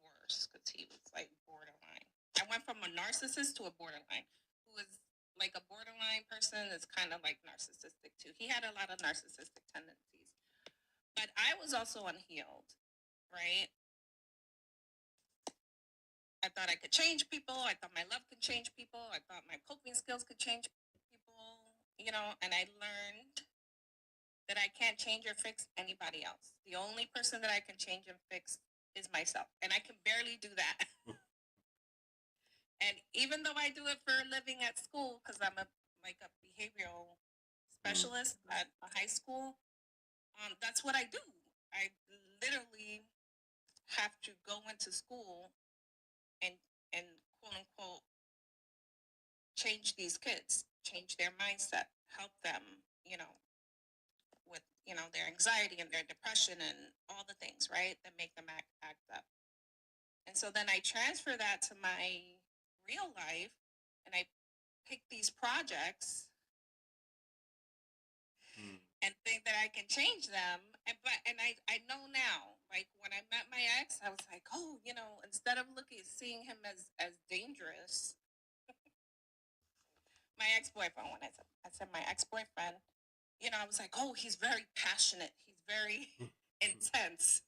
worse because he was like borderline. I went from a narcissist to a borderline. Who was like a borderline person is kind of like narcissistic too. He had a lot of narcissistic tendencies, but I was also unhealed, right? I thought I could change people. I thought my love could change people. I thought my coping skills could change people, and I learned that I can't change or fix anybody else. The only person that I can change and fix is myself. And I can barely do that. And even though I do it for a living at school, because I'm a behavioral specialist at a high school, that's what I do. I literally have to go into school and quote unquote change these kids, change their mindset, help them, with their anxiety and their depression and all the things, right, that make them act up. And so then I transfer that to my real life, and I pick these projects and think that I can change them. And I know now, like when I met my ex, I was like, oh, instead of seeing him as dangerous, my ex-boyfriend, when I said my ex-boyfriend, I was like, oh, he's very passionate. He's very intense.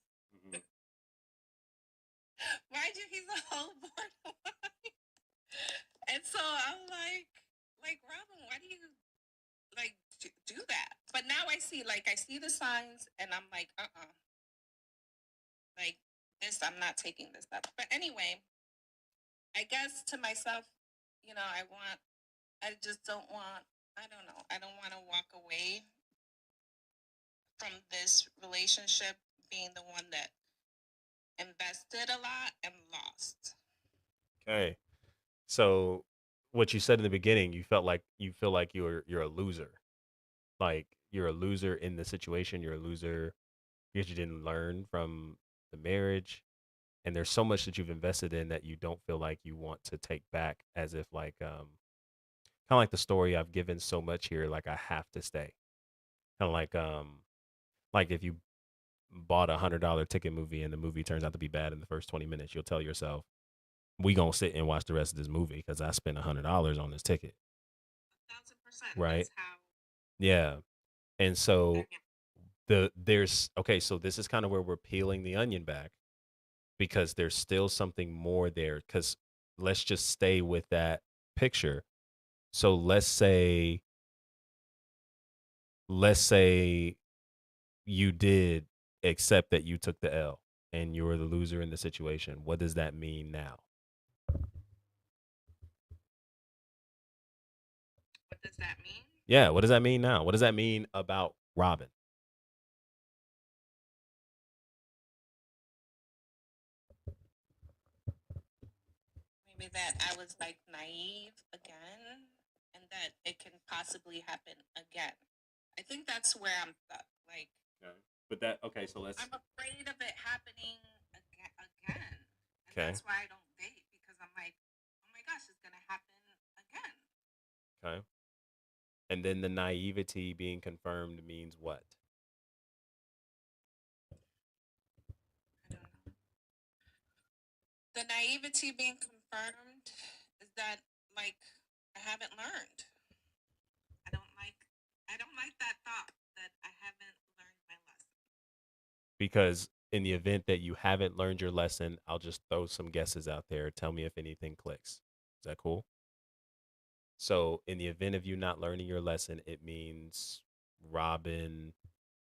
Mind you, he's a whole borderline. And so I'm like, Robin, why do you like do that? But now I see the signs and I'm like, like this, I'm not taking this up. But anyway, I guess to myself, I just don't want, I don't know, I don't want to walk away from this relationship being the one that invested a lot and lost. Okay. So what you said in the beginning, you feel like you're a loser. Like you're a loser in the situation. You're a loser because you didn't learn from the marriage. And there's so much that you've invested in that you don't feel like you want to take back, as if like kind of like the story I've given so much here, like I have to stay. Kind of like if you bought $100 ticket movie and the movie turns out to be bad in the first 20 minutes, you'll tell yourself, we gonna sit and watch the rest of this movie because I spent $100 on this ticket. 1,000%. Right. That's how. Yeah. And so there's okay, so this is kind of where we're peeling the onion back, because there's still something more there. Because let's just stay with that picture. So let's say you did accept that you took the L and you were the loser in the situation. What does that mean now? What does that mean? Yeah, what does that mean now? What does that mean about Robin? Maybe that I was like naive again and that it can possibly happen again. I think that's where I'm stuck. Like, Okay. But that okay, so let's I'm afraid of it happening again. And okay. that's why I don't date, because I'm like, oh my gosh, it's going to happen again. Okay. And then the naivety being confirmed means what? I don't know. The naivety being confirmed is that, like, I haven't learned. I don't like that thought that I haven't learned my lesson. Because in the event that you haven't learned your lesson, I'll just throw some guesses out there. Tell me if anything clicks. Is that cool? So, in the event of you not learning your lesson, it means Robin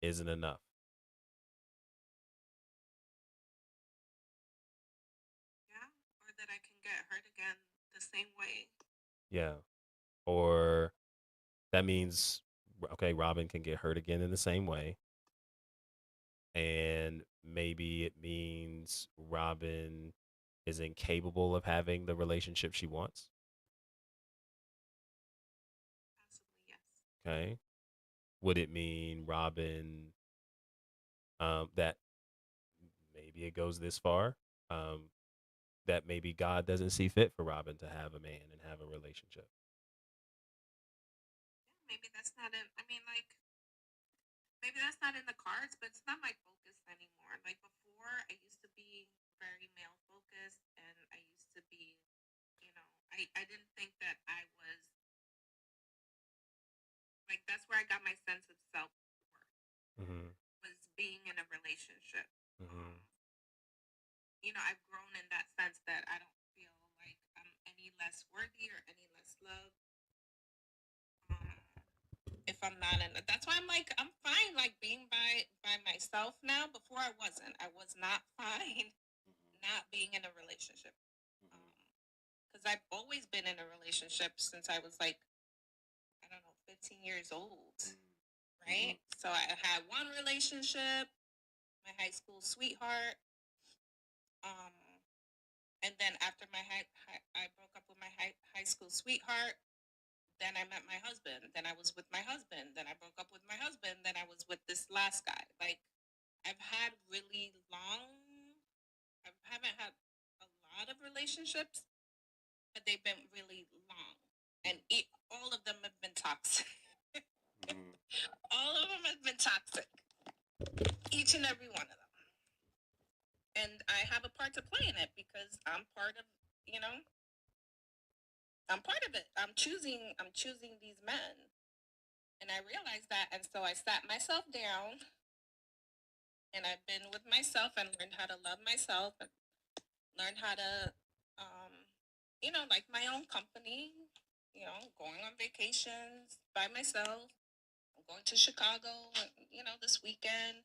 isn't enough. Yeah. same way. Yeah. Or that means, okay, Robin can get hurt again in the same way. And maybe it means Robin is incapable of having the relationship she wants. Possibly, yes. Okay. Would it mean Robin, that maybe it goes this far? Um, that maybe God doesn't see fit for Robin to have a man and have a relationship. Yeah, maybe that's not in. I mean, like, maybe that's not in the cards, but it's not my focus anymore. Like before, I used to be very male focused, and I used to be, I didn't think that I was like that's where I got my sense of self worth Mm-hmm. was being in a relationship. Mm-hmm. I've grown in that sense that I don't feel like I'm any less worthy or any less loved. Um, if I'm not in it. That's why I'm like I'm fine like being by myself now. Before I wasn't. I was not fine not being in a relationship. Because I've always been in a relationship since I was like I don't know 15 years old, right? So I had one relationship, my high school sweetheart, um, and then after I broke up with my high school sweetheart. Then I met my husband. Then I was with my husband. Then I broke up with my husband. Then I was with this last guy. Like I've had really long. I haven't had a lot of relationships, but they've been really long, and all of them have been toxic. All of them have been toxic. Each and every one of them. And I have a part to play in it because I'm part of. You know, I'm part of it. I'm choosing. I'm choosing these men, and I realized that, and so I sat myself down and I've been with myself and learned how to love myself and learned how to, like my own company, going on vacations by myself. I'm going to Chicago, this weekend.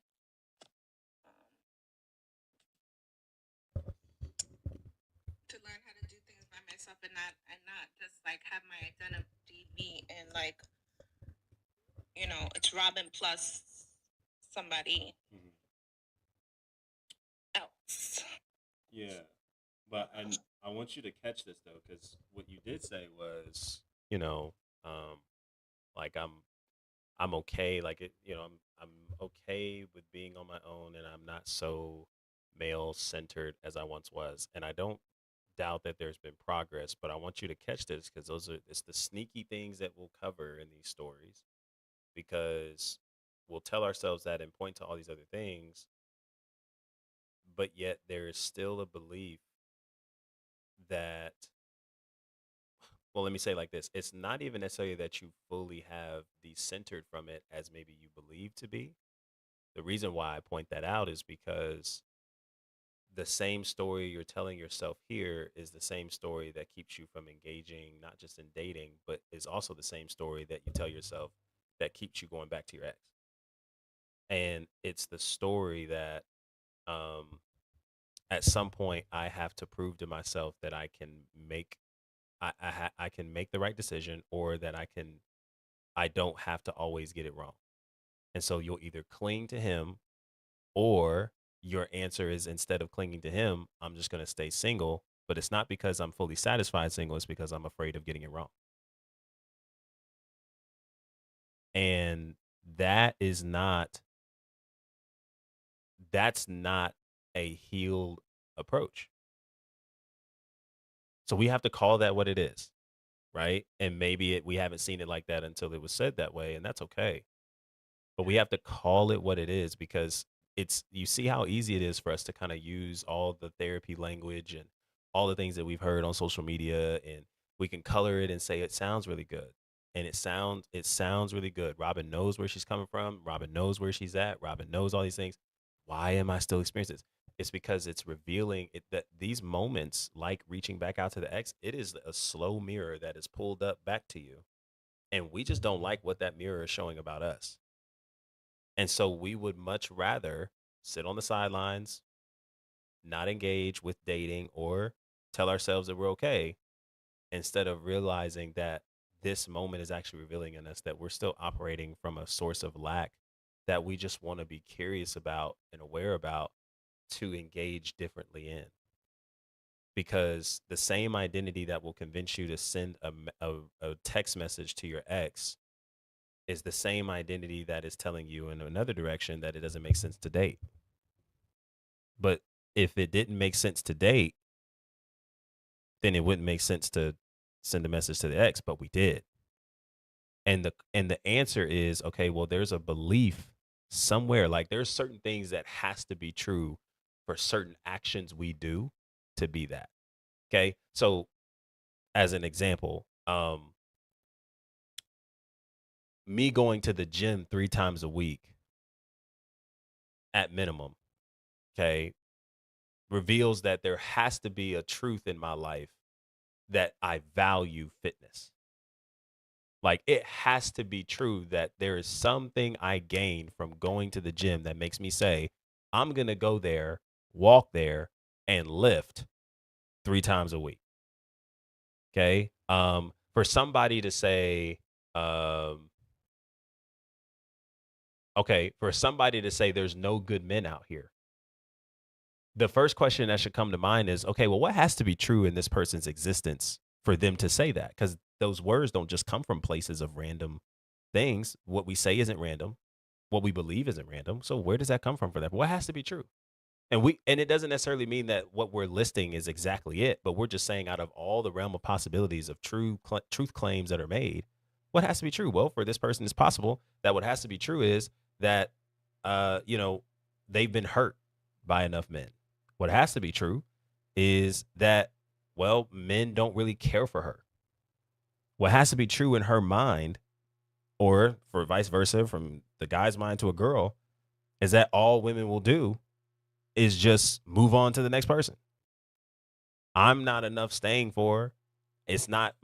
Um, to learn how to do things by myself and not just like have my identity be in like, it's Robin plus somebody else. Yeah. But I want you to catch this though, because what you did say was, you know, um, like I'm okay, like I'm okay with being on my own, and I'm not so male centered as I once was, and I don't doubt that there's been progress, but I want you to catch this because it's the sneaky things that we'll cover in these stories, because we'll tell ourselves that and point to all these other things, but yet there is still a belief that, well, let me say it like this: it's not even necessarily that you fully have decentered from it as maybe you believe to be. The reason why I point that out is because the same story you're telling yourself here is the same story that keeps you from engaging, not just in dating, but is also the same story that you tell yourself that keeps you going back to your ex. And it's the story that, um, at some point I have to prove to myself that I can make I can make the right decision, or that I don't have to always get it wrong. And so you'll either cling to him, or your answer is, instead of clinging to him, I'm just going to stay single. But it's not because I'm fully satisfied single, it's because I'm afraid of getting it wrong. And that is not, that's not a healed approach. So we have to call that what it is, right? And maybe we haven't seen it like that until it was said that way, and that's okay. But we have to call it what it is, because you see how easy it is for us to kind of use all the therapy language and all the things that we've heard on social media, and we can color it and say it sounds really good. And it sounds really good. Robin knows where she's coming from. Robin knows where she's at. Robin knows all these things. Why am I still experiencing this? It's because it's revealing that these moments, like reaching back out to the ex, it is a slow mirror that is pulled up back to you. And we just don't like what that mirror is showing about us. And so we would much rather sit on the sidelines, not engage with dating, or tell ourselves that we're okay, instead of realizing that this moment is actually revealing in us that we're still operating from a source of lack that we just want to be curious about and aware about to engage differently in. Because the same identity that will convince you to send a text message to your ex is the same identity that is telling you in another direction that it doesn't make sense to date. But if it didn't make sense to date, then it wouldn't make sense to send a message to the ex, but we did. And the answer is, okay, well, there's a belief somewhere, like there's certain things that has to be true for certain actions we do to be that. Okay? So as an example, me going to the gym 3 times a week at minimum, okay, reveals that there has to be a truth in my life that I value fitness. Like it has to be true that there is something I gain from going to the gym that makes me say, I'm going to go there, walk there, and lift 3 times a week. Okay. For somebody to say, um, okay, for somebody to say there's no good men out here, the first question that should come to mind is, okay, well, what has to be true in this person's existence for them to say that? Because those words don't just come from places of random things. What we say isn't random. What we believe isn't random. So where does that come from for that? What has to be true? And it doesn't necessarily mean that what we're listing is exactly it, but we're just saying out of all the realm of possibilities of truth claims that are made, what has to be true? Well, for this person, it's possible that what has to be true is that, you know, they've been hurt by enough men. What has to be true is that, well, men don't really care for her. What has to be true in her mind, or for vice versa, from the guy's mind to a girl, is that all women will do is just move on to the next person. I'm not enough staying for her. She's not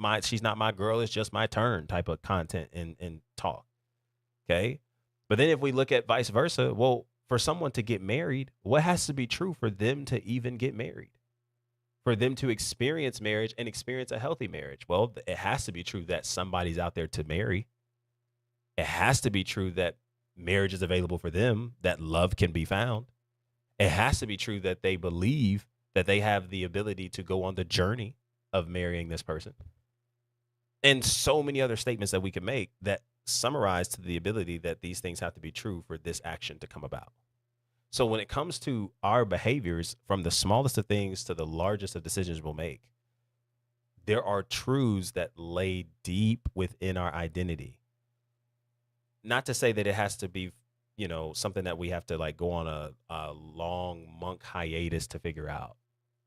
my girl, it's just my turn type of content and talk. Okay. But then if we look at vice versa, well, for someone to get married, what has to be true for them to even get married? For them to experience marriage and experience a healthy marriage? Well, it has to be true that somebody's out there to marry. It has to be true that marriage is available for them, that love can be found. It has to be true that they believe that they have the ability to go on the journey of marrying this person. And so many other statements that we can make that summarize to the ability that these things have to be true for this action to come about. So when it comes to our behaviors, from the smallest of things to the largest of decisions we'll make, there are truths that lay deep within our identity. Not to say that it has to be, something that we have to like go on a long monk hiatus to figure out.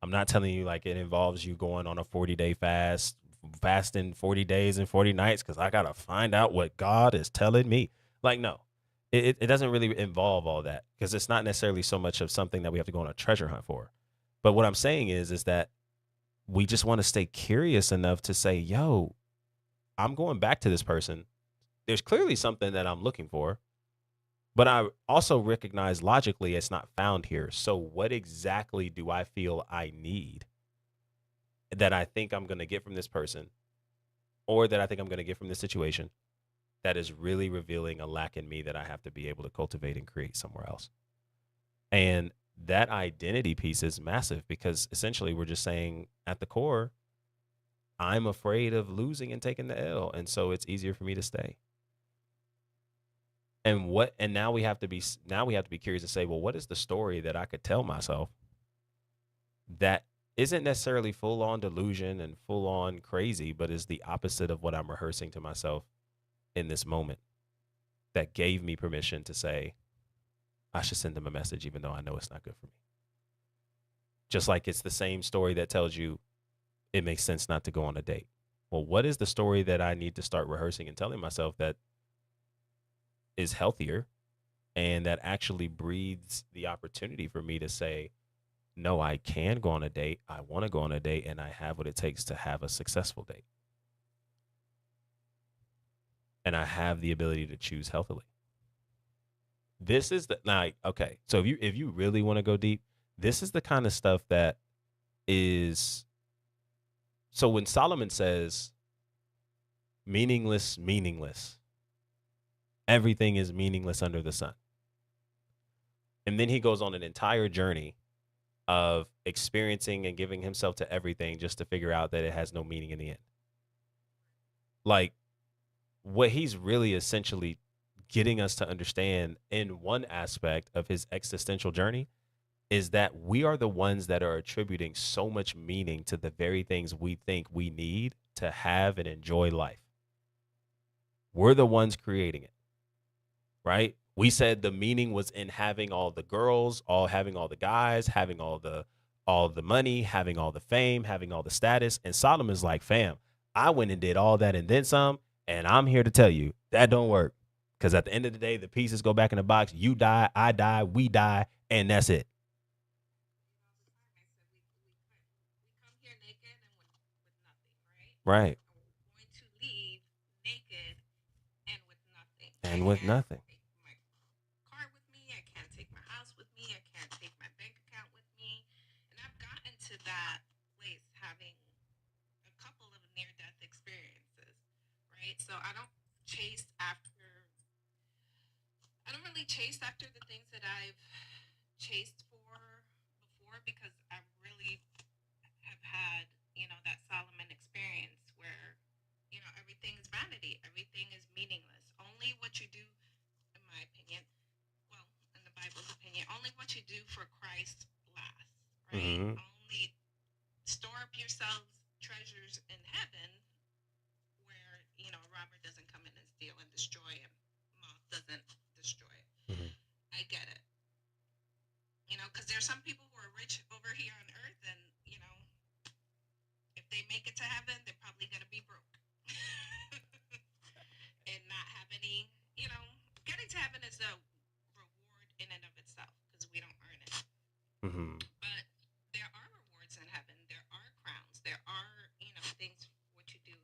I'm not telling you like it involves you going on a 40-day fast, fasting 40 days and 40 nights because I got to find out what God is telling me. Like, no, it doesn't really involve all that because it's not necessarily so much of something that we have to go on a treasure hunt for. But what I'm saying is that we just want to stay curious enough to say, yo, I'm going back to this person. There's clearly something that I'm looking for, but I also recognize logically it's not found here. So what exactly do I feel I need that I think I'm going to get from this person, or that I think I'm going to get from this situation, that is really revealing a lack in me that I have to be able to cultivate and create somewhere else? And that identity piece is massive because essentially we're just saying at the core, I'm afraid of losing and taking the L. And so it's easier for me to stay. And now we have to be curious and say, well, what is the story that I could tell myself that isn't necessarily full on delusion and full on crazy, but is the opposite of what I'm rehearsing to myself in this moment, that gave me permission to say, I should send them a message, even though I know it's not good for me. Just like it's the same story that tells you it makes sense not to go on a date. Well, what is the story that I need to start rehearsing and telling myself that is healthier and that actually breathes the opportunity for me to say, no, I can go on a date. I want to go on a date, and I have what it takes to have a successful date. And I have the ability to choose healthily. This is okay. So if you really want to go deep, this is the kind of stuff that is So when Solomon says meaningless, meaningless, everything is meaningless under the sun. And then he goes on an entire journey of experiencing and giving himself to everything just to figure out that it has no meaning in the end. Like, what he's really essentially getting us to understand in one aspect of his existential journey is that we are the ones that are attributing so much meaning to the very things we think we need to have and enjoy life. We're the ones creating it, right? We said the meaning was in having all the girls, having all the guys, having all the money, having all the fame, having all the status. And Solomon's like, fam, I went and did all that and then some. And I'm here to tell you that don't work. Because at the end of the day, the pieces go back in the box. You die, I die, we die, and that's it. We come here naked and with nothing, right? Right. And we're going to leave naked and with nothing. And with nothing. Take my car with me. I can't take my house with me. I can't take my bank account with me. And I've gotten to that place having a couple of near-death experiences, right? So I don't really chase after the things that I've chased for before, because I really have had, that Solomon experience where, everything is vanity, everything is meaningless. Only what you do, in my opinion, well, in the Bible's opinion, only what you do for Christ lasts, right? Mhm. Only store up yourselves treasures in heaven where, robber doesn't come in and steal and destroy and moth doesn't destroy it. Mhm. I get it. Because there's some people who are rich over here on earth, and, if they make it to heaven, they're probably going to be broke and not have any, getting to heaven is a reward in and of itself because we don't earn it. Mhm. But there are rewards in heaven. There are crowns. There are, things what you do,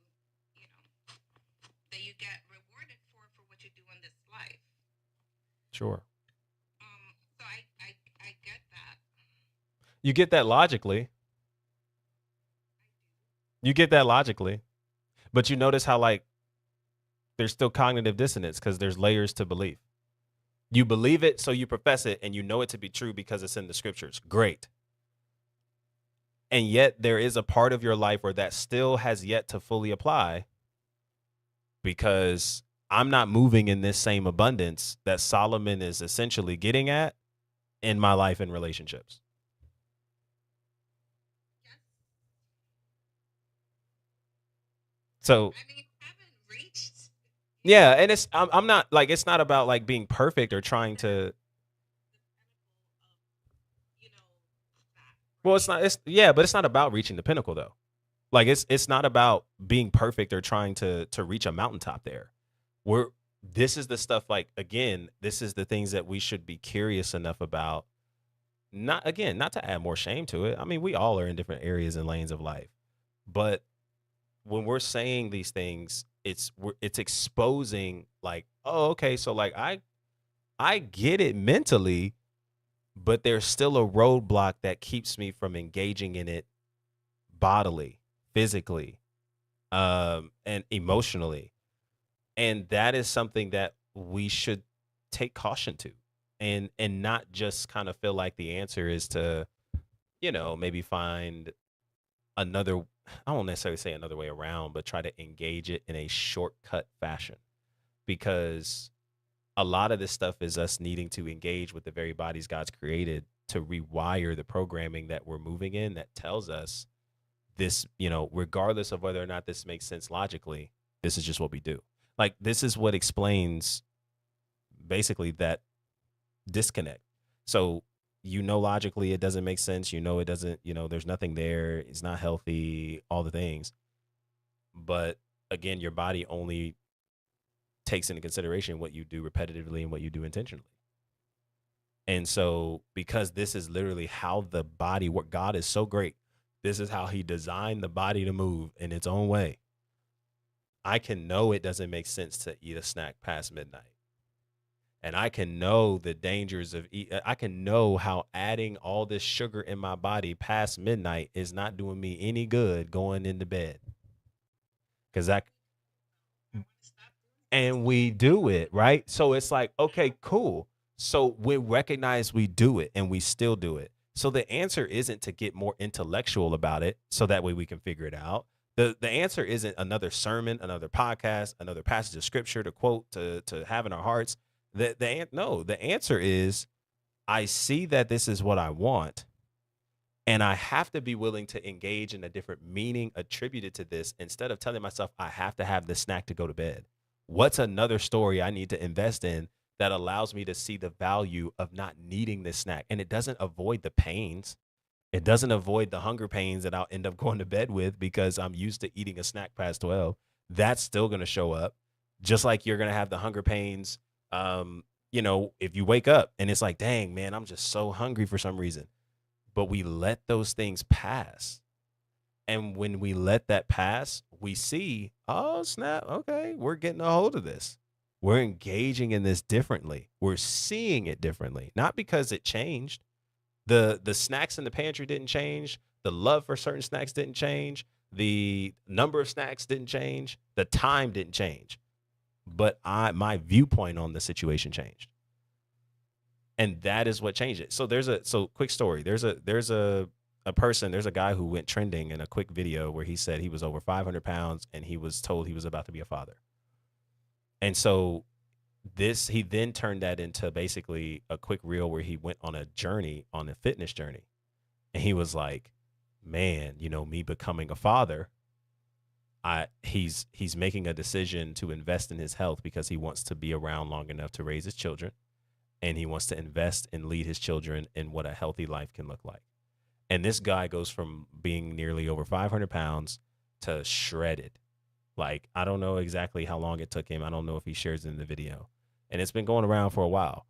that you get rewarded for what you do in this life. Sure. So I get that. You get that logically. You get that logically. But you notice how, like, there's still cognitive dissonance because there's layers to belief. You believe it, so you profess it, and you know it to be true because it's in the scriptures. Great. And yet there is a part of your life where that still has yet to fully apply because I'm not moving in this same abundance that Solomon is essentially getting at in my life and relationships. So I mean, haven't reached. yeah, and I'm not like, it's not about like being perfect or trying to. Well, it's not. But it's not about reaching the pinnacle though. Like it's not about being perfect or trying to reach a mountaintop there. This is the stuff, like, again, this is the things that we should be curious enough about. Not to add more shame to it. I mean, we all are in different areas and lanes of life. But when we're saying these things, it's exposing, like, oh, okay, so like I get it mentally, but there's still a roadblock that keeps me from engaging in it bodily, physically, and emotionally. And that is something that we should take caution to, and not just kind of feel like the answer is to, maybe find another, I won't necessarily say another way around, but try to engage it in a shortcut fashion, because a lot of this stuff is us needing to engage with the very bodies God's created to rewire the programming that we're moving in that tells us this, regardless of whether or not this makes sense logically, this is just what we do. Like, this is what explains basically that disconnect. So, logically it doesn't make sense. It doesn't, there's nothing there. It's not healthy, all the things. But again, your body only takes into consideration what you do repetitively and what you do intentionally. And so, because this is literally how the body works, God is so great. This is how he designed the body to move in its own way. I can know it doesn't make sense to eat a snack past midnight. And I can know the dangers of I can know how adding all this sugar in my body past midnight is not doing me any good going into bed. Cause I and we do it, right? So it's like, okay, cool. So we recognize we do it and we still do it. So the answer isn't to get more intellectual about it so that way we can figure it out. The answer isn't another sermon, another podcast, another passage of scripture to quote to have in our hearts. The answer is I see that this is what I want, and I have to be willing to engage in a different meaning attributed to this instead of telling myself I have to have this snack to go to bed. What's another story I need to invest in that allows me to see the value of not needing this snack? And it doesn't avoid the pains. It doesn't avoid the hunger pains that I'll end up going to bed with because I'm used to eating a snack past 12. That's still going to show up. Just like you're going to have the hunger pains, if you wake up and it's like, dang, man, I'm just so hungry for some reason. But we let those things pass. And when we let that pass, we see, oh, snap. Okay, we're getting a hold of this. We're engaging in this differently. We're seeing it differently, not because it changed. The snacks in the pantry didn't change. The love for certain snacks didn't change. The number of snacks didn't change. The time didn't change. But my viewpoint on the situation changed. And that is what changed it. So quick story. There's a guy who went trending in a quick video where he said he was over 500 pounds and he was told he was about to be a father. And so he then turned that into basically a quick reel where he went on a fitness journey. And he was like, man, me becoming a father, he's making a decision to invest in his health because he wants to be around long enough to raise his children. And he wants to invest and lead his children in what a healthy life can look like. And this guy goes from being nearly over 500 pounds to shredded. Like, I don't know exactly how long it took him. I don't know if he shares it in the video. And it's been going around for a while.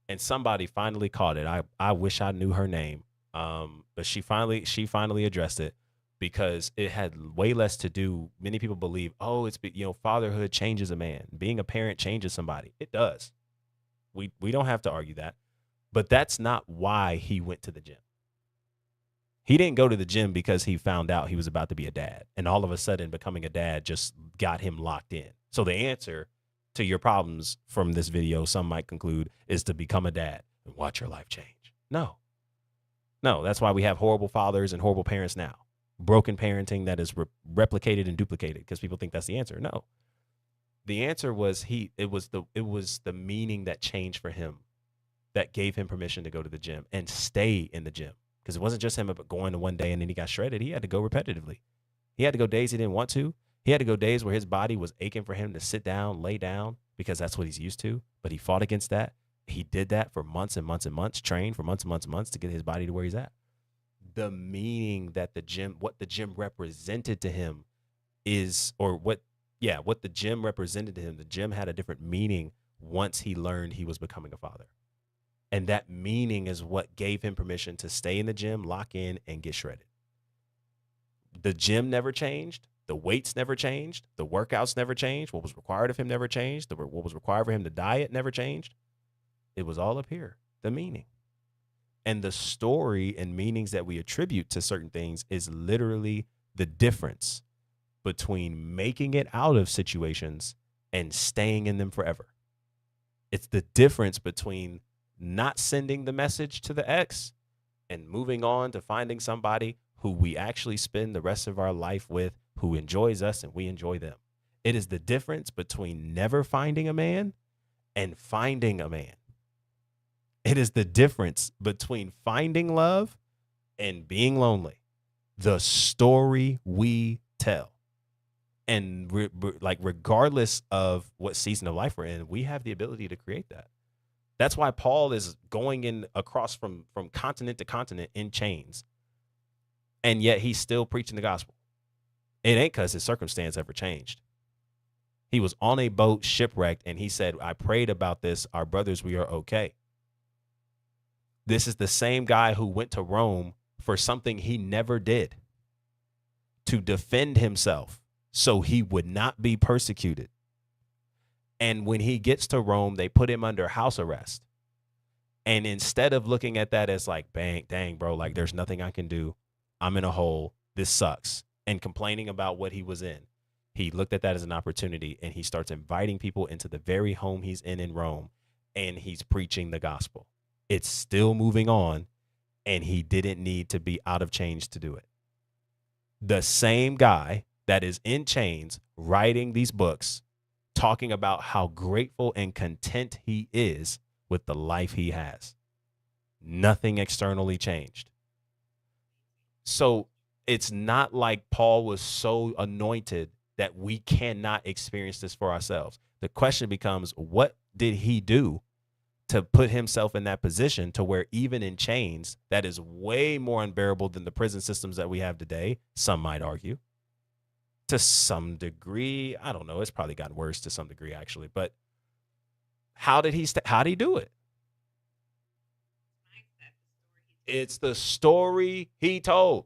And somebody finally caught it. I wish I knew her name. But she finally addressed it because it had way less to do. Many people believe, fatherhood changes a man. Being a parent changes somebody. It does. We don't have to argue that. But that's not why he went to the gym. He didn't go to the gym because he found out he was about to be a dad. And all of a sudden becoming a dad just got him locked in. So the answer to your problems from this video, some might conclude, is to become a dad and watch your life change. No, that's why we have horrible fathers and horrible parents now. Broken parenting that is replicated and duplicated because people think that's the answer. No. The answer was it was the meaning that changed for him that gave him permission to go to the gym and stay in the gym. Because it wasn't just him going to one day and then he got shredded. He had to go repetitively. He had to go days he didn't want to. He had to go days where his body was aching for him to sit down, lay down, because that's what he's used to. But he fought against that. He did that for months and months and months, trained for months and months and months to get his body to where he's at. The meaning that what the gym represented to him what the gym represented to him, the gym had a different meaning once he learned he was becoming a father. And that meaning is what gave him permission to stay in the gym, lock in, and get shredded. The gym never changed. The weights never changed. The workouts never changed. What was required of him never changed. What was required for him to diet never changed. It was all up here, the meaning. And the story and meanings that we attribute to certain things is literally the difference between making it out of situations and staying in them forever. It's the difference between not sending the message to the ex and moving on to finding somebody who we actually spend the rest of our life with, who enjoys us and we enjoy them. It is the difference between never finding a man and finding a man. It is the difference between finding love and being lonely. The story we tell. And regardless of what season of life we're in, we have the ability to create that. That's why Paul is going in across from continent to continent in chains. And yet he's still preaching the gospel. It ain't because his circumstance ever changed. He was on a boat, shipwrecked, and he said, I prayed about this. Our brothers, we are okay. This is the same guy who went to Rome for something he never did, to defend himself so he would not be persecuted. And when he gets to Rome, they put him under house arrest. And instead of looking at that as like, bang, dang, bro, like there's nothing I can do. I'm in a hole. This sucks. And complaining about what he was in, he looked at that as an opportunity, and he starts inviting people into the very home he's in Rome, and he's preaching the gospel. It's still moving on, and he didn't need to be out of chains to do it. The same guy that is in chains writing these books, talking about how grateful and content he is with the life he has. Nothing externally changed. So it's not like Paul was so anointed that we cannot experience this for ourselves. The question becomes, what did he do to put himself in that position to where even in chains, that is way more unbearable than the prison systems that we have today, some might argue. To some degree, I don't know, it's probably gotten worse to some degree actually, but how did he do it? It's the story he told.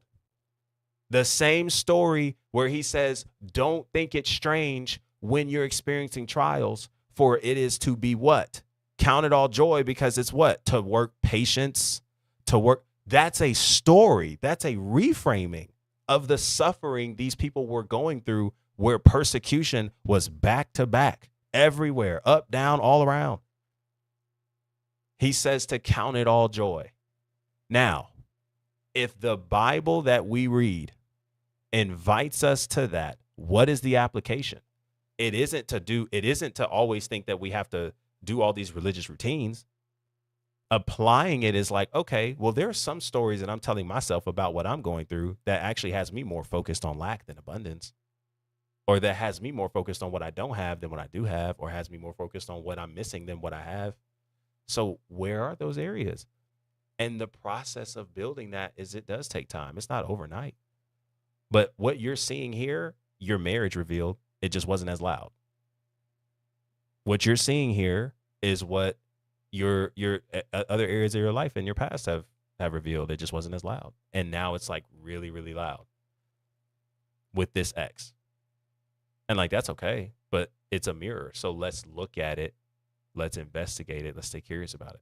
The same story where he says, don't think it's strange when you're experiencing trials, for it is to be what? Count it all joy, because it's what? To work patience, to work. That's a story. That's a reframing of the suffering these people were going through, where persecution was back to back, everywhere, up, down, all around. He says to count it all joy. Now, if the Bible that we read invites us to that, what is the application? It isn't to always think that we have to do all these religious routines. Applying it is like, okay, well, there are some stories that I'm telling myself about what I'm going through that actually has me more focused on lack than abundance, or that has me more focused on what I don't have than what I do have, or has me more focused on what I'm missing than what I have. So where are those areas? And the process of building that is, it does take time. It's not overnight. But what you're seeing here, your marriage revealed, it just wasn't as loud. What you're seeing here is what your other areas of your life in your past have revealed. It just wasn't as loud. And now it's like really, really loud with this ex. And like, that's okay, but it's a mirror. So let's look at it. Let's investigate it. Let's stay curious about it.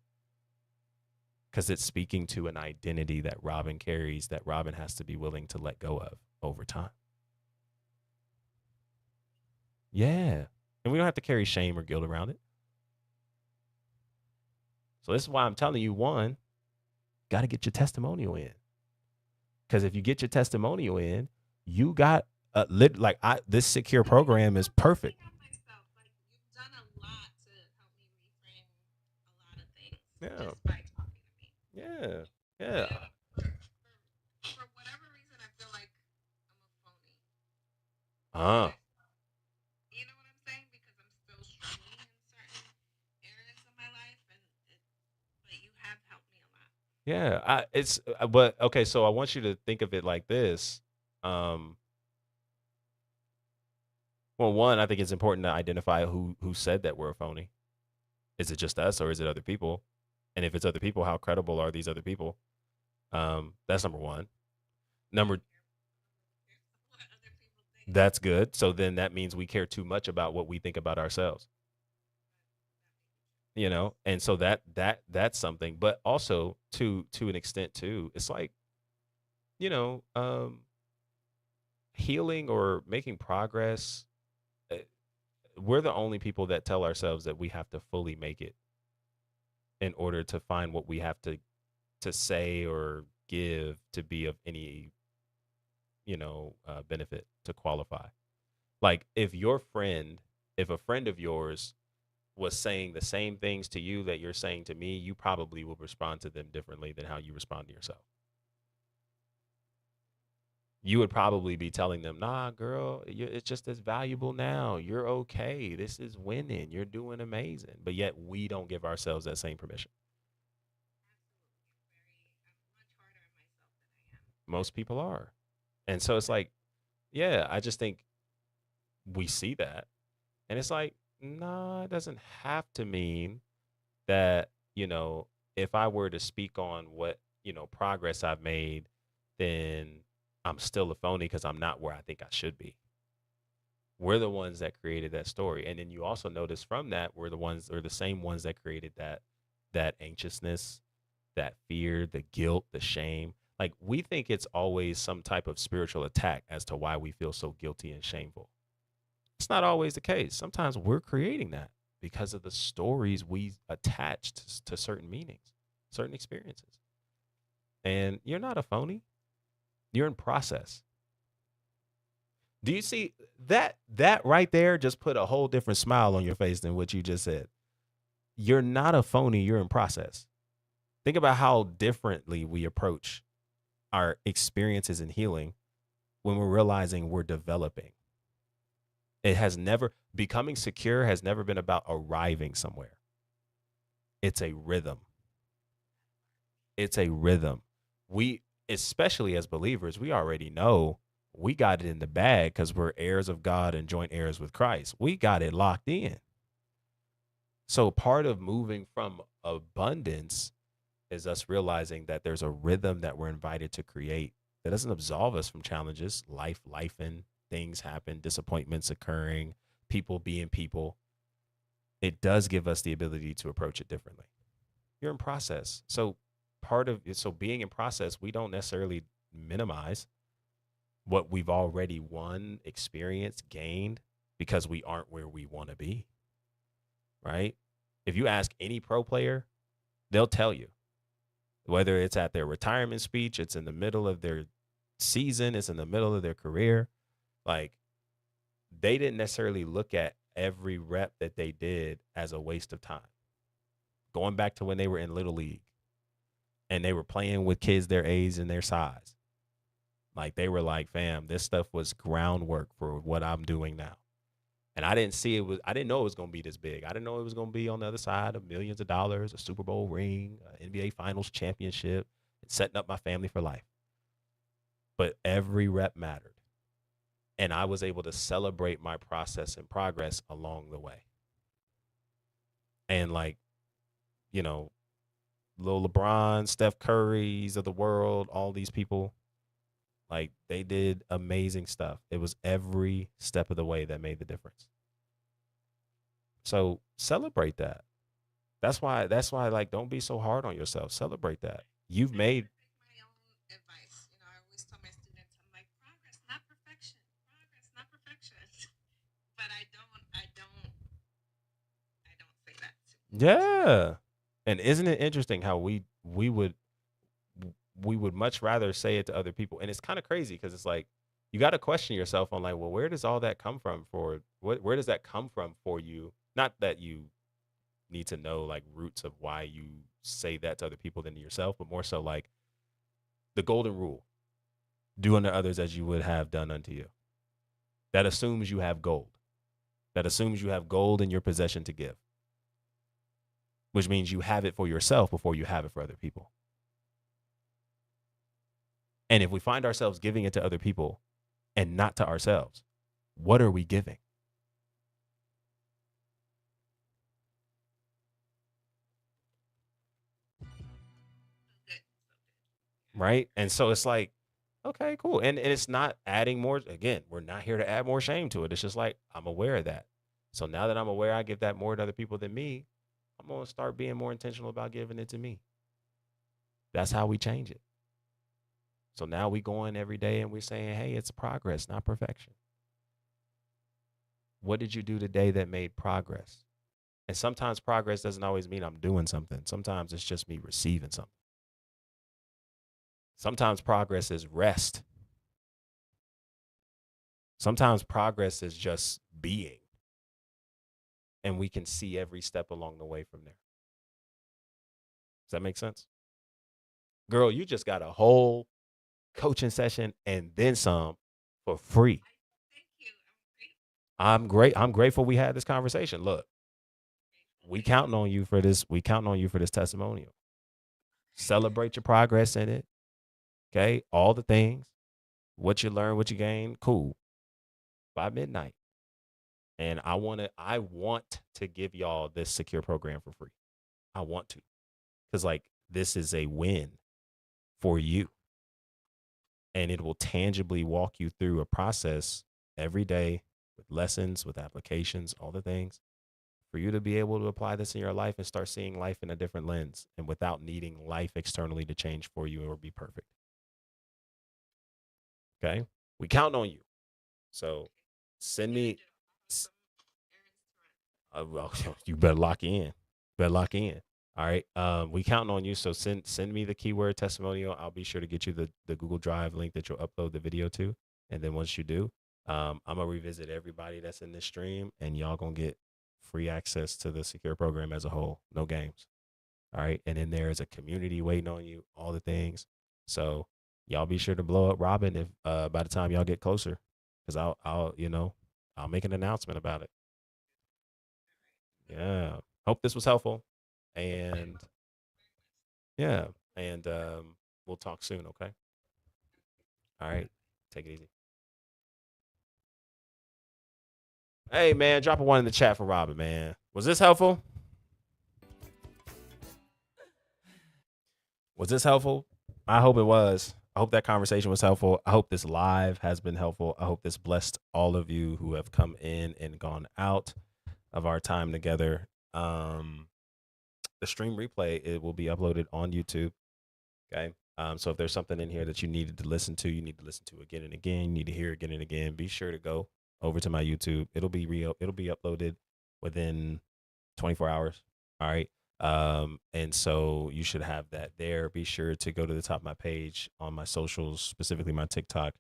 Because it's speaking to an identity that Robin carries, that Robin has to be willing to let go of over time. Yeah. And we don't have to carry shame or guilt around it. So this is why I'm telling you, one, got to get your testimonial in. Because if you get your testimonial in, you got this secure program is perfect. Yeah. Yeah. Yeah. For whatever reason, I feel like I'm a phony. You know what I'm saying? Because I'm still struggling in certain areas of my life, but you have helped me a lot. Yeah, but okay, so I want you to think of it like this. Well, one, I think it's important to identify who said that we're a phony. Is it just us, or is it other people? And if it's other people, how credible are these other people? That's number one. That's good. So then that means we care too much about what we think about ourselves. And so that's something. But also to an extent too, it's like, healing or making progress. We're the only people that tell ourselves that we have to fully make it in order to find what we have to say or give to be of any benefit, to qualify. Like if a friend of yours was saying the same things to you that you're saying to me, you probably will respond to them differently than how you respond to yourself. You would probably be telling them, nah, girl, it's just as valuable now. You're okay. This is winning. You're doing amazing. But yet we don't give ourselves that same permission. Most people are. And so it's like, yeah, I just think we see that. And it's like, nah, it doesn't have to mean that, if I were to speak on what, progress I've made, then I'm still a phony because I'm not where I think I should be. We're the ones that created that story. And then you also notice from that, we're the ones or the same ones that created that anxiousness, that fear, the guilt, the shame. Like we think it's always some type of spiritual attack as to why we feel so guilty and shameful. It's not always the case. Sometimes we're creating that because of the stories we attached to certain meanings, certain experiences. And you're not a phony. You're in process. Do you see that right there just put a whole different smile on your face than what you just said? You're not a phony, you're in process. Think about how differently we approach our experiences in healing when we're realizing we're developing. It has never becoming secure has never been about arriving somewhere. It's a rhythm. It's a rhythm. We, especially as believers, we already know we got it in the bag because we're heirs of God and joint heirs with Christ. We got it locked in. So part of moving from abundance is us realizing that there's a rhythm that we're invited to create that doesn't absolve us from challenges, life and things happen, disappointments occurring, people being people. It does give us the ability to approach it differently. You're in process. So part of it, so being in process, we don't necessarily minimize what we've already won, experienced, gained, because we aren't where we want to be. Right? If you ask any pro player, they'll tell you, whether it's at their retirement speech, it's in the middle of their season, it's in the middle of their career. Like they didn't necessarily look at every rep that they did as a waste of time. Going back to when they were in Little League and they were playing with kids their age and their size. Like they were like, fam, this stuff was groundwork for what I'm doing now. And I didn't know it was going to be this big. I didn't know it was going to be on the other side of millions of dollars, a Super Bowl ring, an NBA Finals championship, and setting up my family for life. But every rep mattered. And I was able to celebrate my process and progress along the way. And like, you know, Lil LeBron, Steph Curry's of the world, all these people, like they did amazing stuff. It was every step of the way that made the difference. So celebrate that. That's why like don't be so hard on yourself. Celebrate that. You've made My own advice. I always tell my students, I'm like, progress, not perfection. Progress, not perfection. But I don't say that. yeah. And isn't it interesting how we would much rather say it to other people. And it's kind of crazy because it's like you got to question yourself on like, well, where does all that come from where does that come from for you? Not that you need to know like roots of why you say that to other people than to yourself, but more so like the golden rule, do unto others as you would have done unto you. That assumes you have gold. That assumes you have gold in your possession to give, which means you have it for yourself before you have it for other people. And if we find ourselves giving it to other people and not to ourselves, what are we giving? Right? And so it's like, okay, cool. And it's not adding more. Again, we're not here to add more shame to it. It's just like, I'm aware of that. So now that I'm aware I give that more to other people than me, I'm going to start being more intentional about giving it to me. That's how we change it. So now we go in every day and we're saying, hey, it's progress, not perfection. What did you do today that made progress? And sometimes progress doesn't always mean I'm doing something. Sometimes it's just me receiving something. Sometimes progress is rest. Sometimes progress is just being. And we can see every step along the way from there. Does that make sense? Girl, you just got a whole coaching session and then some for free. Thank you. I'm grateful we had this conversation. Look, we counting on you for this. We counting on you for this testimonial. Celebrate your progress in it. Okay. All the things, what you learn, what you gain. Cool. By midnight. And I want to give y'all this secure program for free. I want to. Because like this is a win for you. And it will tangibly walk you through a process every day with with lessons, with applications, all the things for you to be able to apply this in your life and start seeing life in a different lens and without needing life externally to change for you or be perfect. Okay. We count on you. So send me, well, you better lock in. Better lock in. All right. We counting on you. So send me the keyword testimonial. I'll be sure to get you the Google Drive link that you'll upload the video to. And then once you do, I'm gonna revisit everybody that's in this stream, and y'all gonna get free access to the secure program as a whole. No games. All right. And then there is a community waiting on you, all the things. So y'all be sure to blow up Robin if by the time y'all get closer. Cause I'll make an announcement about it. Yeah. Hope this was helpful. And yeah. And we'll talk soon, okay? All right. Take it easy. Hey man, drop a one in the chat for Robin, man. Was this helpful? Was this helpful? I hope it was. I hope that conversation was helpful. I hope this live has been helpful. I hope this blessed all of you who have come in and gone out of our time together. The stream replay, it will be uploaded on YouTube. Okay. So if there's something in here that you needed to listen to, you need to listen to again and again, you need to hear again and again, be sure to go over to my YouTube. It'll be uploaded within 24 hours. All right. And so you should have that there. Be sure to go to the top of my page on my socials, specifically my TikTok.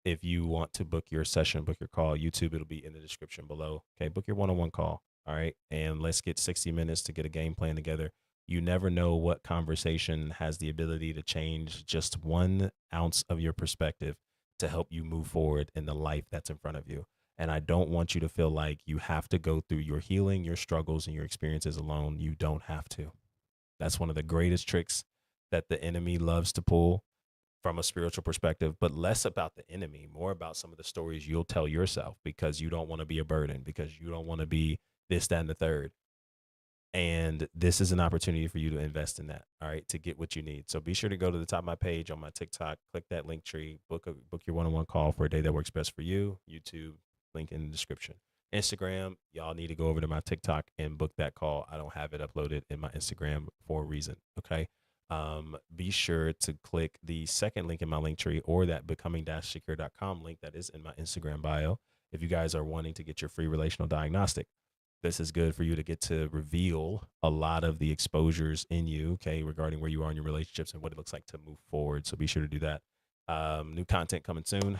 If you want to book your session, book your call, YouTube, it'll be in the description below. Okay. Book your one-on-one call. All right. And let's get 60 minutes to get a game plan together. You never know what conversation has the ability to change just 1 ounce of your perspective to help you move forward in the life that's in front of you. And I don't want you to feel like you have to go through your healing, your struggles, and your experiences alone. You don't have to. That's one of the greatest tricks that the enemy loves to pull from a spiritual perspective, but less about the enemy, more about some of the stories you'll tell yourself because you don't want to be a burden, because you don't want to be this, that, and the third. And this is an opportunity for you to invest in that, all right, to get what you need. So be sure to go to the top of my page on my TikTok, click that link tree, book your one-on-one call for a day that works best for you. YouTube, link in the description. Instagram, y'all need to go over to my TikTok and book that call. I don't have it uploaded in my Instagram for a reason, okay? Be sure to click the second link in my link tree or that becoming-secure.com link that is in my Instagram bio if you guys are wanting to get your free relational diagnostic. This is good for you to get to reveal a lot of the exposures in you, okay, regarding where you are in your relationships and what it looks like to move forward. So be sure to do that. New content coming soon.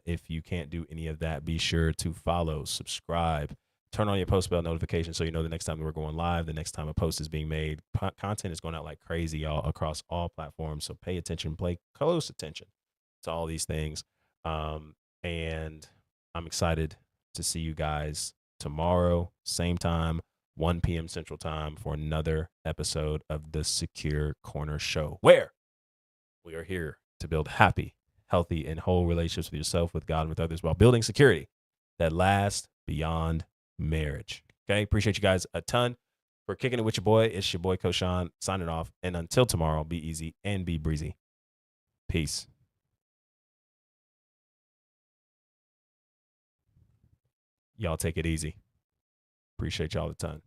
If you can't do any of that, be sure to follow, subscribe, turn on your post bell notification so you know the next time we're going live, the next time a post is being made. Content is going out like crazy, y'all, across all platforms. So pay attention, pay close attention to all these things. And I'm excited to see you guys tomorrow, same time, 1 p.m. Central Time for another episode of the Secure Corner Show, where we are here to build happy, healthy, and whole relationships with yourself, with God, and with others while building security that lasts beyond marriage. Okay. Appreciate you guys a ton for kicking it with your boy. It's your boy Koshan signing off. And until tomorrow, be easy and be breezy. Peace. Y'all take it easy. Appreciate y'all a ton.